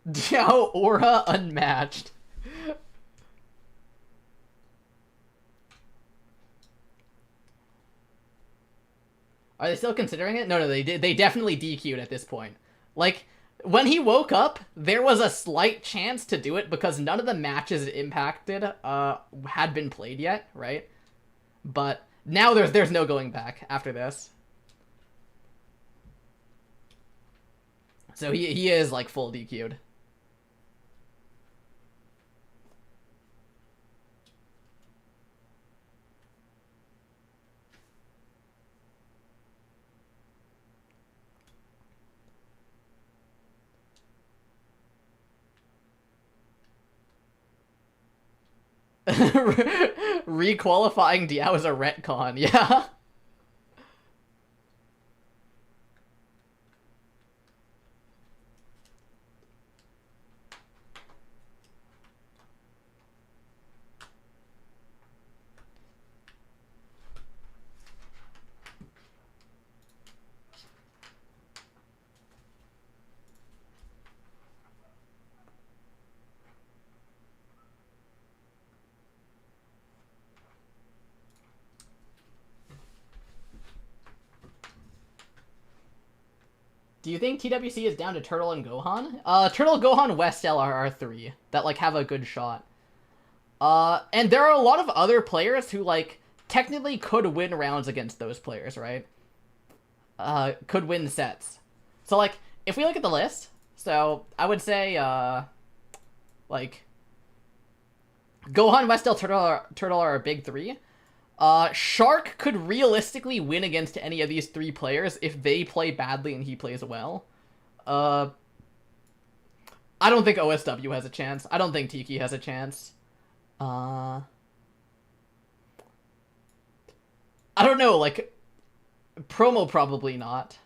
Diao Aura unmatched. Are they still considering it? No, they did. They definitely DQ'd at this point. Like, when he woke up, there was a slight chance to do it because none of the matches it impacted had been played yet, right? But now there's no going back after this. So he is like full DQ'd. Requalifying Diao is a retcon, yeah. Do you think TWC is down to Turtle and Gohan? Turtle, Gohan, Westel are three that, like, have a good shot. And there are a lot of other players who, like, technically could win rounds against those players, right? Could win sets. So, like, if we look at the list, so I would say, like, Gohan, Westel, Turtle are a big three. Shark could realistically win against any of these three players if they play badly and he plays well. I don't think OSW has a chance. I don't think Tiki has a chance. I don't know, like, Promo probably not.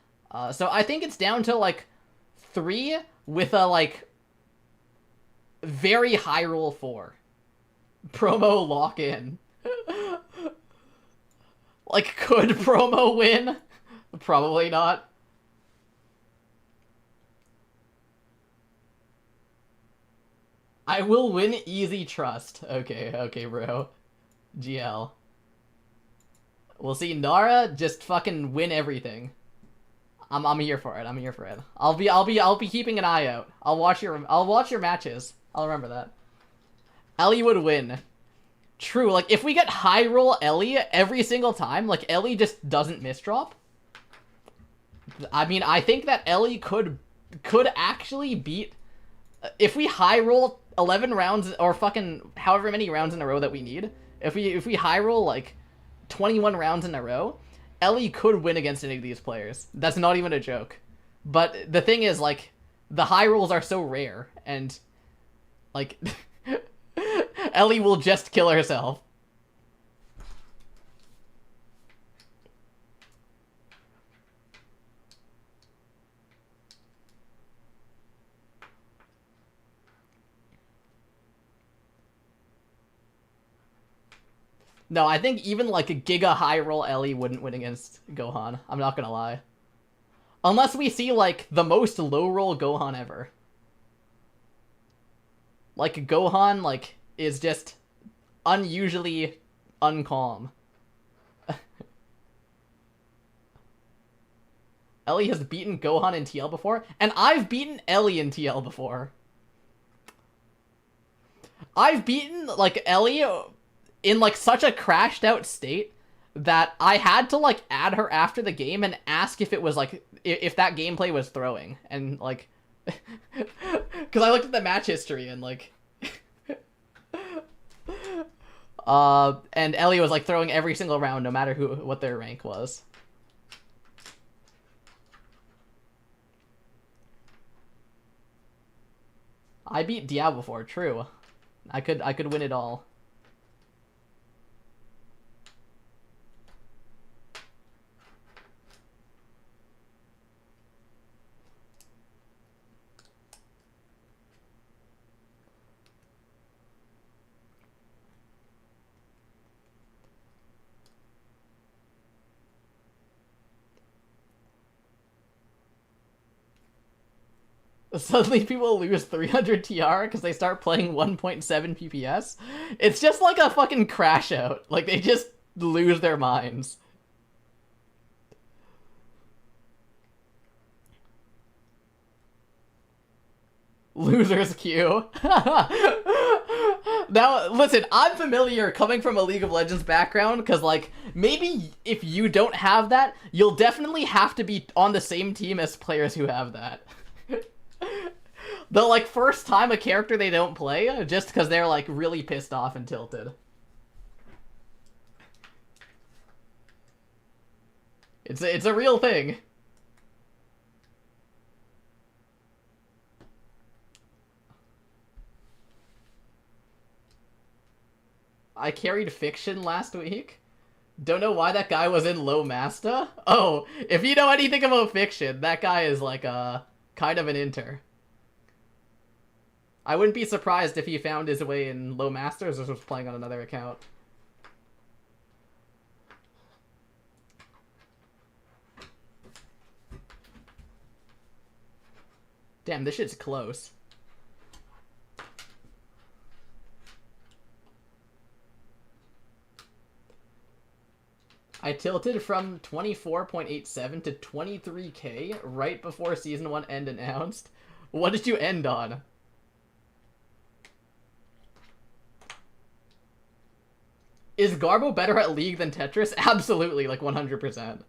So I think it's down to, like, 3 with a, like, very high roll 4. Promo lock in. Like, could Promo win? Probably not. I will win easy trust. Okay, bro. GL. We'll see Nara just fucking win everything. I'm here for it. I'm here for it. I'll be keeping an eye out. I'll watch your matches. I'll remember that. Ellie would win. True, like, if we get high roll Ellie every single time, like, Ellie just doesn't misdrop. I mean, I think that Ellie could actually beat... If we high roll 11 rounds, or fucking however many rounds in a row that we need, if we high roll, like, 21 rounds in a row, Ellie could win against any of these players. That's not even a joke. But the thing is, like, the high rolls are so rare, and, like... Ellie will just kill herself. No, I think even like a Giga high roll Ellie wouldn't win against Gohan. I'm not gonna lie. Unless we see like the most low roll Gohan ever. Like Gohan, like, is just unusually uncalm. Ellie has beaten Gohan in TL before, and I've beaten Ellie in TL before. I've beaten, like, Ellie in, like, such a crashed out state that I had to, like, add her after the game and ask if it was, like, if that gameplay was throwing. And, like, because I looked at the match history and, like... and Ellie was, like, throwing every single round, no matter what their rank was. I beat Diao before, true. I could win it all. Suddenly people lose 300 TR because they start playing 1.7 PPS. It's just like a fucking crash out. Like, they just lose their minds. Losers queue. Now, listen, I'm familiar coming from a League of Legends background, because, like, maybe if you don't have that, you'll definitely have to be on the same team as players who have that. The, like, first time a character they don't play, just because they're, like, really pissed off and tilted. It's a real thing. I carried Fiction last week. Don't know why that guy was in low master. Oh, if you know anything about Fiction, that guy is like a kind of an inter. I wouldn't be surprised if he found his way in low masters or was playing on another account. Damn, this shit's close. I tilted from 24.87 to 23k right before Season 1 end announced. What did you end on? Is Garbo better at League than Tetris? Absolutely, like 100%.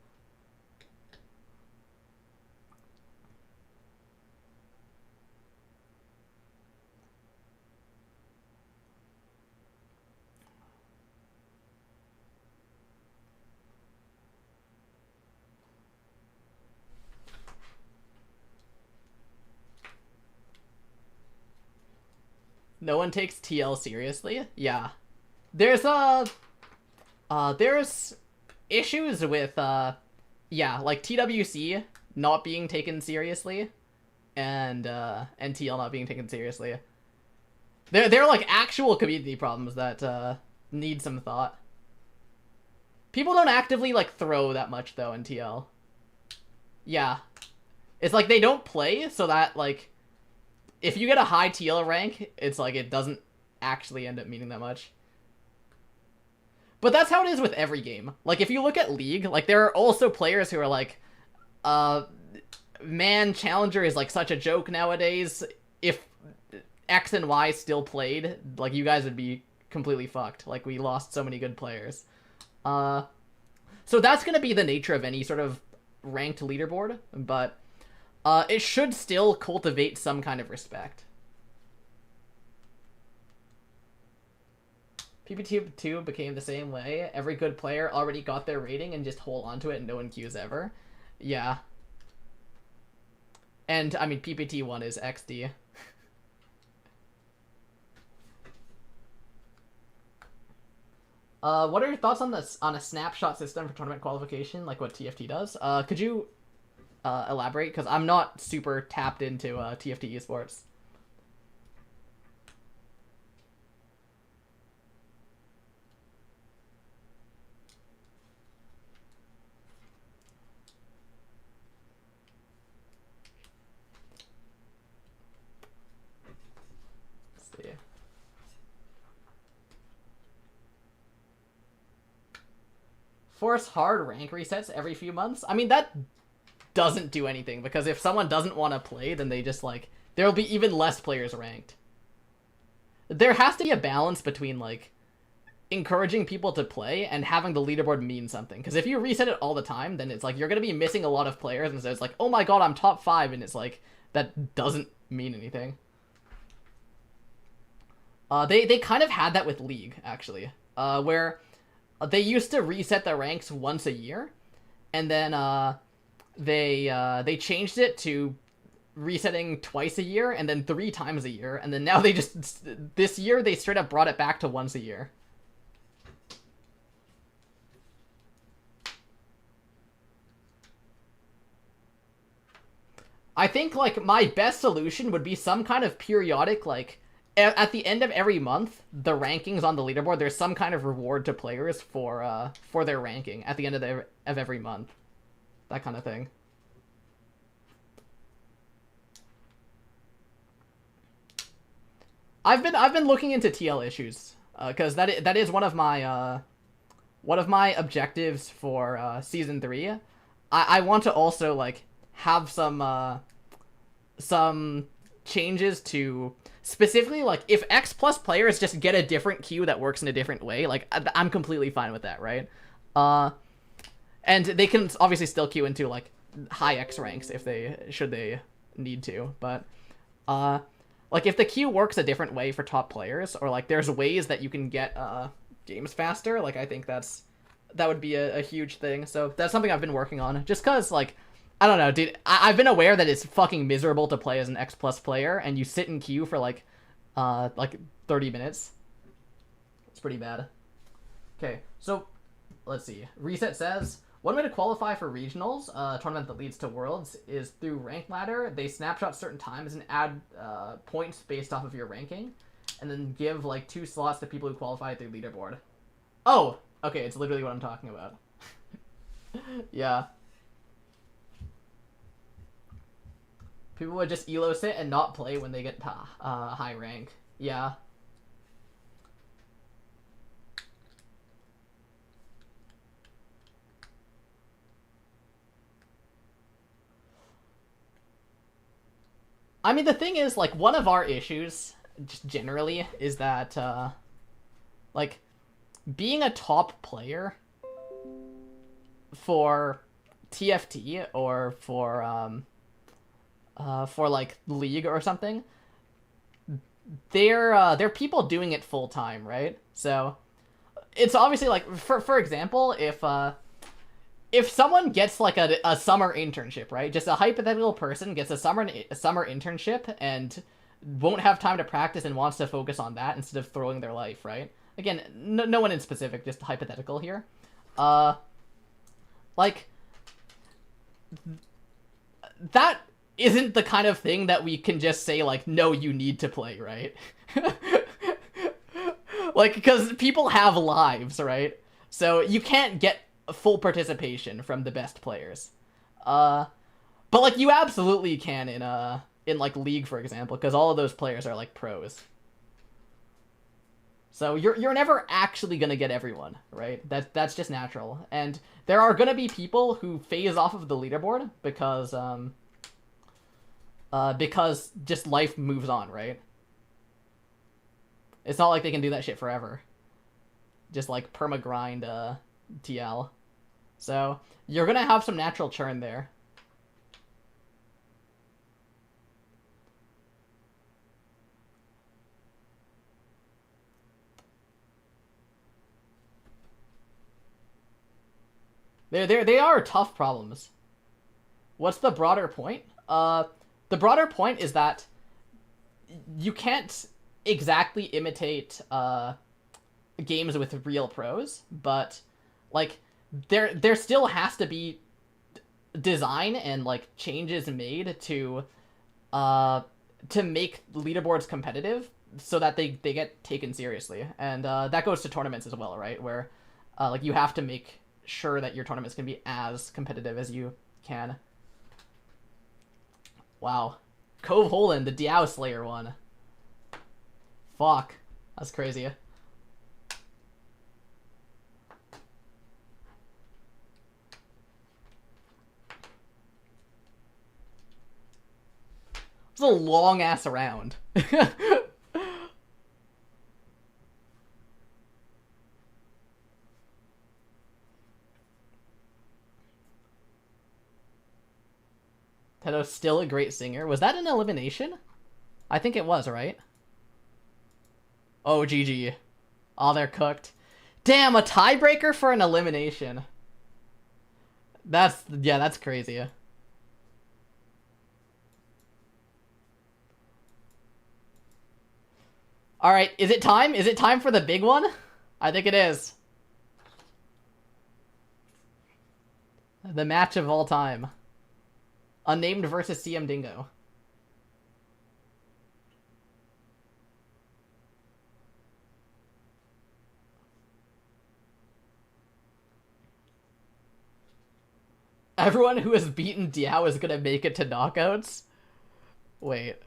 No one takes TL seriously? Yeah. There's issues with, yeah, like TWC not being taken seriously, and TL not being taken seriously. They're like actual community problems that, need some thought. People don't actively, like, throw that much, though, in TL. Yeah. It's like they don't play, so that, like, if you get a high TL rank, it's like it doesn't actually end up meaning that much. But that's how it is with every game. Like, if you look at League, like, there are also players who are like, man, Challenger is, like, such a joke nowadays. If X and Y still played, like, you guys would be completely fucked. Like, we lost so many good players. So that's gonna be the nature of any sort of ranked leaderboard, but it should still cultivate some kind of respect. PPT2 became the same way. Every good player already got their rating and just hold on to it and no one queues ever. Yeah. And, I mean, PPT1 is XD. What are your thoughts on this, on a snapshot system for tournament qualification, like what TFT does? Could you elaborate? Because I'm not super tapped into TFT esports. Let's see. Force hard rank resets every few months? I mean, that doesn't do anything, because if someone doesn't want to play, then they just, like, there'll be even less players ranked. There has to be a balance between, like, encouraging people to play and having the leaderboard mean something. Because if you reset it all the time, then it's like, you're going to be missing a lot of players, and so it's like, oh my god, I'm top 5, and it's like, that doesn't mean anything. They kind of had that with League, actually, where they used to reset the ranks once a year, and then, they changed it to resetting twice a year and then 3 times a year, and then now they just, this year they straight up brought it back to once a year. I think, like, my best solution would be some kind of periodic, like, at the end of every month, the rankings on the leaderboard, there's some kind of reward to players for their ranking at the end of every month. That kind of thing. I've been looking into TL issues, because that is one of my objectives for season 3. I want to also, like, have some changes to specifically, like, if X plus players just get a different queue that works in a different way, like, I'm completely fine with that, right? And they can obviously still queue into, like, high X ranks if should they need to, but, like, if the queue works a different way for top players, or, like, there's ways that you can get, games faster, like, I think that would be a huge thing, so that's something I've been working on, just cause, like, I don't know, dude, I've been aware that it's fucking miserable to play as an X plus player, and you sit in queue for, like 30 minutes. It's pretty bad. Okay, so, let's see. Reset says, one way to qualify for regionals, a tournament that leads to worlds, is through rank ladder. They snapshot certain times and add points based off of your ranking, and then give, like, 2 slots to people who qualify through leaderboard. Oh! Okay, it's literally what I'm talking about. Yeah. People would just elo sit and not play when they get high rank. Yeah. I mean, the thing is, like, one of our issues, just generally, is that, like, being a top player for TFT or for like League or something, they're people doing it full time, right? So it's obviously like, for example, if someone gets like a summer internship, right? Just a hypothetical person gets a summer internship and won't have time to practice and wants to focus on that instead of throwing their life, right? Again, no one in specific, just hypothetical here. Like, that isn't the kind of thing that we can just say, like, no, you need to play, right? Like, because people have lives, right? So you can't get full participation from the best players. But, like, you absolutely can in like, League, for example, because all of those players are, like, pros. So you're never actually gonna get everyone, right? That's just natural. And there are gonna be people who phase off of the leaderboard because just life moves on, right? It's not like they can do that shit forever. Just like perma-grind TL. So you're gonna have some natural churn there. They are tough problems. What's the broader point? The broader point is that you can't exactly imitate games with real pros, but like there still has to be design and like changes made to make leaderboards competitive so that they get taken seriously. And that goes to tournaments as well, right? Where like you have to make sure that your tournaments can be as competitive as you can. Wow. Cove Holland, the Diao Slayer one. Fuck. That's crazy. It's a long ass round. Teto's still a great singer. Was that an elimination? I think it was, right? Oh, GG. Oh, they're cooked. Damn, a tiebreaker for an elimination. That's crazy. Alright, is it time? Is it time for the big one? I think it is. The match of all time. Unnamed versus CM Dingo. Everyone who has beaten Diao is gonna make it to knockouts? Wait.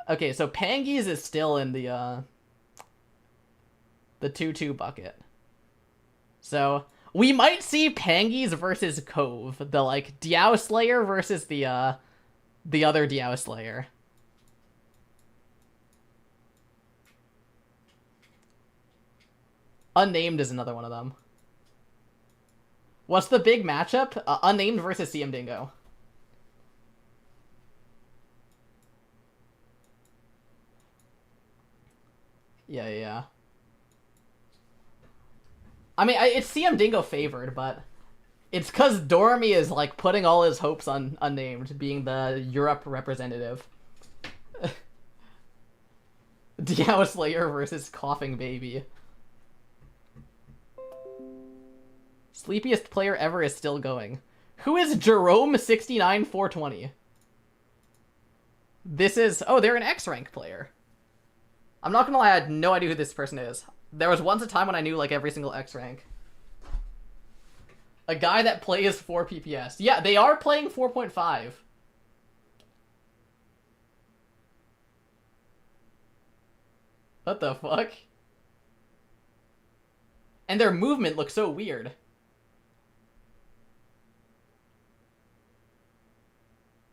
Okay, so Pangies is still in the 2-2 bucket. So, We might see Pangies versus Cove, the like Diao Slayer versus the other Diao Slayer. Unnamed is another one of them. What's the big matchup? Unnamed versus CM Dingo. Yeah. I mean, it's CM Dingo favored, but it's because Dormy is like putting all his hopes on Unnamed being the Europe representative. Diao Slayer versus Coughing Baby. Sleepiest player ever is still going. Who is Jerome69420? This is... Oh, they're an X-rank player. I'm not gonna lie, I had no idea who this person is. There was once a time when I knew, like, every single X-rank. A guy that plays 4 PPS. Yeah, they are playing 4.5. What the fuck? And their movement looks so weird.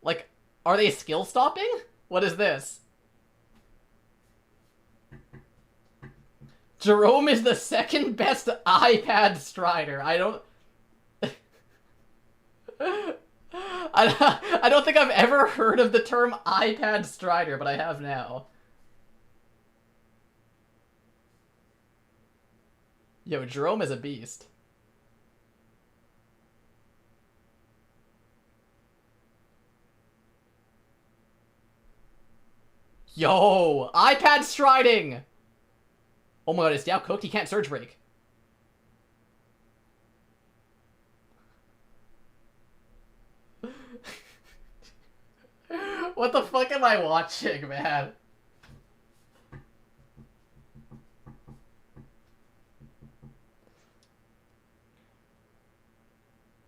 Like, are they skill stopping? What is this? Jerome is the second best iPad strider. I don't... I don't think I've ever heard of the term iPad strider, but I have now. Yo, Jerome is a beast. Yo, iPad striding! Oh my god, is Diao cooked? He can't surge break. What the fuck am I watching, man?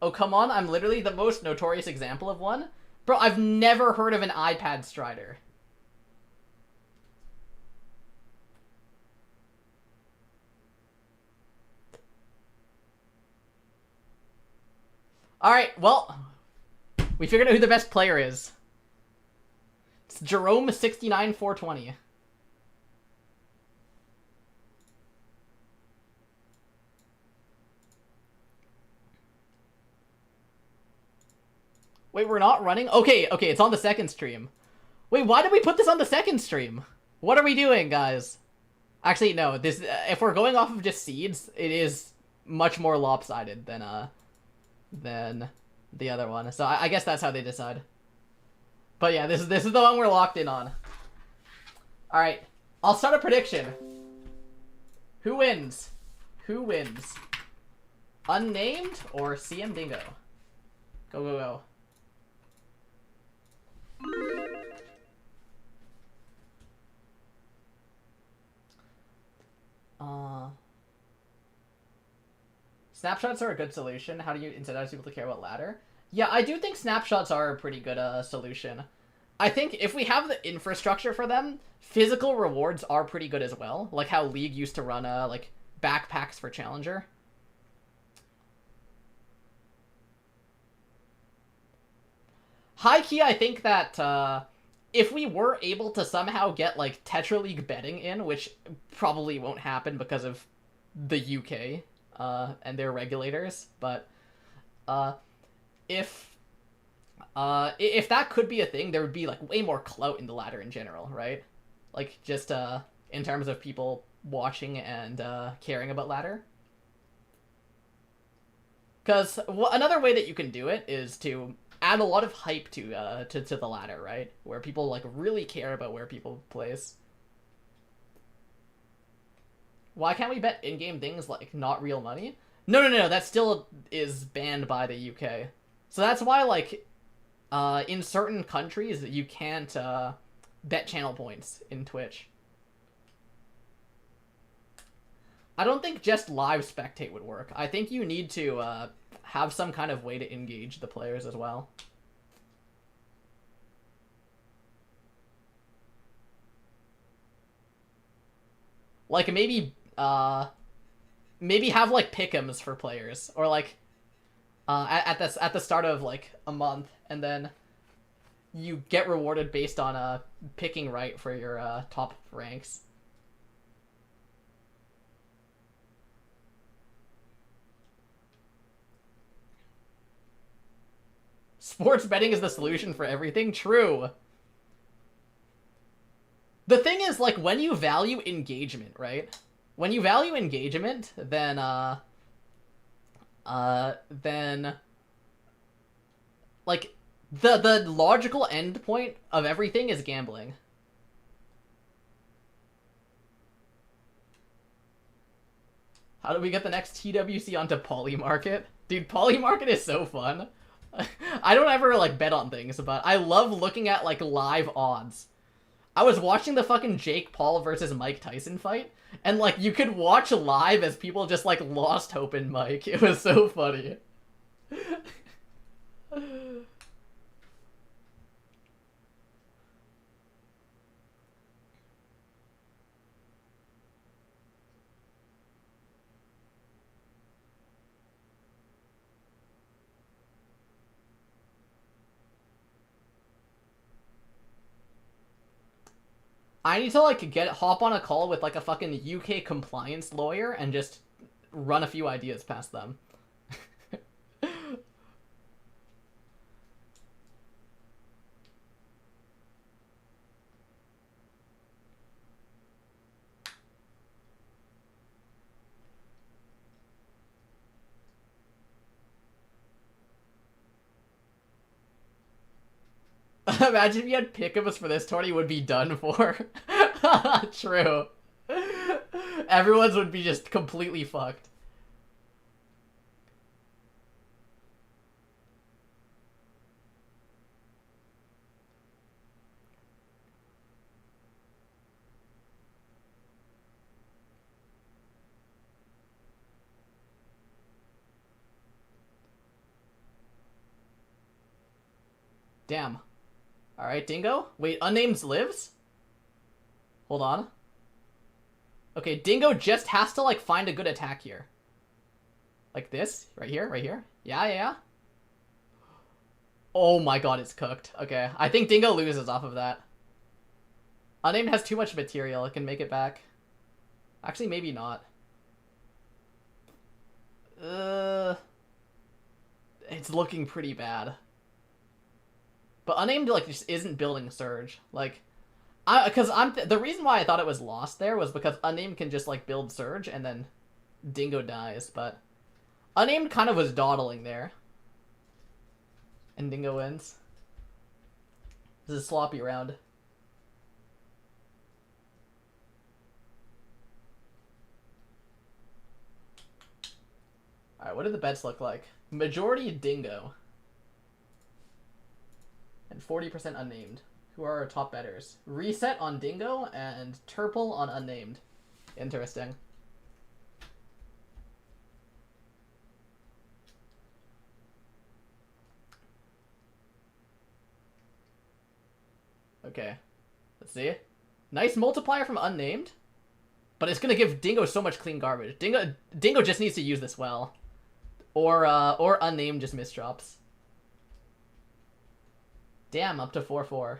Oh, come on, I'm literally the most notorious example of one. Bro, I've never heard of an iPad strider. Alright, well, we figured out who the best player is. It's Jerome69420. Wait, we're not running? Okay, it's on the second stream. Wait, why did we put this on the second stream? What are we doing, guys? Actually, no, this if we're going off of just seeds, it is much more lopsided than the other one. So I guess that's how they decide. But yeah, this is the one we're locked in on. Alright, I'll start a prediction. Who wins? Who wins? Unnamed or CM Dingo? Go. Snapshots are a good solution. How do you incentivize people to care about ladder? Yeah, I do think snapshots are a pretty good solution. I think if we have the infrastructure for them, physical rewards are pretty good as well. Like how League used to run like backpacks for Challenger. High key, I think that if we were able to somehow get like Tetra League betting in, which probably won't happen because of the UK and their regulators, but if that could be a thing, there would be like way more clout in the ladder in general, right? Like just in terms of people watching and caring about ladder. Because another way that you can do it is to add a lot of hype to the ladder, right? Where people like really care about where people place. Why can't we bet in-game things like not real money? No, that still is banned by the UK. So that's why like in certain countries you can't bet channel points in Twitch. I don't think just live spectate would work. I think you need to have some kind of way to engage the players as well. Like maybe maybe have like pick'ems for players, or like at the start of like a month, and then you get rewarded based on picking right for your top ranks. Sports betting is the solution for everything? True. The thing is, like, when you value engagement, right? When you value engagement, then, like, the logical endpoint of everything is gambling. How do we get the next TWC onto Polymarket? Dude, Polymarket is so fun. I don't ever, like, bet on things, but I love looking at, like, live odds. I was watching the fucking Jake Paul versus Mike Tyson fight, and, like, you could watch live as people just, like, lost hope in Mike. It was so funny. I need to, like, hop on a call with, like, a fucking UK compliance lawyer and just run a few ideas past them. Imagine if you had pick-ups for this tourney, would be done for. True. Everyone's would be just completely fucked. Damn. Alright, Dingo? Wait, Unnamed lives? Hold on. Okay, Dingo just has to, like, find a good attack here. Like this? Right here? Right here? Yeah. Oh my god, it's cooked. Okay, I think Dingo loses off of that. Unnamed has too much material. It can make it back. Actually, maybe not. It's looking pretty bad. But Unnamed, like, just isn't building Surge. Like, the reason why I thought it was lost there was because Unnamed can just, like, build Surge and then Dingo dies, but Unnamed kind of was dawdling there. And Dingo wins. This is a sloppy round. Alright, what do the bets look like? Majority Dingo. And 40% Unnamed. Who are our top bettors? Reset on Dingo and Turple on Unnamed. Interesting. Okay. Let's see. Nice multiplier from Unnamed. But it's gonna give Dingo so much clean garbage. Dingo just needs to use this well. Or Unnamed just misdrops. Damn, up to 4-4.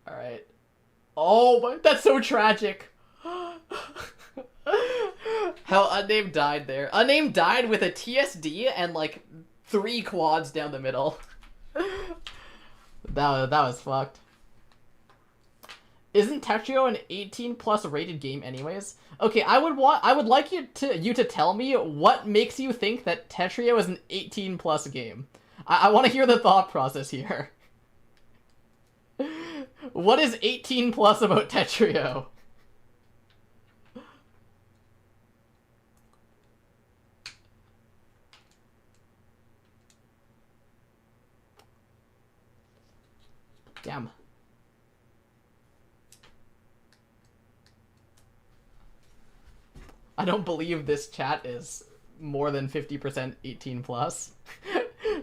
Alright. Oh my, that's so tragic. How Unnamed died there. Unnamed died with a TSD and, like, 3 quads down the middle. That was fucked. Isn't Tetrio an 18+ rated game anyways? Okay, I would like you to tell me what makes you think that Tetrio is an 18+ game. I want to hear the thought process here. What is 18+ about Tetrio? Damn. I don't believe this chat is more than 50% 18 plus.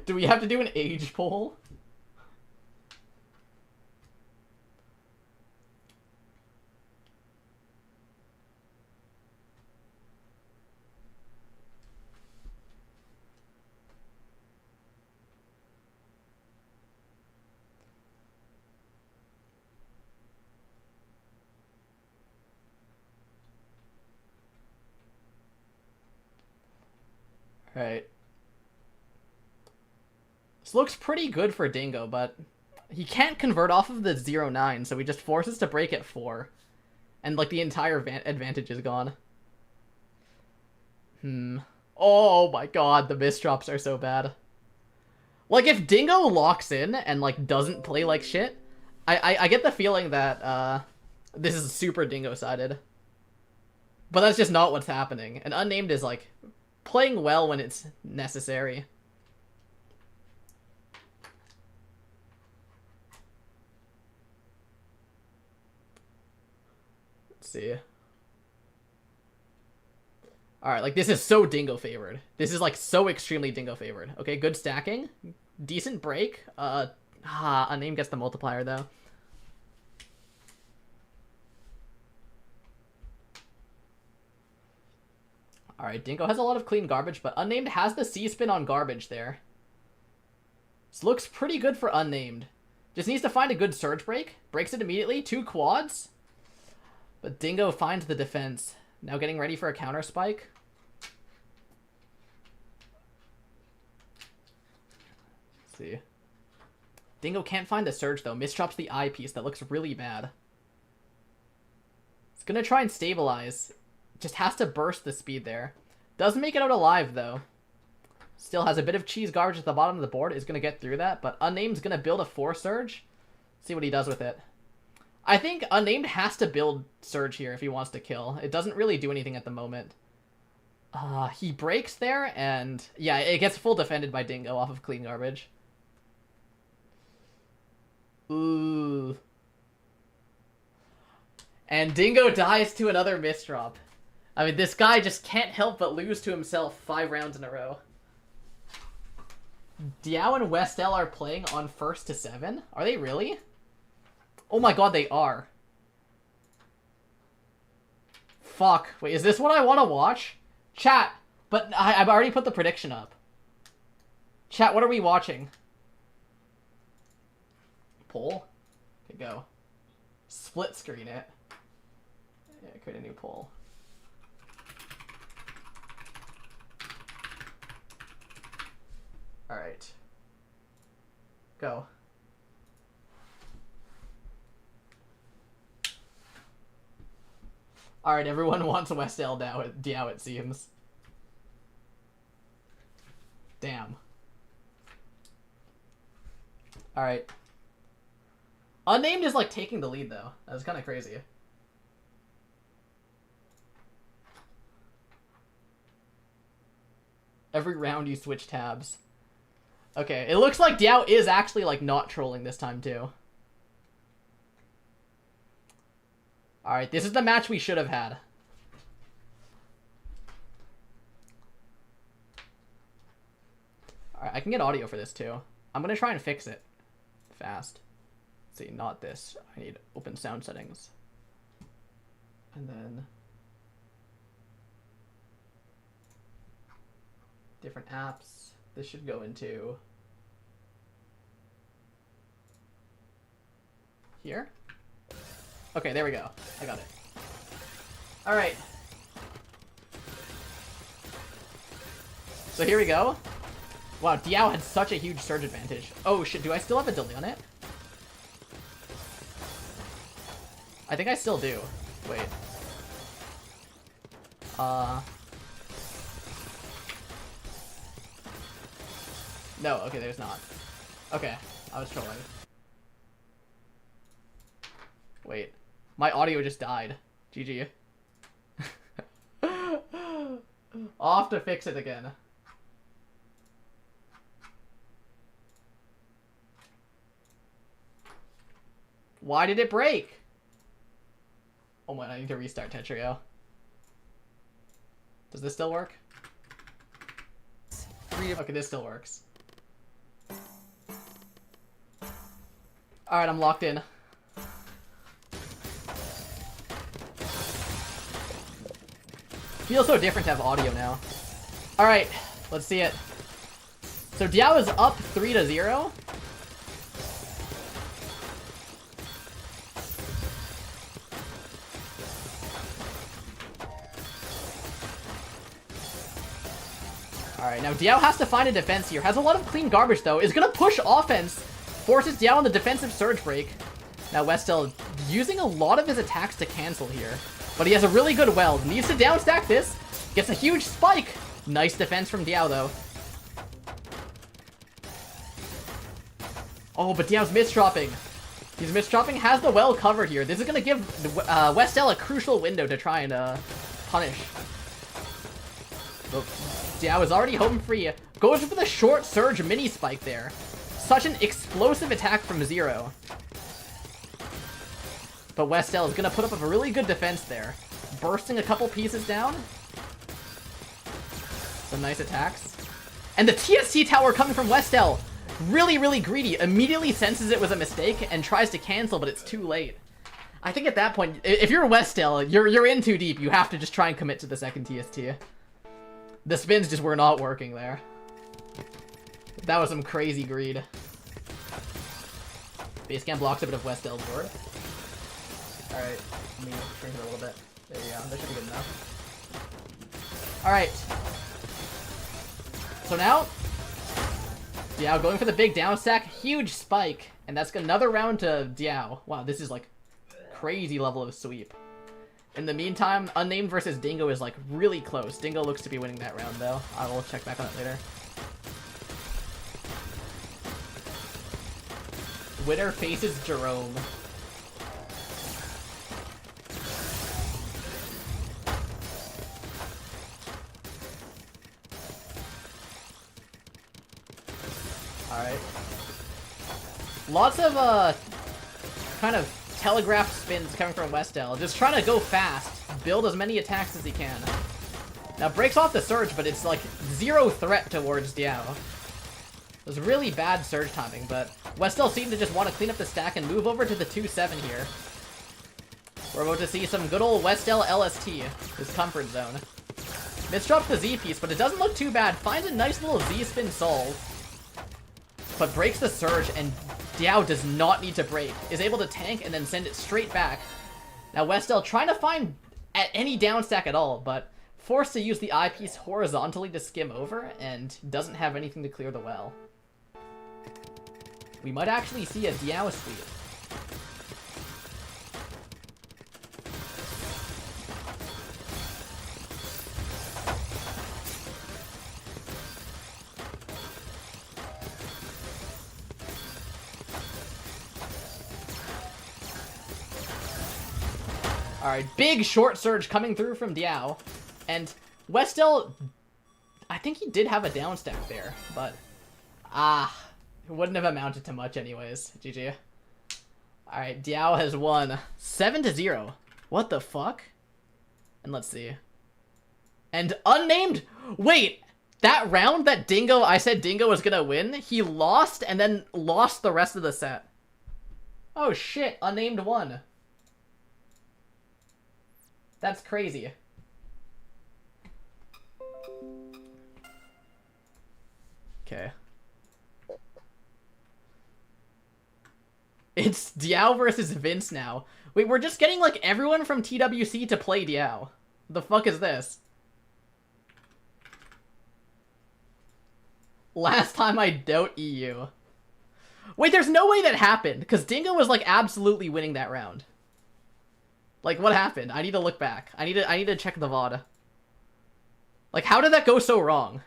Do we have to do an age poll? Right. This looks pretty good for Dingo, but he can't convert off of the 0-9, so he just forces to break at 4. And, like, the entire advantage is gone. Oh my god, the misdrops are so bad. Like, if Dingo locks in and, like, doesn't play like shit, I get the feeling that, this is super Dingo-sided. But that's just not what's happening. And Unnamed is, like, playing well when it's necessary. Let's see. Alright, like, this is so Dingo favored. This is, like, so extremely Dingo favored. Okay, good stacking. Decent break. Unnamed gets the multiplier, though. Alright, Dingo has a lot of clean garbage, but Unnamed has the C-spin on garbage there. This looks pretty good for Unnamed. Just needs to find a good surge break. Breaks it immediately. 2 quads. But Dingo finds the defense. Now getting ready for a counter spike. Let's see. Dingo can't find the surge, though. Misdrops the eye piece. That looks really bad. It's gonna try and stabilize. Just has to burst the speed there. Doesn't make it out alive, though. Still has a bit of cheese garbage at the bottom of the board. Is going to get through that. But Unnamed's going to build a 4 surge. See what he does with it. I think Unnamed has to build surge here if he wants to kill. It doesn't really do anything at the moment. He breaks there, and yeah, it gets full defended by Dingo off of clean garbage. Ooh. And Dingo dies to another misdrop. I mean, this guy just can't help but lose to himself 5 rounds in a row. Diao and Westel are playing on 1st to 7? Are they really? Oh my god, they are. Fuck. Wait, is this what I want to watch? Chat, but I've already put the prediction up. Chat, what are we watching? Poll? Okay, go. Split screen it. Yeah, create a new poll. Alright. Go. Alright, everyone wants Westel Diao, it seems. Damn. Alright. Unnamed is, like, taking the lead, though. That's kind of crazy. Every round you switch tabs. Okay, it looks like Diao is actually, like, not trolling this time, too. Alright, this is the match we should have had. Alright, I can get audio for this, too. I'm gonna try and fix it. Fast. Let's see, not this. I need open sound settings. And then... different apps. This should go into... here? Okay, there we go. I got it. Alright. So here we go. Wow, Diao had such a huge surge advantage. Oh shit, do I still have a delay on it? I think I still do. Wait. No, okay, there's not. Okay, I was trolling. Wait. My audio just died. GG. I'll have to fix it again. Why did it break? Oh my, I need to restart Tetrio. Does this still work? Okay, this still works. Alright, I'm locked in. Feels so different to have audio now. Alright, let's see it. So Diao is up 3-0. Alright, now Diao has to find a defense here. Has a lot of clean garbage, though. Is gonna push offense. Forces Diao on the defensive surge break. Now Westel using a lot of his attacks to cancel here. But he has a really good weld. Needs to downstack this. Gets a huge spike. Nice defense from Diao, though. Oh, but Diao's misdropping. He's misdropping. Has the well covered here. This is gonna give Westel a crucial window to try and punish. But Diao is already home free. Goes for the short surge mini spike there. Such an explosive attack from Zero. But Westel is going to put up a really good defense there. Bursting a couple pieces down. Some nice attacks. And the TST tower coming from Westel. Really, really greedy. Immediately senses it was a mistake and tries to cancel, but it's too late. I think at that point, if you're Westel, you're in too deep. You have to just try and commit to the second TST. The spins just were not working there. That was some crazy greed. Basecamp blocks a bit of Westel's board. Alright, let me shrink it a little bit. There you go, that should be good enough. Alright. So now, Diao going for the big down stack, huge spike, and that's another round to Diao. Wow, this is like crazy level of sweep. In the meantime, Unnamed versus Dingo is like really close. Dingo looks to be winning that round though. I will check back on it later. Winner faces Jerome. Alright. Lots of, kind of telegraphed spins coming from Westel. Just trying to go fast. Build as many attacks as he can. Now, breaks off the surge, but it's, like, zero threat towards Diao. It was really bad surge timing, but Westel seemed to just want to clean up the stack and move over to the 2-7 here. We're about to see some good old Westel LST, his comfort zone. Misdrops the Z piece, but it doesn't look too bad. Finds a nice little Z-spin solve. But breaks the surge, and Diao does not need to break. Is able to tank and then send it straight back. Now Westel trying to find at any down stack at all, but forced to use the eyepiece horizontally to skim over, and doesn't have anything to clear the well. We might actually see a Diao sweep. Alright, big short surge coming through from Diao. And Westel, I think he did have a down stack there, but it wouldn't have amounted to much anyways. GG. Alright, Diao has won 7-0. What the fuck? And let's see. And Unnamed, wait, that round that Dingo, I said Dingo was gonna win, he lost and then lost the rest of the set. Oh shit, Unnamed won. That's crazy. Okay. It's Diao versus Vince now. Wait, we're just getting, like, everyone from TWC to play Diao. The fuck is this? Last time I doubt EU. Wait, there's no way that happened, because Dingo was, like, absolutely winning that round. Like, what happened? I need to look back. I need to check the VOD. Like, how did that go so wrong?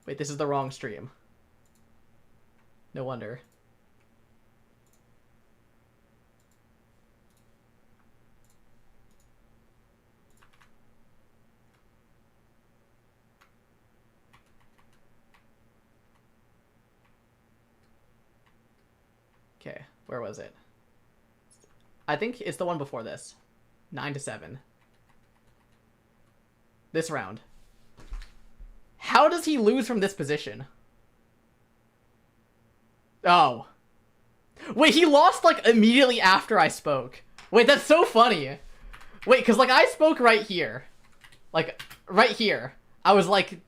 Wait, this is the wrong stream. No wonder. Okay, where was it? I think it's the one before this. 9-7. This round. How does he lose from this position? Oh. Wait, he lost, like, immediately after I spoke. Wait, that's so funny. Wait, because, like, I spoke right here. Like, right here. I was like,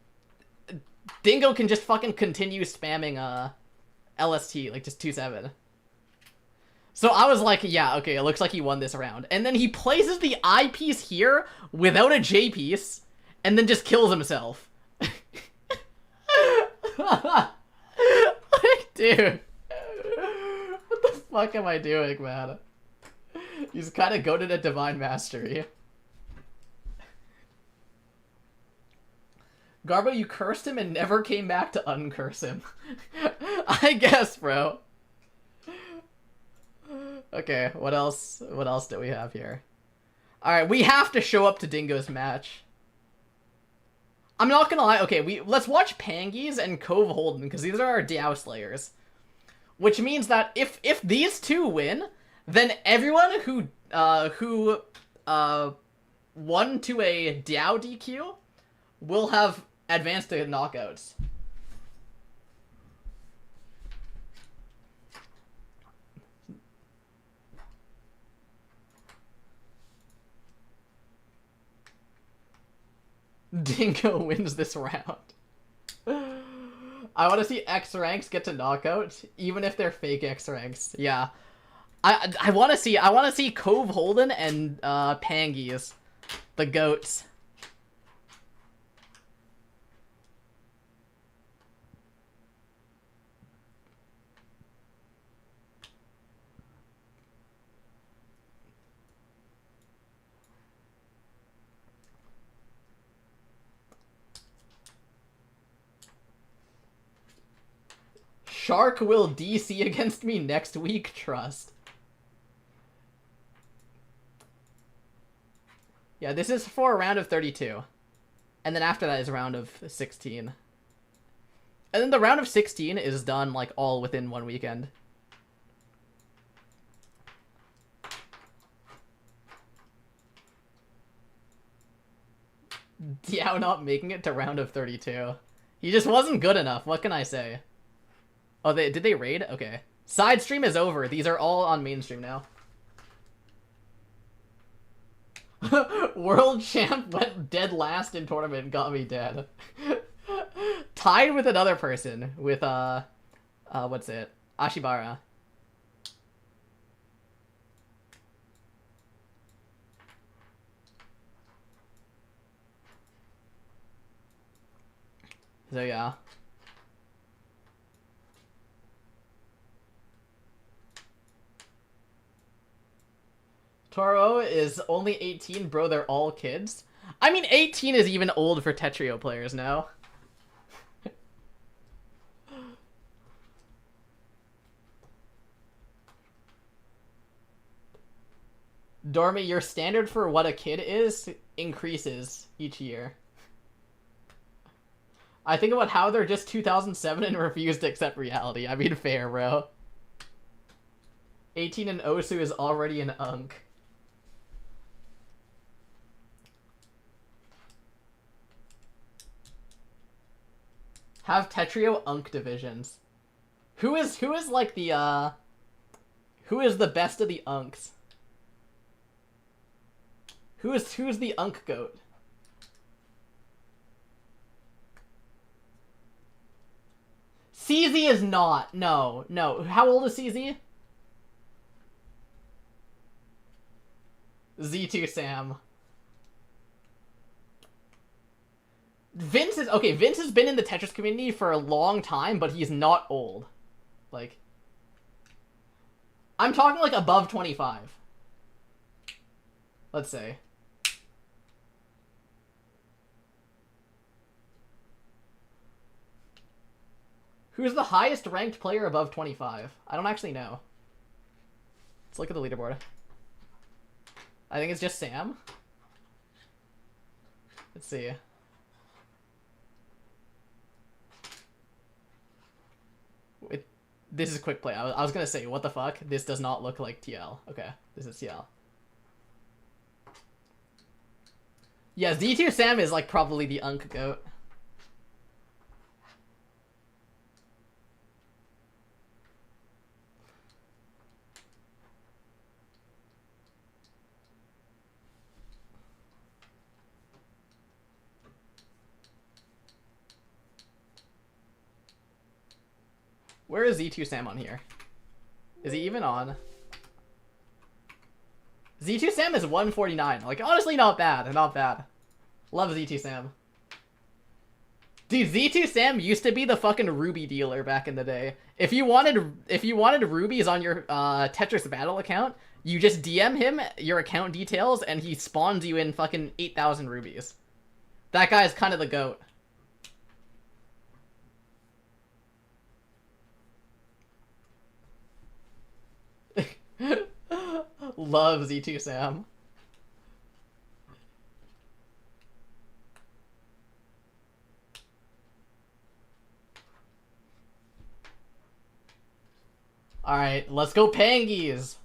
Dingo can just fucking continue spamming, LST, like, just 2-7. So I was like, yeah, okay, it looks like he won this round. And then he places the I piece here without a J piece, and then just kills himself. Like, dude. What the fuck am I doing, man? He's kind of goated at Divine Mastery. Garbo, you cursed him and never came back to uncurse him. I guess, bro. Okay, what else? What else do we have here? Alright, we have to show up to Dingo's match. I'm not gonna lie, okay, let's watch Pangies and Cove Holden, because these are our Diao Slayers. Which means that if these two win, then everyone who won to a Diao DQ will have advanced to knockouts. Dingo wins this round. I want to see X ranks get to knockout, even if they're fake X ranks. Yeah, I want to see Cove Holden and Pangies, the goats. Shark will DC against me next week, trust. Yeah, this is for a round of 32. And then after that is a round of 16. And then the round of 16 is done, like, all within one weekend. Diao not making it to round of 32. He just wasn't good enough, what can I say? Oh, did they raid? Okay. Side stream is over. These are all on mainstream now. World champ went dead last in tournament, got me dead. Tied with another person, with, what's it? Ashibara. So, yeah. Toro is only 18, bro, they're all kids. I mean, 18 is even old for Tetrio players now. Dormy, your standard for what a kid is increases each year. I think about how they're just 2007 and refuse to accept reality. I mean, fair, bro. 18 and Osu is already an unk. Have Tetrio unk divisions. Who is like the who is the best of the unks? Who's the unk goat? CZ is not. No. How old is CZ? Z2 Sam. Vince has been in the Tetris community for a long time, but he's not old. Like, I'm talking like above 25. Let's say. Who's the highest ranked player above 25? I don't actually know. Let's look at the leaderboard. I think it's just Sam. Let's see. This is quick play. I was gonna say, what the fuck? This does not look like TL. Okay, this is TL. Yeah, Z2 Sam is like probably the unk goat. Where is Z2 Sam on here? Is he even on? Z2 Sam is 149. Like, honestly, not bad. Not bad. Love Z2 Sam. Dude, Z2 Sam used to be the fucking ruby dealer back in the day. If you wanted rubies on your Tetris Battle account, you just DM him your account details and he spawns you in fucking 8,000 rubies. That guy is kind of the goat. Love Z2 Sam. Alright, let's go Pangies!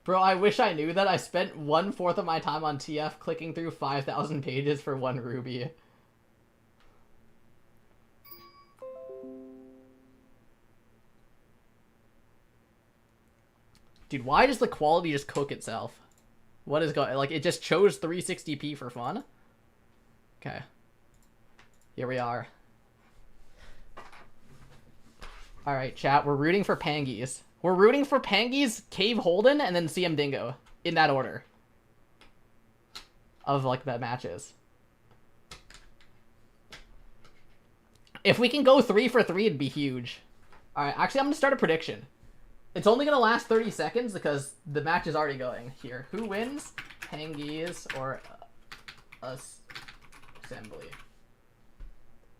Bro, I wish I knew that I spent 1/4 of my time on TF clicking through 5,000 pages for 1 ruby. Dude, why does the quality just cook itself? What is going... Like, it just chose 360p for fun? Okay. Here we are. Alright, chat. We're rooting for Pangies. We're rooting for Pangies, Cave Holden, and then CM Dingo. In that order. Of, like, the matches. If we can go 3 for 3, it'd be huge. Alright, actually, I'm gonna start a prediction. It's only gonna last 30 seconds because the match is already going. Here, who wins? Pangies or Assembly?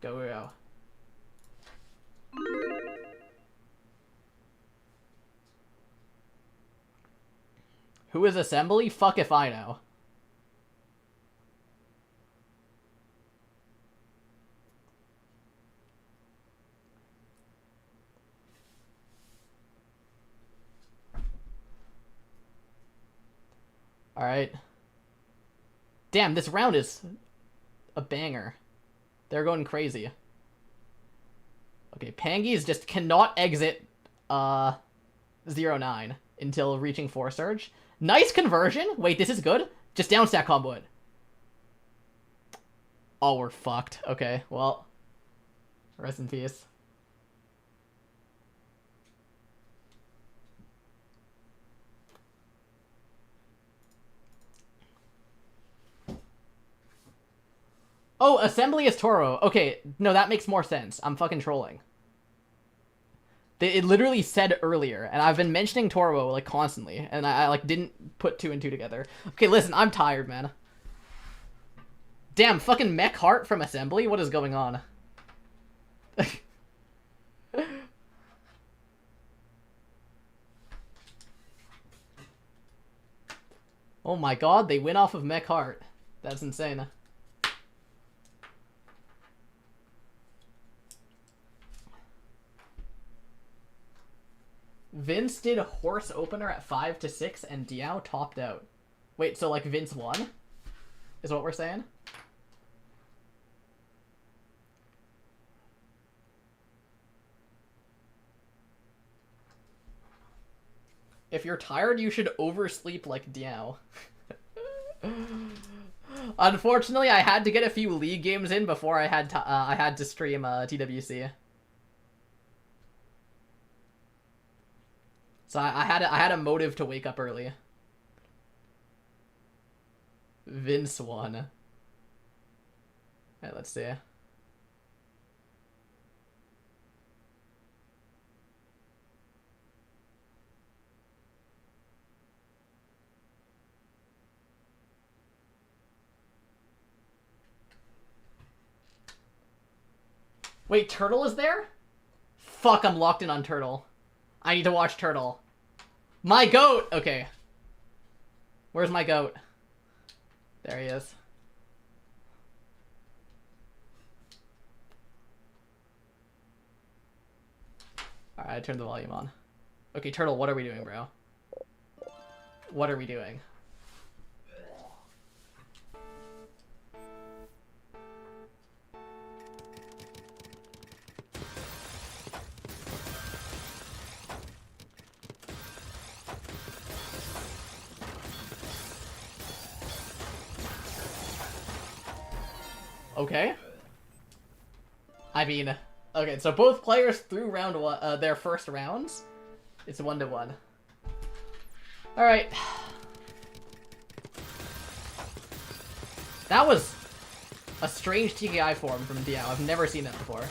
Go. Who is Assembly? Fuck if I know. Alright. Damn, this round is a banger. They're going crazy. Okay, Pangies just cannot exit 0-9 until reaching 4 surge. Nice conversion! Wait, this is good? Just down stack combo it. Oh, we're fucked. Okay, well. Rest in peace. Oh, Assembly is Toro. Okay, no, that makes more sense. I'm fucking trolling. It literally said earlier, and I've been mentioning Toro, like, constantly, and I like, didn't put 2 and 2 together. Okay, listen, I'm tired, man. Damn, fucking Mech Heart from Assembly? What is going on? Oh my god, they win off of Mech Heart. That's insane. Vince did a horse opener at 5-6 and Diao topped out. Wait, so like Vince won? Is what we're saying? If you're tired, you should oversleep like Diao. Unfortunately, I had to get a few league games in before I had to stream TWC. So I had a motive to wake up early. Vince won. Alright, let's see. Wait, Turtle is there? Fuck, I'm locked in on Turtle. I need to watch Turtle. My goat! Okay. Where's my goat? There he is. Alright, I turned the volume on. Okay, Turtle, what are we doing, bro? What are we doing? Okay. I mean, okay, so both players threw round one, their first rounds. It's 1-1. Alright. That was a strange TKI form from Diao. I've never seen that before.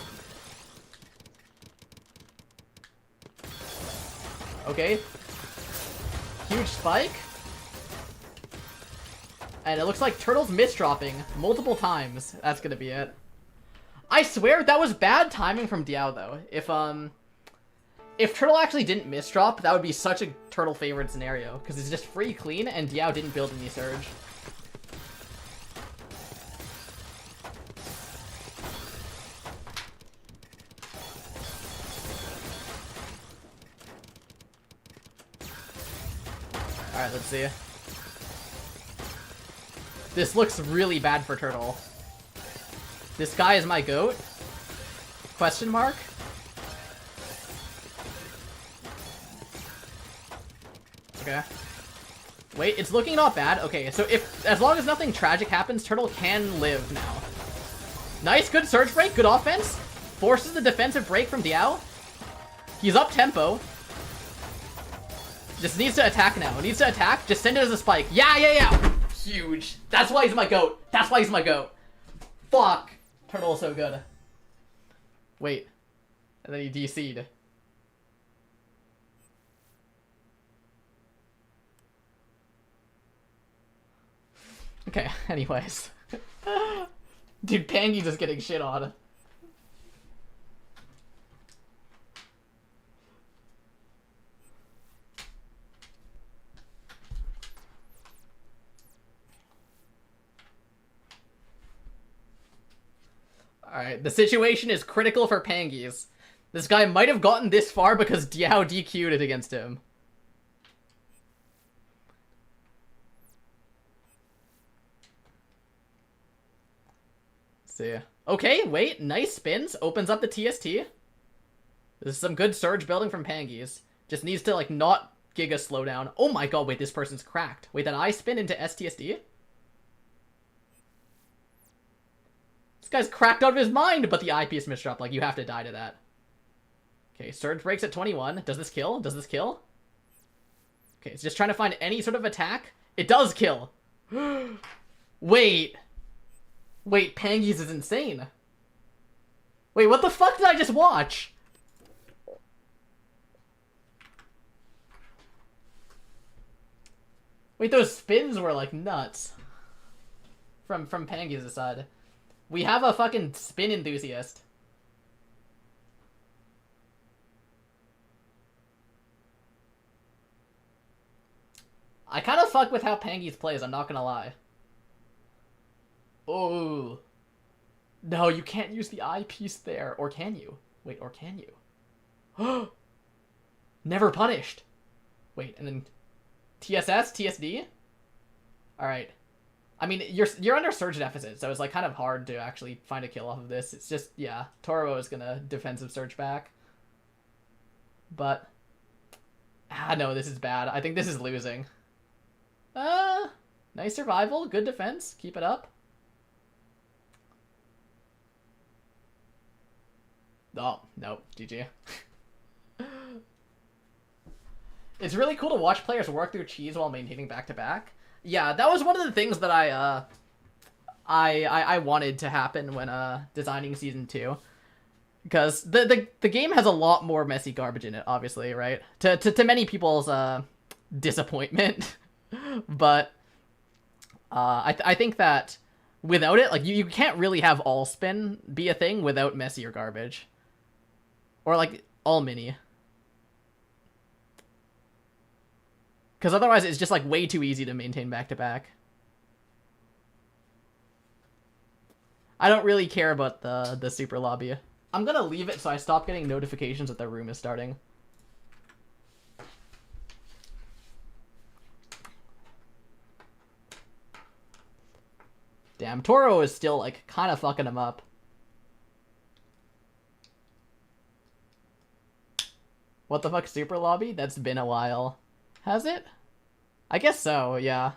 Okay. Huge spike. And it looks like Turtle's misdropping multiple times. That's gonna be it. I swear that was bad timing from Diao though. If Turtle actually didn't misdrop, that would be such a Turtle favorite scenario. Because it's just free clean and Diao didn't build any surge. Alright, let's see. This looks really bad for Turtle. This guy is my goat? Question mark? Okay. Wait, it's looking not bad. Okay, so as long as nothing tragic happens, Turtle can live now. Nice, good surge break, good offense. Forces the defensive break from Diao. He's up tempo. Just needs to attack now. Needs to attack. Just send it as a spike. Yeah. Huge. That's why he's my goat. That's why he's my goat. Fuck. Turtle is so good. Wait. And then he DC'd. Okay, anyways. Dude, Pangy's just getting shit on. Alright, the situation is critical for Pangy's. This guy might have gotten this far because Diao DQ'd it against him. Let's see. Okay, wait, nice spins. Opens up the TST. This is some good surge building from Pangy's. Just needs to, like, not Giga slowdown. Oh my god, wait, this person's cracked. Wait, that I spin into STSD? This guy's cracked out of his mind, but the eyepiece misdrop. Like, you have to die to that. Okay, surge breaks at 21. Does this kill? Does this kill? Okay, it's just trying to find any sort of attack. It does kill. Wait. Wait, Pangy's is insane. Wait, what the fuck did I just watch? Wait, those spins were like nuts. From Pangy's side. We have a fucking spin enthusiast. I kind of fuck with how Pangy's plays, I'm not gonna lie. Oh. No, you can't use the eyepiece there. Or can you? Wait, or can you? Never punished. Wait, and then TSS? TSD? Alright. I mean, you're under surge deficit, so it's like kind of hard to actually find a kill off of this. It's just, yeah, Toro is gonna defensive surge back. But, no, this is bad. I think this is losing. Nice survival, good defense, keep it up. Oh, no, GG. It's really cool to watch players work through cheese while maintaining back-to-back. Yeah, that was one of the things that I wanted to happen when designing Season 2. Because the game has a lot more messy garbage in it, obviously, right? To many people's disappointment. But I think that without it, like, you can't really have all spin be a thing without messy or garbage. Or, like, all mini. Because otherwise it's just, like, way too easy to maintain back-to-back. I don't really care about the super lobby. I'm gonna leave it so I stop getting notifications that the room is starting. Damn, Toro is still, like, kind of fucking him up. What the fuck, Super Lobby? That's been a while. Has it? I guess so, yeah.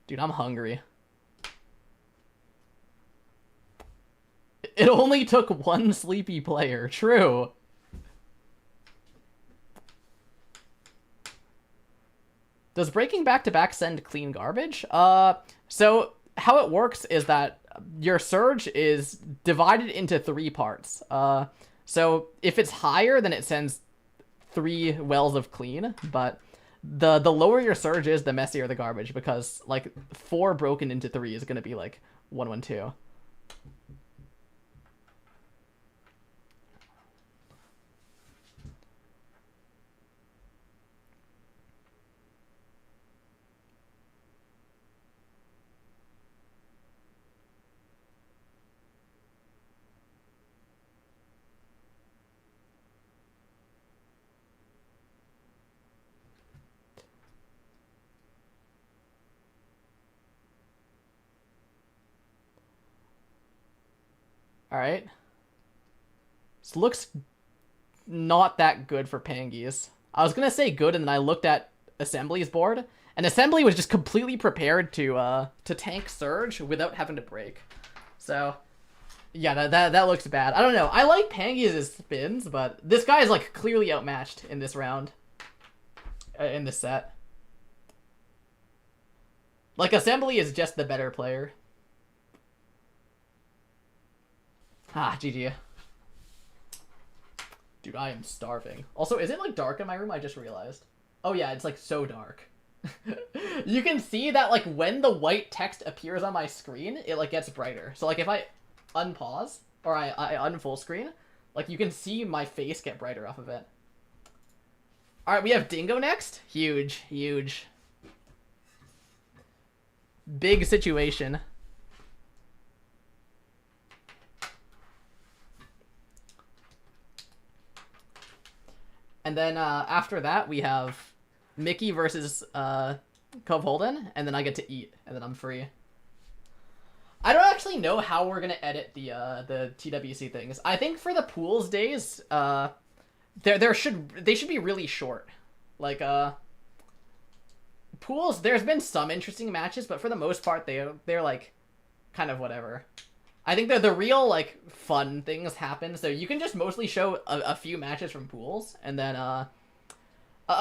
Dude, I'm hungry. It only took one sleepy player. True. Does breaking back-to-back send clean garbage? So how it works is that your surge is divided into 3 parts. So if it's higher, then it sends 3 wells of clean, but the lower your surge is, the messier the garbage, because, like, 4 broken into 3 is gonna be, like, 112. Alright. This looks not that good for Pangies. I was gonna say good, and then I looked at Assembly's board, and Assembly was just completely prepared to tank Surge without having to break. So, yeah, that looks bad. I don't know. I like Pangies' spins, but this guy is, like, clearly outmatched in this round. In this set. Like, Assembly is just the better player. Ah, GG. Dude, I am starving. Also, is it, like, dark in my room? I just realized. Oh, yeah, it's, like, so dark. You can see that, like, when the white text appears on my screen, it, like, gets brighter. So, like, if I unpause, or I unfull screen, like, you can see my face get brighter off of it. Alright, we have Dingo next. Huge, huge. Big situation. And then after that, we have Mickey versus Cove Holden, and then I get to eat, and then I'm free. I don't actually know how we're gonna edit the TWC things. I think for the pools days, they should be really short. Like pools, there's been some interesting matches, but for the most part, they're like kind of whatever. I think the real, like, fun things happen, so you can just mostly show a few matches from pools, and then, a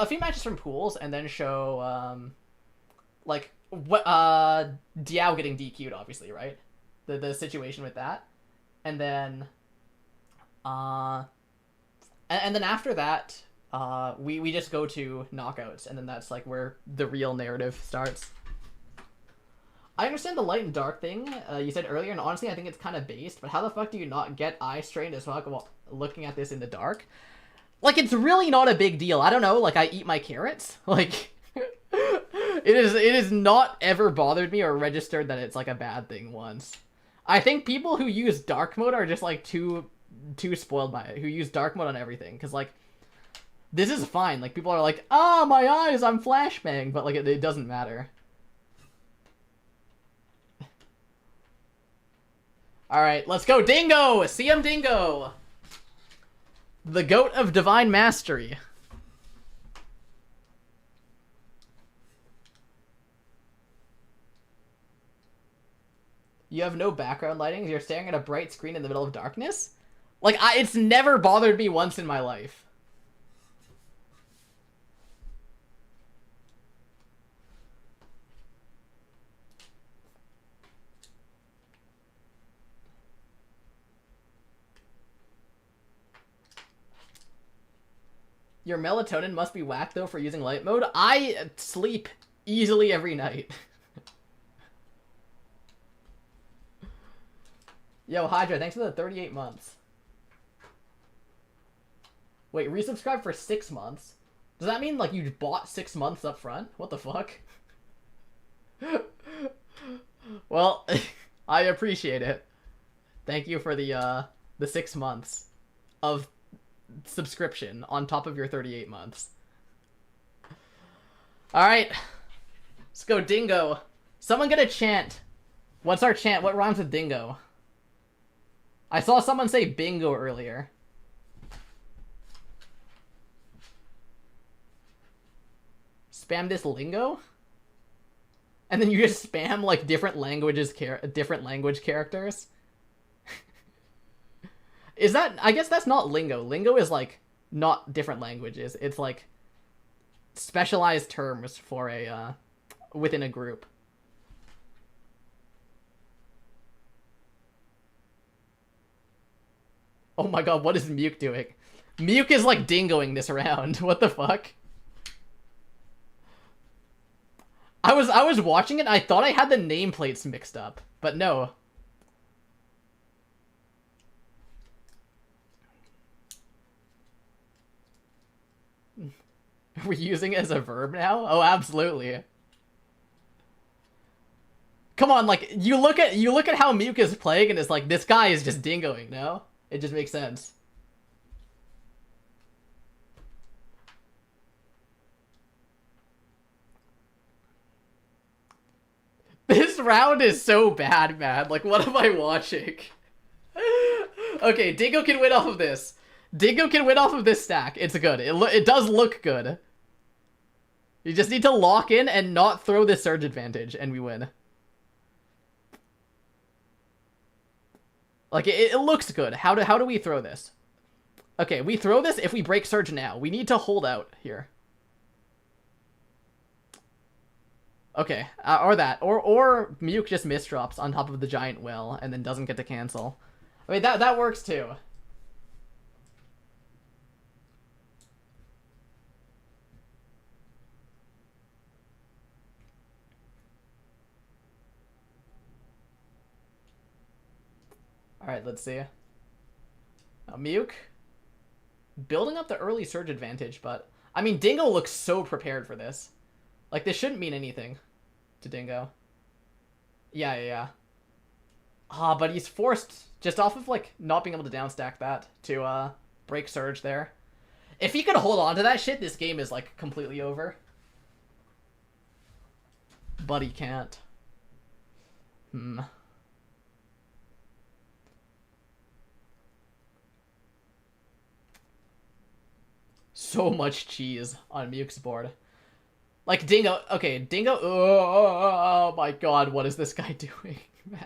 few matches from pools, and then show, like, what, Diao getting DQ'd, obviously, right? The situation with that. And then, and then after that, we just go to knockouts, and then that's, like, where the real narrative starts. I understand the light and dark thing you said earlier, and honestly, I think it's kind of based, but how the fuck do you not get eye strained as fuck while looking at this in the dark? Like, it's really not a big deal. I don't know, like, I eat my carrots. Like, it is not ever bothered me or registered that it's, like, a bad thing once. I think people who use dark mode are just, like, too spoiled by it, who use dark mode on everything, because, like, this is fine. Like, people are like, ah, my eyes, I'm flashbang, but, like, it doesn't matter. Alright, let's go, Dingo! CM Dingo! The goat of divine mastery. You have no background lighting? You're staring at a bright screen in the middle of darkness? Like, it's never bothered me once in my life. Your melatonin must be whacked, though, for using light mode. I sleep easily every night. Yo, Hydra, thanks for the 38 months. Wait, resubscribe for 6 months? Does that mean, like, you bought 6 months up front? What the fuck? Well, I appreciate it. Thank you for the 6 months of subscription on top of your 38 months. Alright. Let's go Dingo. Someone get a chant. What's our chant? What rhymes with Dingo? I saw someone say bingo earlier. Spam this lingo? And then you just spam like different language characters? Is that... I guess that's not lingo. Lingo is like not different languages. It's like specialized terms for a within a group. Oh my god, what is Muke doing? Muke is like dingoing this around. What the fuck? I was watching it, I thought I had the nameplates mixed up, but no. Are we using it as a verb now? Oh, absolutely. Come on, like you look at how Muke is playing and it's like this guy is just dingoing, no? It just makes sense. This round is so bad, man. Like, what am I watching? Okay, Dingo can win off of this. Dingo can win off of this stack. It's good. It does look good. You just need to lock in and not throw this surge advantage, and we win. Like, it looks good. How do we throw this? Okay, we throw this if we break surge now. We need to hold out here. Okay, or that. Or Muke just misdrops on top of the giant whale and then doesn't get to cancel. I mean, that works too. Alright, let's see. Muke. Building up the early surge advantage, but... I mean, Dingo looks so prepared for this. Like, this shouldn't mean anything to Dingo. Yeah. Ah, but he's forced, just off of, like, not being able to downstack that, to, break surge there. If he could hold on to that shit, this game is, like, completely over. But he can't. So much cheese on Muke's board. Like, Dingo... Okay, Dingo... Oh my god, what is this guy doing, man?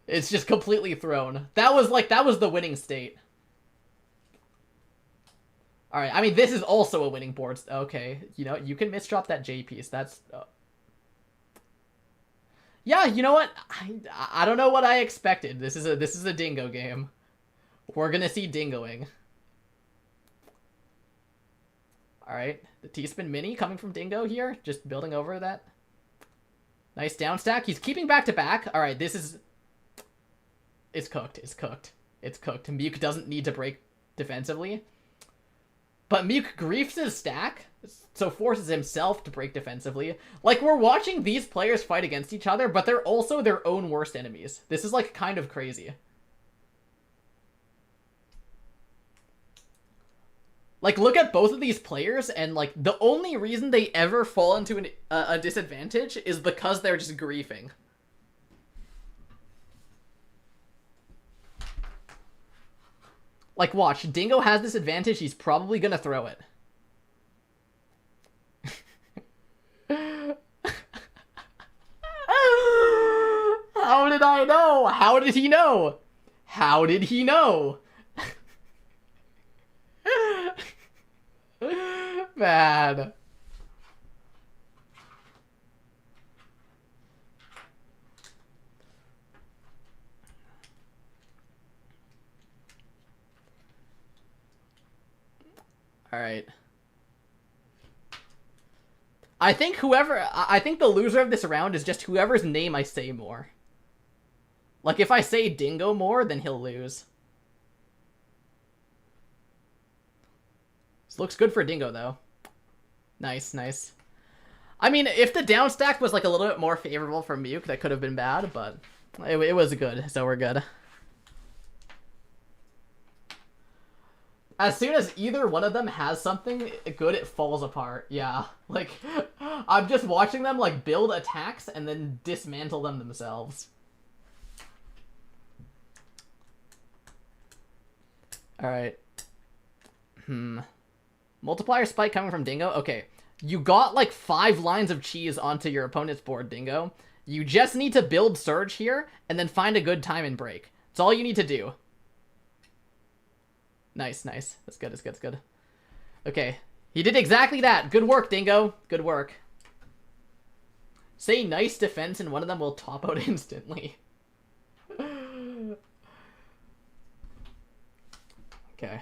It's just completely thrown. That was the winning state. Alright, I mean, this is also a winning board. Okay, you know, you can misdrop that J piece. That's... Yeah, you know what? I don't know what I expected. This is a Dingo game. We're gonna see Dingoing. Alright, the T-Spin Mini coming from Dingo here. Just building over that. Nice down stack. He's keeping back to back. Alright, this is... It's cooked. It's cooked. It's cooked. Muke doesn't need to break defensively. But Muke griefs his stack, so forces himself to break defensively. Like, we're watching these players fight against each other, but they're also their own worst enemies. This is, like, kind of crazy. Like, look at both of these players, and, like, the only reason they ever fall into a disadvantage is because they're just griefing. Like, watch. Dingo has this advantage. He's probably gonna throw it. How did I know? How did he know? How did he know? Man. Alright. I think the loser of this round is just whoever's name I say more. Like, if I say Dingo more, then he'll lose. This looks good for Dingo, though. Nice, nice. I mean, if the down stack was like a little bit more favorable for Muke, that could have been bad, but it was good, so we're good. As soon as either one of them has something good, it falls apart. Yeah, like, I'm just watching them, like, build attacks and then dismantle them themselves. Alright. Multiplier spike coming from Dingo? Okay. You got, like, 5 lines of cheese onto your opponent's board, Dingo. You just need to build Surge here, and then find a good time and break. That's all you need to do. Nice, nice. That's good, that's good, that's good. Okay. He did exactly that. Good work, Dingo. Good work. Say nice defense, and one of them will top out instantly. Okay.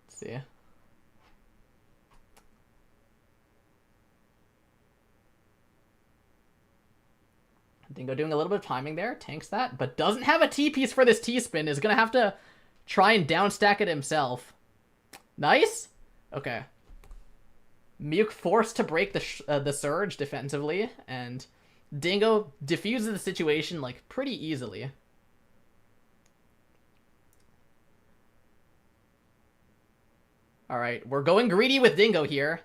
Let's see. Dingo doing a little bit of timing there. Tanks that, but doesn't have a T-piece for this T-spin. Is going to have to try and downstack it himself. Nice. Okay. Muke forced to break the Surge defensively, and Dingo diffuses the situation, like, pretty easily. Alright, we're going greedy with Dingo here.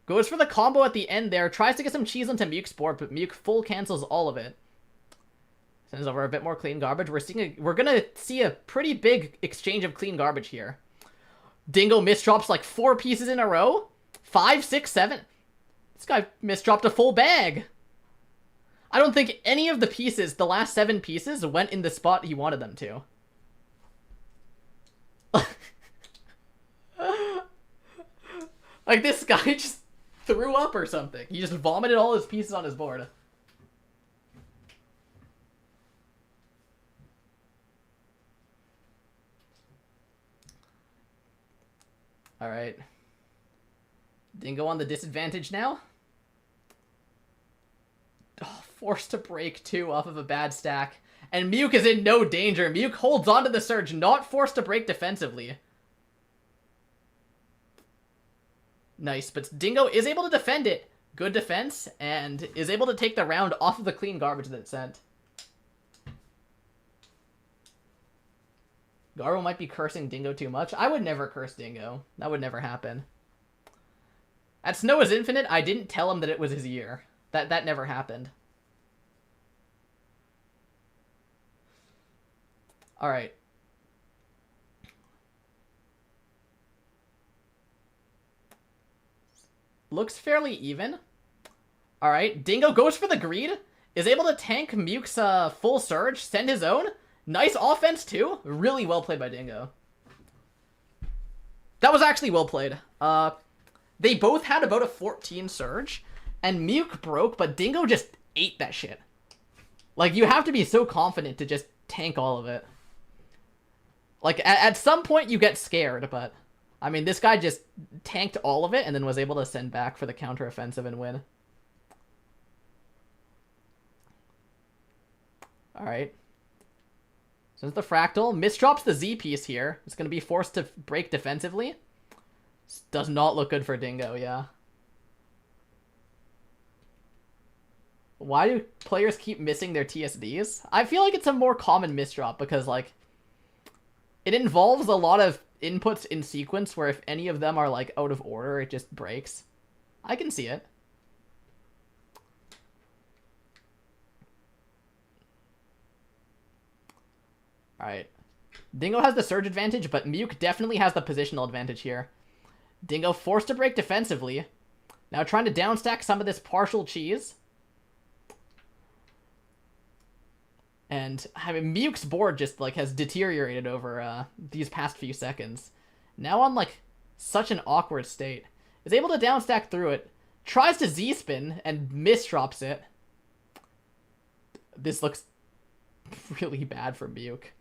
Goes for the combo at the end there, tries to get some cheese onto Muke's board, but Muke full cancels all of it. Sends over a bit more clean garbage. We're gonna see a pretty big exchange of clean garbage here. Dingo misdrops like 4 pieces in a row. 5, 6, 7. This guy misdropped a full bag. I don't think any of the pieces, the last 7 pieces, went in the spot he wanted them to. Like, this guy just threw up or something. He just vomited all his pieces on his board. Alright. Dingo on the disadvantage now. Oh, forced to break 2 off of a bad stack. And Muke is in no danger. Muke holds onto the Surge, not forced to break defensively. Nice, but Dingo is able to defend it. Good defense, and is able to take the round off of the clean garbage that it sent. Garbo might be cursing Dingo too much. I would never curse Dingo. That would never happen. At Snow is Infinite, I didn't tell him that it was his year. That never happened. Alright. Looks fairly even. Alright, Dingo goes for the greed. Is able to tank Muke's full Surge, send his own. Nice offense, too. Really well played by Dingo. That was actually well played. They both had about a 14 Surge, and Muke broke, but Dingo just ate that shit. Like, you have to be so confident to just tank all of it. Like, at some point you get scared, but... I mean, this guy just tanked all of it, and then was able to send back for the counteroffensive and win. Alright. Since the Fractal misdrops the Z piece here, it's going to be forced to break defensively. This does not look good for Dingo, yeah. Why do players keep missing their TSDs? I feel like it's a more common misdrop because, like, it involves a lot of inputs in sequence where if any of them are, like, out of order, it just breaks. I can see it. Alright. Dingo has the Surge advantage, but Muke definitely has the positional advantage here. Dingo forced to break defensively. Now trying to downstack some of this partial cheese. And I mean, Muke's board just like has deteriorated over these past few seconds. Now on like such an awkward state. Is able to downstack through it. Tries to Z-spin and misdrops it. This looks really bad for Muke.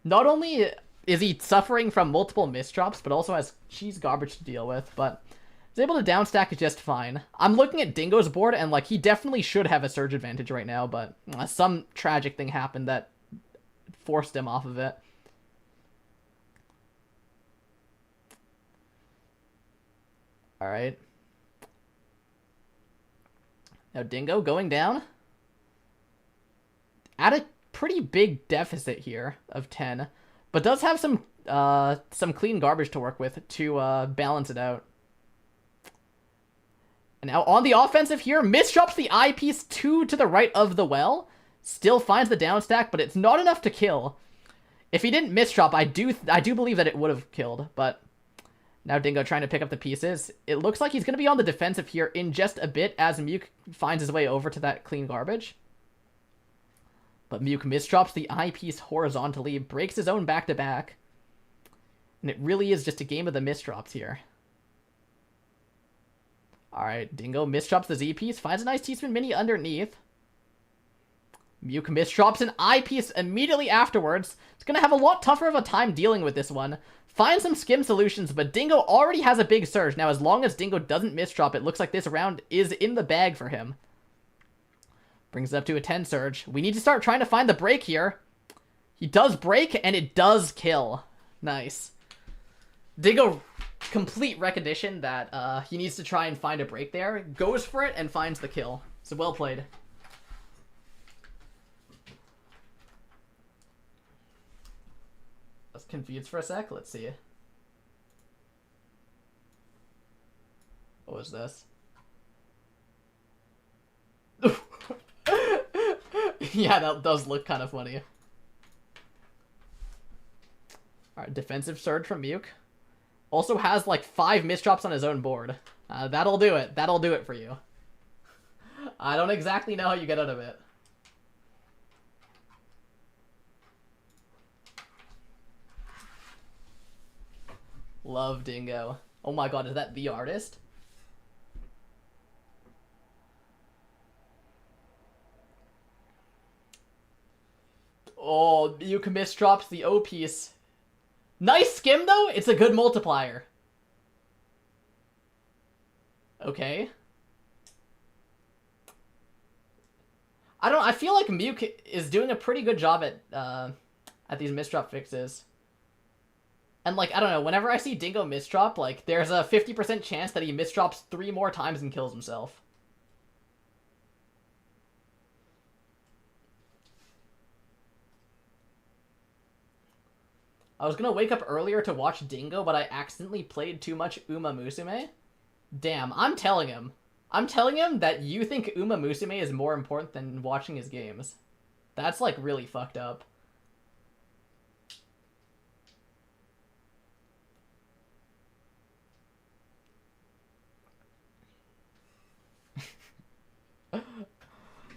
Not only is he suffering from multiple misdrops, but also has cheese garbage to deal with, but he's able to downstack it just fine. I'm looking at Dingo's board, and like he definitely should have a Surge advantage right now, but some tragic thing happened that forced him off of it. Alright. Now Dingo going down. At a pretty big deficit here of 10. But does have some clean garbage to work with to balance it out. And now on the offensive here, misdrops the eyepiece 2 to the right of the well. Still finds the down stack, but it's not enough to kill. If he didn't misdrop, I do believe that it would have killed, but now Dingo trying to pick up the pieces. It looks like he's going to be on the defensive here in just a bit as Muke finds his way over to that clean garbage. But Muke misdrops the eyepiece horizontally, breaks his own back-to-back. And it really is just a game of the misdrops here. Alright, Dingo misdrops the Z-piece, finds a nice T-spin mini underneath. Muke misdrops an eyepiece immediately afterwards. It's going to have a lot tougher of a time dealing with this one. Finds some skim solutions, but Dingo already has a big surge. Now, as long as Dingo doesn't misdrop, it looks like this round is in the bag for him. Brings it up to a 10 surge. We need to start trying to find the break here. He does break, and it does kill. Nice. Dingo, complete recognition that he needs to try and find a break there. Goes for it and finds the kill. So well played. I was confused for a sec. Let's see. What was this? Yeah, that does look kind of funny. Alright, defensive surge from Muke. Also has like 5 misdrops on his own board. That'll do it. That'll do it for you. I don't exactly know how you get out of it. Love Dingo. Oh my god, is that the artist? Oh, Muke misdrops the O piece. Nice skim though. It's a good multiplier. Okay. I feel like Muke is doing a pretty good job at these misdrop fixes. And like, I don't know, whenever I see Dingo misdrop, like, there's a 50% chance that he misdrops 3 more times and kills himself. I was gonna wake up earlier to watch Dingo, but I accidentally played too much Uma Musume. Damn, I'm telling him. I'm telling him that you think Uma Musume is more important than watching his games. That's, like, really fucked up.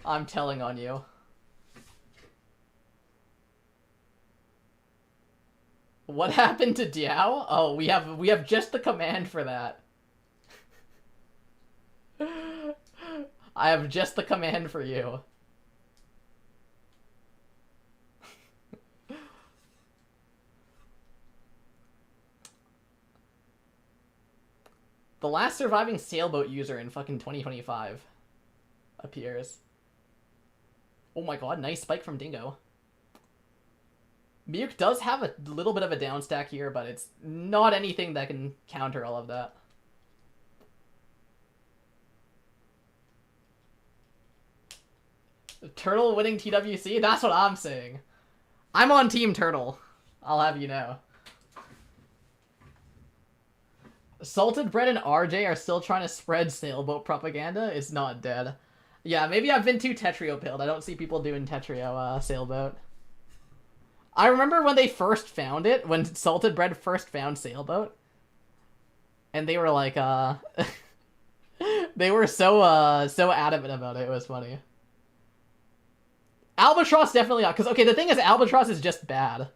I'm telling on you. What happened to Diao? Oh, we have just the command for that. I have just the command for you. The last surviving sailboat user in fucking 2025 appears. Oh my god, nice spike from Dingo. Muke does have a little bit of a down stack here, but it's not anything that can counter all of that. Turtle winning TWC? That's what I'm saying. I'm on Team Turtle. I'll have you know. Salted Bread and RJ are still trying to spread sailboat propaganda. It's not dead. Yeah, maybe I've been too Tetrio pilled. I don't see people doing Tetrio sailboat. I remember when they first found it, when Salted Bread first found sailboat. And they were like, they were so adamant about it. It was funny. Albatross definitely not, because, okay, the thing is, Albatross is just bad.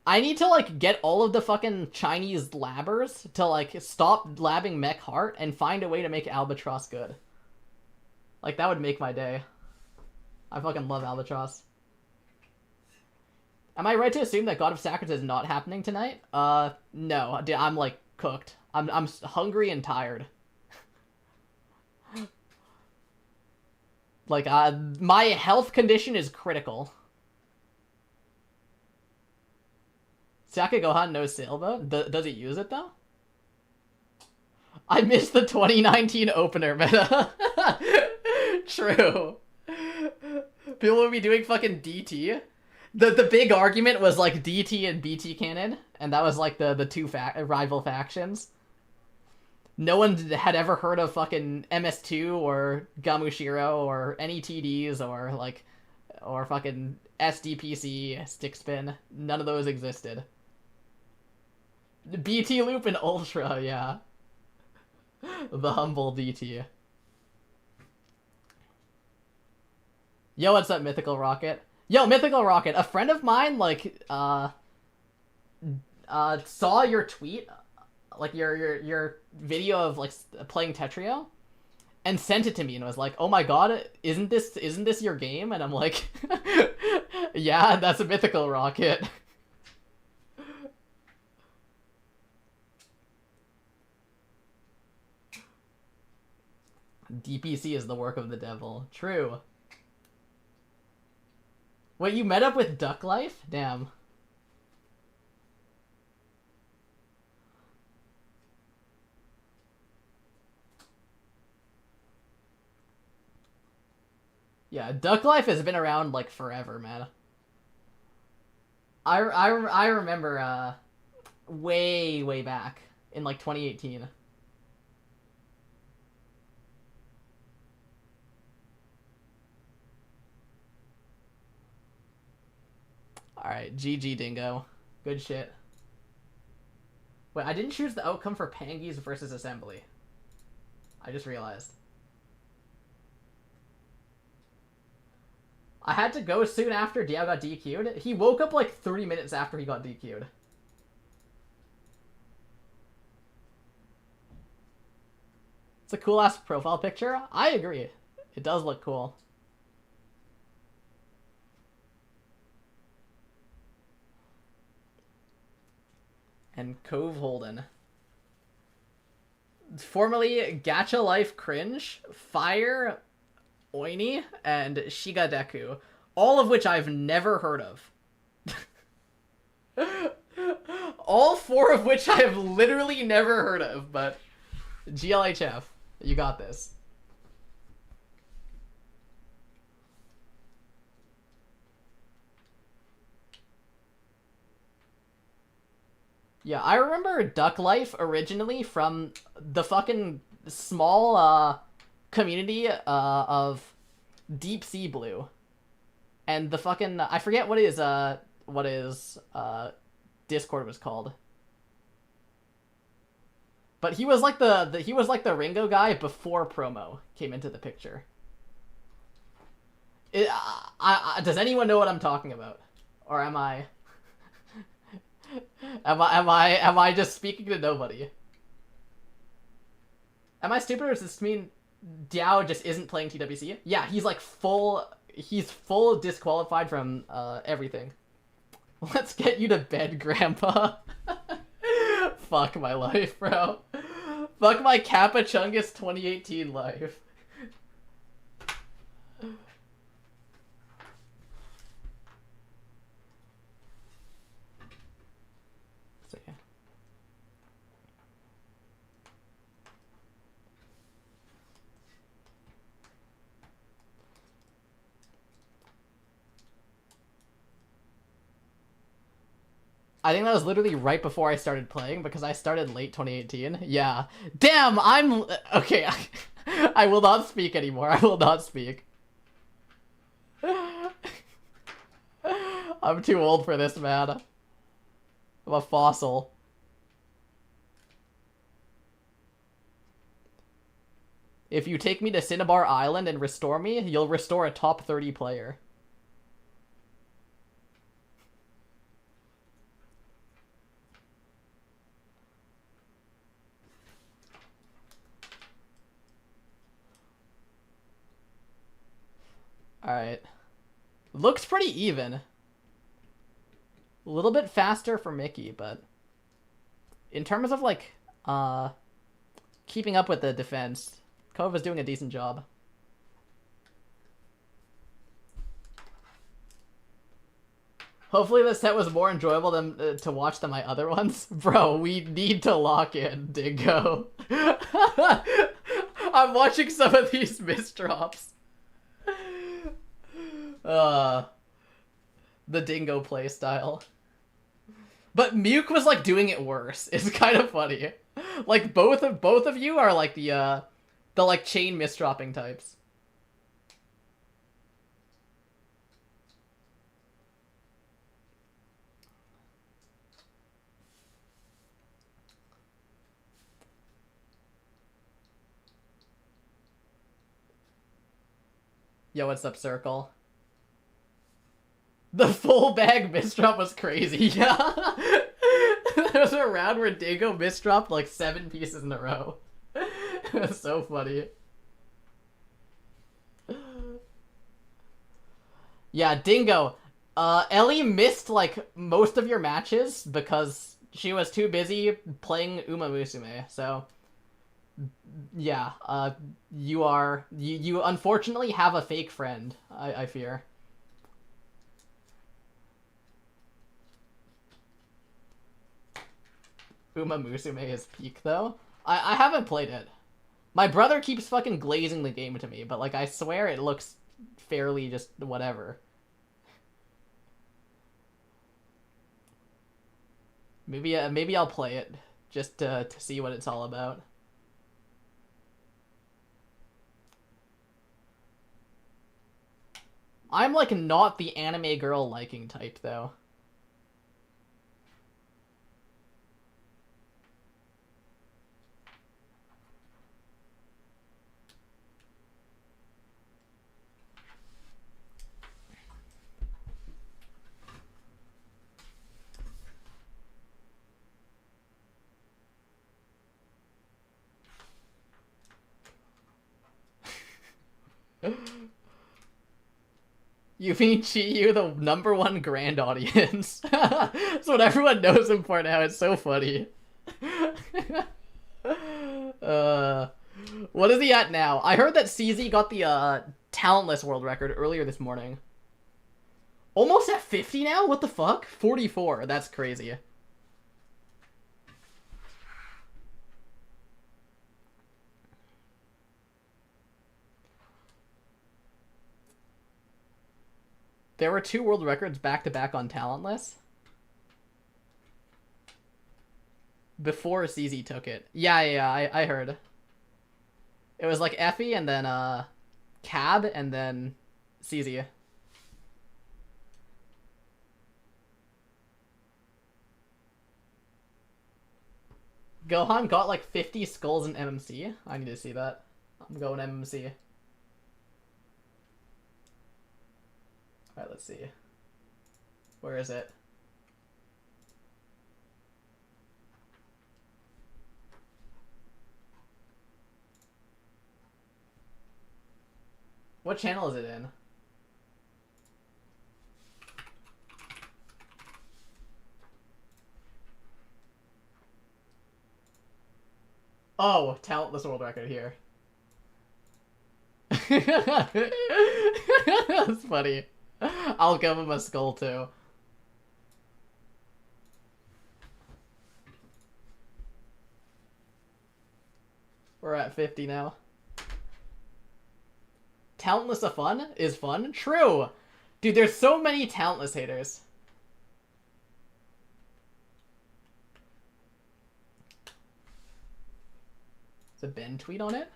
I need to, like, get all of the fucking Chinese labbers to, like, stop labbing Mech Heart and find a way to make Albatross good. Like, that would make my day. I fucking love Albatross. Am I right to assume that God of Sacchards is not happening tonight? No. I'm, like, cooked. I'm hungry and tired. Like, my health condition is critical. Saka Gohan no sailboat? Does he use it, though? I missed the 2019 opener meta. True. People would be doing fucking DT. The big argument was, like, DT and BT canon, and that was, like, the two rival factions. No one had ever heard of fucking MS2 or Gamushiro or any TDs or fucking SDPC, stick spin. None of those existed. BT loop and Ultra, yeah. The humble DT. Yo, what's up, Mythical Rocket? Yo, Mythical Rocket, a friend of mine, like, saw your tweet, like, your video of, like, playing Tetrio, and sent it to me and was like, oh my god, isn't this your game? And I'm like, yeah, that's a Mythical Rocket. DPC is the work of the devil. True. Wait, you met up with Duck Life? Damn. Yeah, Duck Life has been around, like, forever, man. I remember, way back in, like, 2018. Alright, GG Dingo. Good shit. Wait, I didn't choose the outcome for Pangies versus Assembly. I just realized. I had to go soon after Diao got DQ'd. He woke up like 30 minutes after he got DQ'd. It's a cool-ass profile picture. I agree. It does look cool. And Cove Holden. Formerly Gacha Life Cringe, Fire, Oini, and Shigadeku. All of which I've never heard of. All four of which I have literally never heard of, but GLHF, you got this. Yeah, I remember Duck Life originally from the fucking small community of Deep Sea Blue. And the fucking I forget what his Discord was called. But he was like the Ringo guy before promo came into the picture. Does anyone know what I'm talking about? Or am I Am I just speaking to nobody? Am I stupid, or does this mean Diao just isn't playing TWC? Yeah, he's like he's full disqualified from everything. Let's get you to bed, Grandpa. Fuck my life, bro. Fuck my Kappa Chungus 2018 life. I think that was literally right before I started playing, because I started late 2018. Yeah. Damn, I'm... Okay, I will not speak anymore. I will not speak. I'm too old for this, man. I'm a fossil. If you take me to Cinnabar Island and restore me, you'll restore a top 30 player. Alright. Looks pretty even. A little bit faster for Mickey, but in terms of, like, keeping up with the defense, Cove is doing a decent job. Hopefully this set was more enjoyable than to watch than my other ones. Bro, we need to lock in, Dingo. I'm watching some of these misdrops. The Dingo playstyle. But Muke was like doing it worse. It's kind of funny. Like both of you are like the like chain misdropping types. Yo, what's up, Circle? The full bag misdrop was crazy. Yeah. There was a round where Dingo misdropped like 7 pieces in a row. It was so funny. Yeah, Dingo. Ellie missed like most of your matches because she was too busy playing Uma Musume. So yeah, you unfortunately have a fake friend, I fear. Uma Musume is peak, though. I haven't played it. My brother keeps fucking glazing the game to me, but, like, I swear it looks fairly just whatever. Maybe I'll play it, just to see what it's all about. I'm, like, not the anime girl liking type, though. You mean Chiyu, the #1 grand audience? That's what everyone knows him for now. It's so funny. What is he at now? I heard that CZ got the talentless world record earlier this morning. Almost at 50 now? What the fuck? 44. That's crazy. There were 2 world records back-to-back on talentless. Before CZ took it. Yeah, I heard. It was like Effie and then Cab and then CZ. Gohan got like 50 skulls in MMC. I need to see that. I'm going MMC. Alright, let's see. Where is it? What channel is it in? Oh, talentless world record here. That's funny. I'll give him a skull too. We're at 50 now. Talentless is fun? True! Dude, there's so many talentless haters. Is a Ben tweet on it?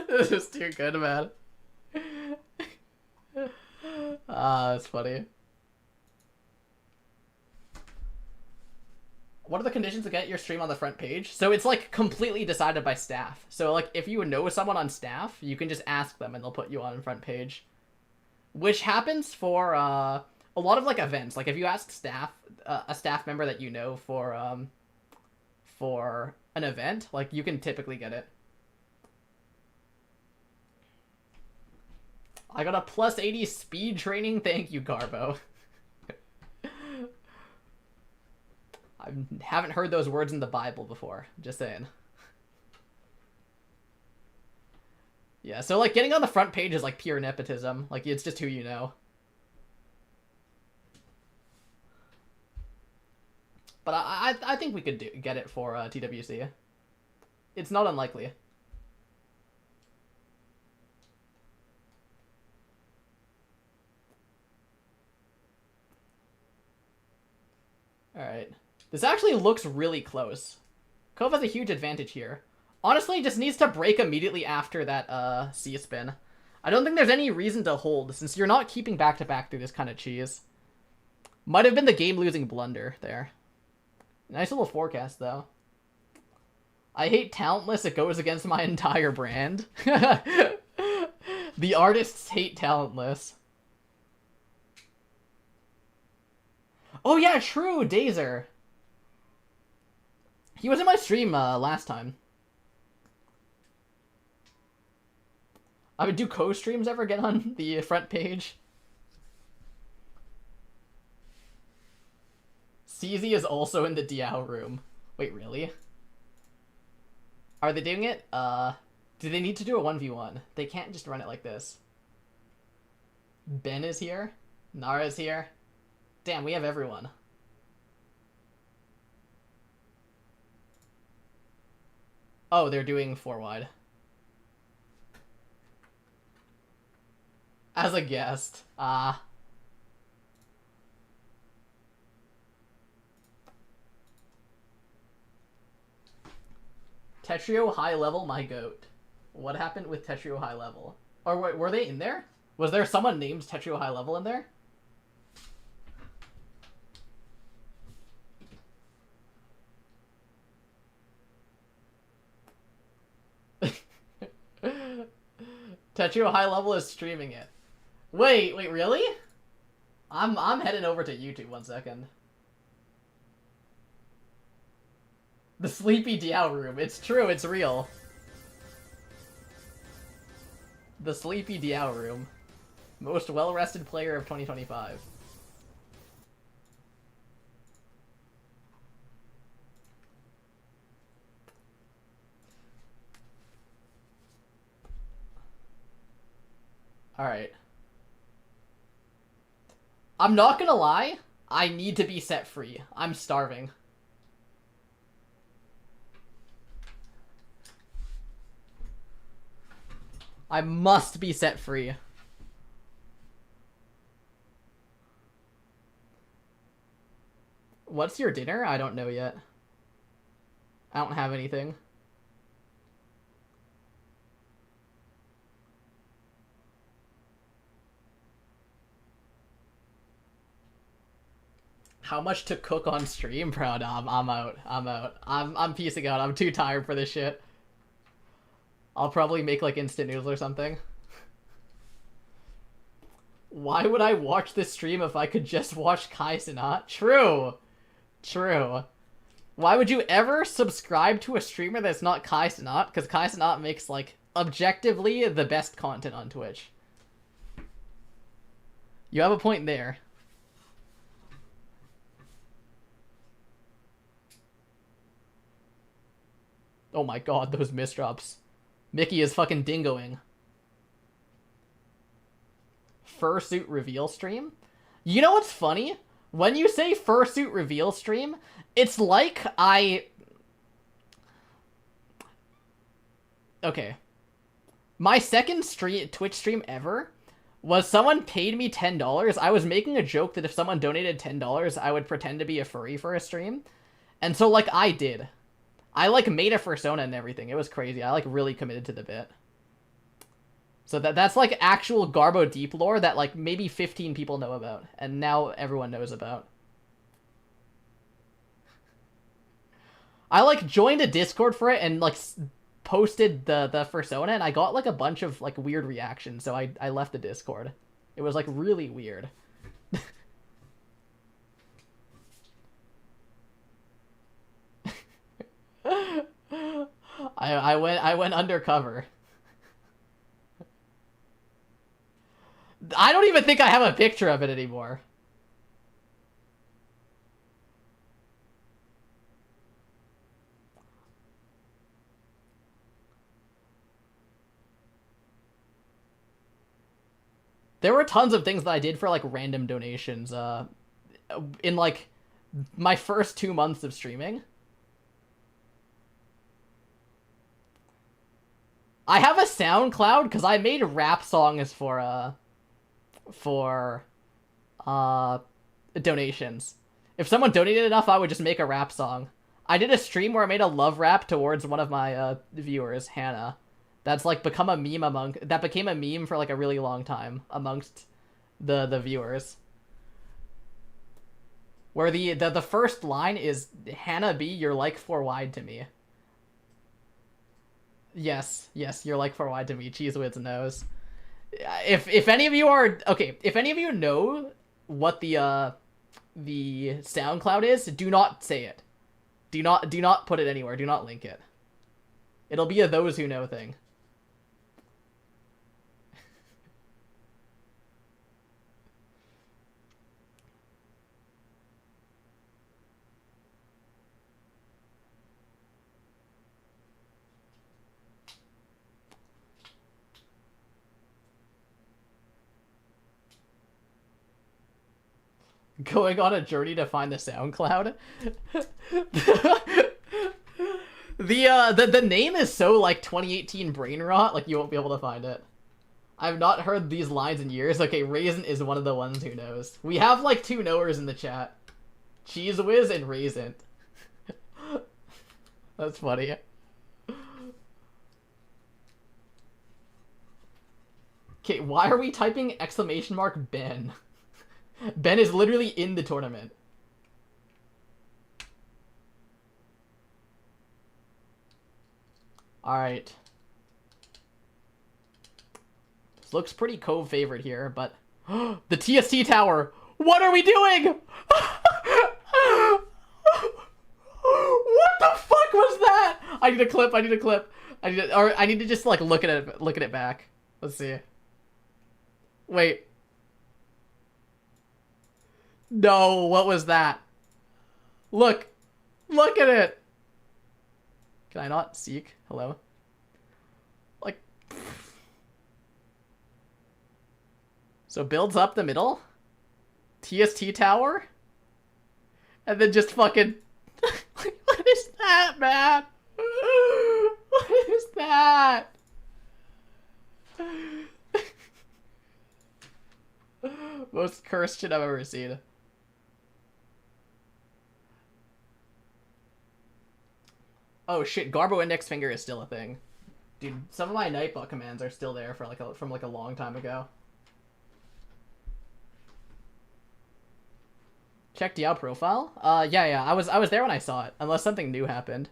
This is too good, man. Ah, that's funny. What are the conditions to get your stream on the front page? So it's like completely decided by staff. So like if you know someone on staff, you can just ask them and they'll put you on the front page. Which happens for a lot of like events. Like if you ask staff, a staff member that you know for an event, like you can typically get it. I got a +80 speed training. Thank you, Garbo. I haven't heard those words in the Bible before. Just saying. Yeah, so like getting on the front page is like pure nepotism. Like it's just who you know. But I think we could get it for TWC. It's not unlikely. Alright. This actually looks really close. Cove has a huge advantage here. Honestly, just needs to break immediately after that C-spin. I don't think there's any reason to hold, since you're not keeping back-to-back through this kind of cheese. Might have been the game-losing blunder there. Nice little forecast, though. I hate talentless, it goes against my entire brand. The artists hate talentless. Oh yeah, true, Dazer. He was in my stream last time. I would do co-streams ever get on the front page? CZ is also in the Diao room. Wait, really? Are they doing it? Do they need to do a 1v1? They can't just run it like this. Ben is here. Nara's here. Damn, we have everyone. Oh, they're doing 4 wide. As a guest. Tetrio high level, my goat. What happened with Tetrio high level? Or were they in there? Was there someone named Tetrio high level in there? Tetrio high level is streaming it. Wait, really? I'm heading over to YouTube 1 second. The Sleepy Diao room. It's true, it's real. The Sleepy Diao room. Most well-rested player of 2025. Alright. I'm not gonna lie, I need to be set free. I'm starving. I must be set free. What's your dinner? I don't know yet. I don't have anything. How much to cook on stream, bro? No, I'm out. I'm piecing out. I'm too tired for this shit. I'll probably make like instant noodles or something. Why would I watch this stream if I could just watch Kai Cenat? True. True. Why would you ever subscribe to a streamer that's not Kai Cenat? Because Kai Cenat makes like objectively the best content on Twitch. You have a point there. Oh my god, those misdrops. Mickey is fucking dingoing. Fursuit reveal stream? You know what's funny? When you say fursuit reveal stream, it's like Okay. My second Twitch stream ever was someone paid me $10. I was making a joke that if someone donated $10, I would pretend to be a furry for a stream. And so, like, I did. I, like, made a fursona and everything. It was crazy. I, like, really committed to the bit. So that's, like, actual Garbo Deep lore that, like, maybe 15 people know about. And now everyone knows about. I, like, joined a Discord for it and, like, posted the fursona, and I got, like, a bunch of, like, weird reactions. So I left the Discord. It was, like, really weird. I went undercover. I don't even think I have a picture of it anymore. there were tons of things that I did for like random donations in like my first 2 months of streaming. I have a SoundCloud because I made rap songs for donations. If someone donated enough, I would just make a rap song. I did a stream where I made a love rap towards one of my viewers, Hannah. That's like became a meme for like a really long time amongst the viewers. Where the first line is, Hannah B, you're like 4 wide to me. Yes, you're like 4 wide to me. Cheese Whiz knows. If any of you are okay, if any of you know what the SoundCloud is, do not say it. Do not put it anywhere. Do not link it. It'll be a those who know thing. Going on a journey to find the SoundCloud. The name is so like 2018 brain rot, like you won't be able to find it. I've not heard these lines in years. Okay, Raisin is one of the ones who knows. We have like 2 knowers in the chat. Cheese Whiz and Raisin. That's funny. Okay, why are we typing !Ben? Ben is literally in the tournament. Alright. This looks pretty Cove favorite here, but... the TST tower! What are we doing?! What the fuck was that?! I need a clip. I need to just like look at it back. Let's see. Wait. No, what was that? Look at it. Can I not seek? Hello? Like, so builds up the middle, TST tower, and then just fucking, what is that, man? What is that? Most cursed shit I've ever seen. Oh shit, Garbo index finger is still a thing. Dude, some of my Nightbot commands are still there for like from like a long time ago. Check Diao profile? Yeah, I was there when I saw it, unless something new happened.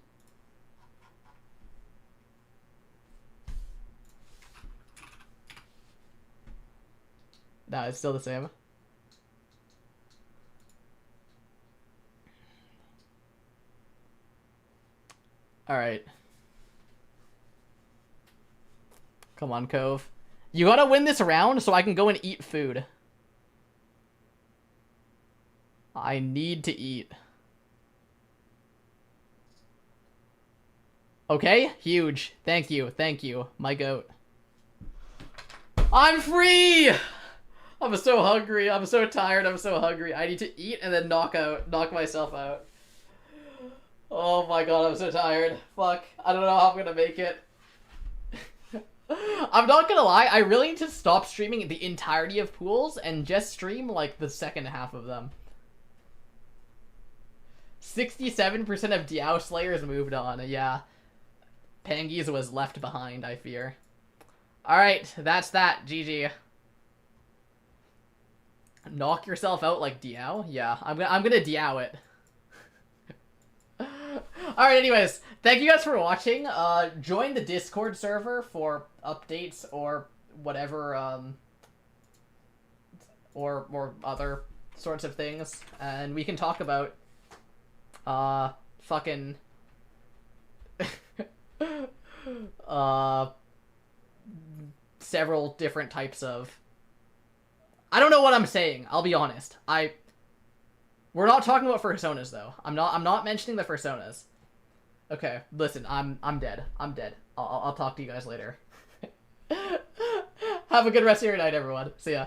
No, it's still the same. Alright. Come on, Cove. You gotta win this round so I can go and eat food. I need to eat. Okay, huge. Thank you, my goat. I'm free! I'm so hungry, I'm so tired, I'm so hungry. I need to eat and then knock myself out. Oh my god, I'm so tired. Fuck, I don't know how I'm gonna make it. I'm not gonna lie, I really need to stop streaming the entirety of pools and just stream like the second half of them. 67% of Diao Slayers moved on, yeah. Pangies was left behind, I fear. Alright, that's that, GG. Knock yourself out like Diao? Yeah, I'm gonna Diao it. Alright, anyways, thank you guys for watching. Join the Discord server for updates or whatever, or other sorts of things. And we can talk about, fucking, several different types of... I don't know what I'm saying, I'll be honest. We're not talking about personas, though. I'm not mentioning the personas. Okay, listen, I'm dead. I'll talk to you guys later. Have a good rest of your night, everyone. See ya.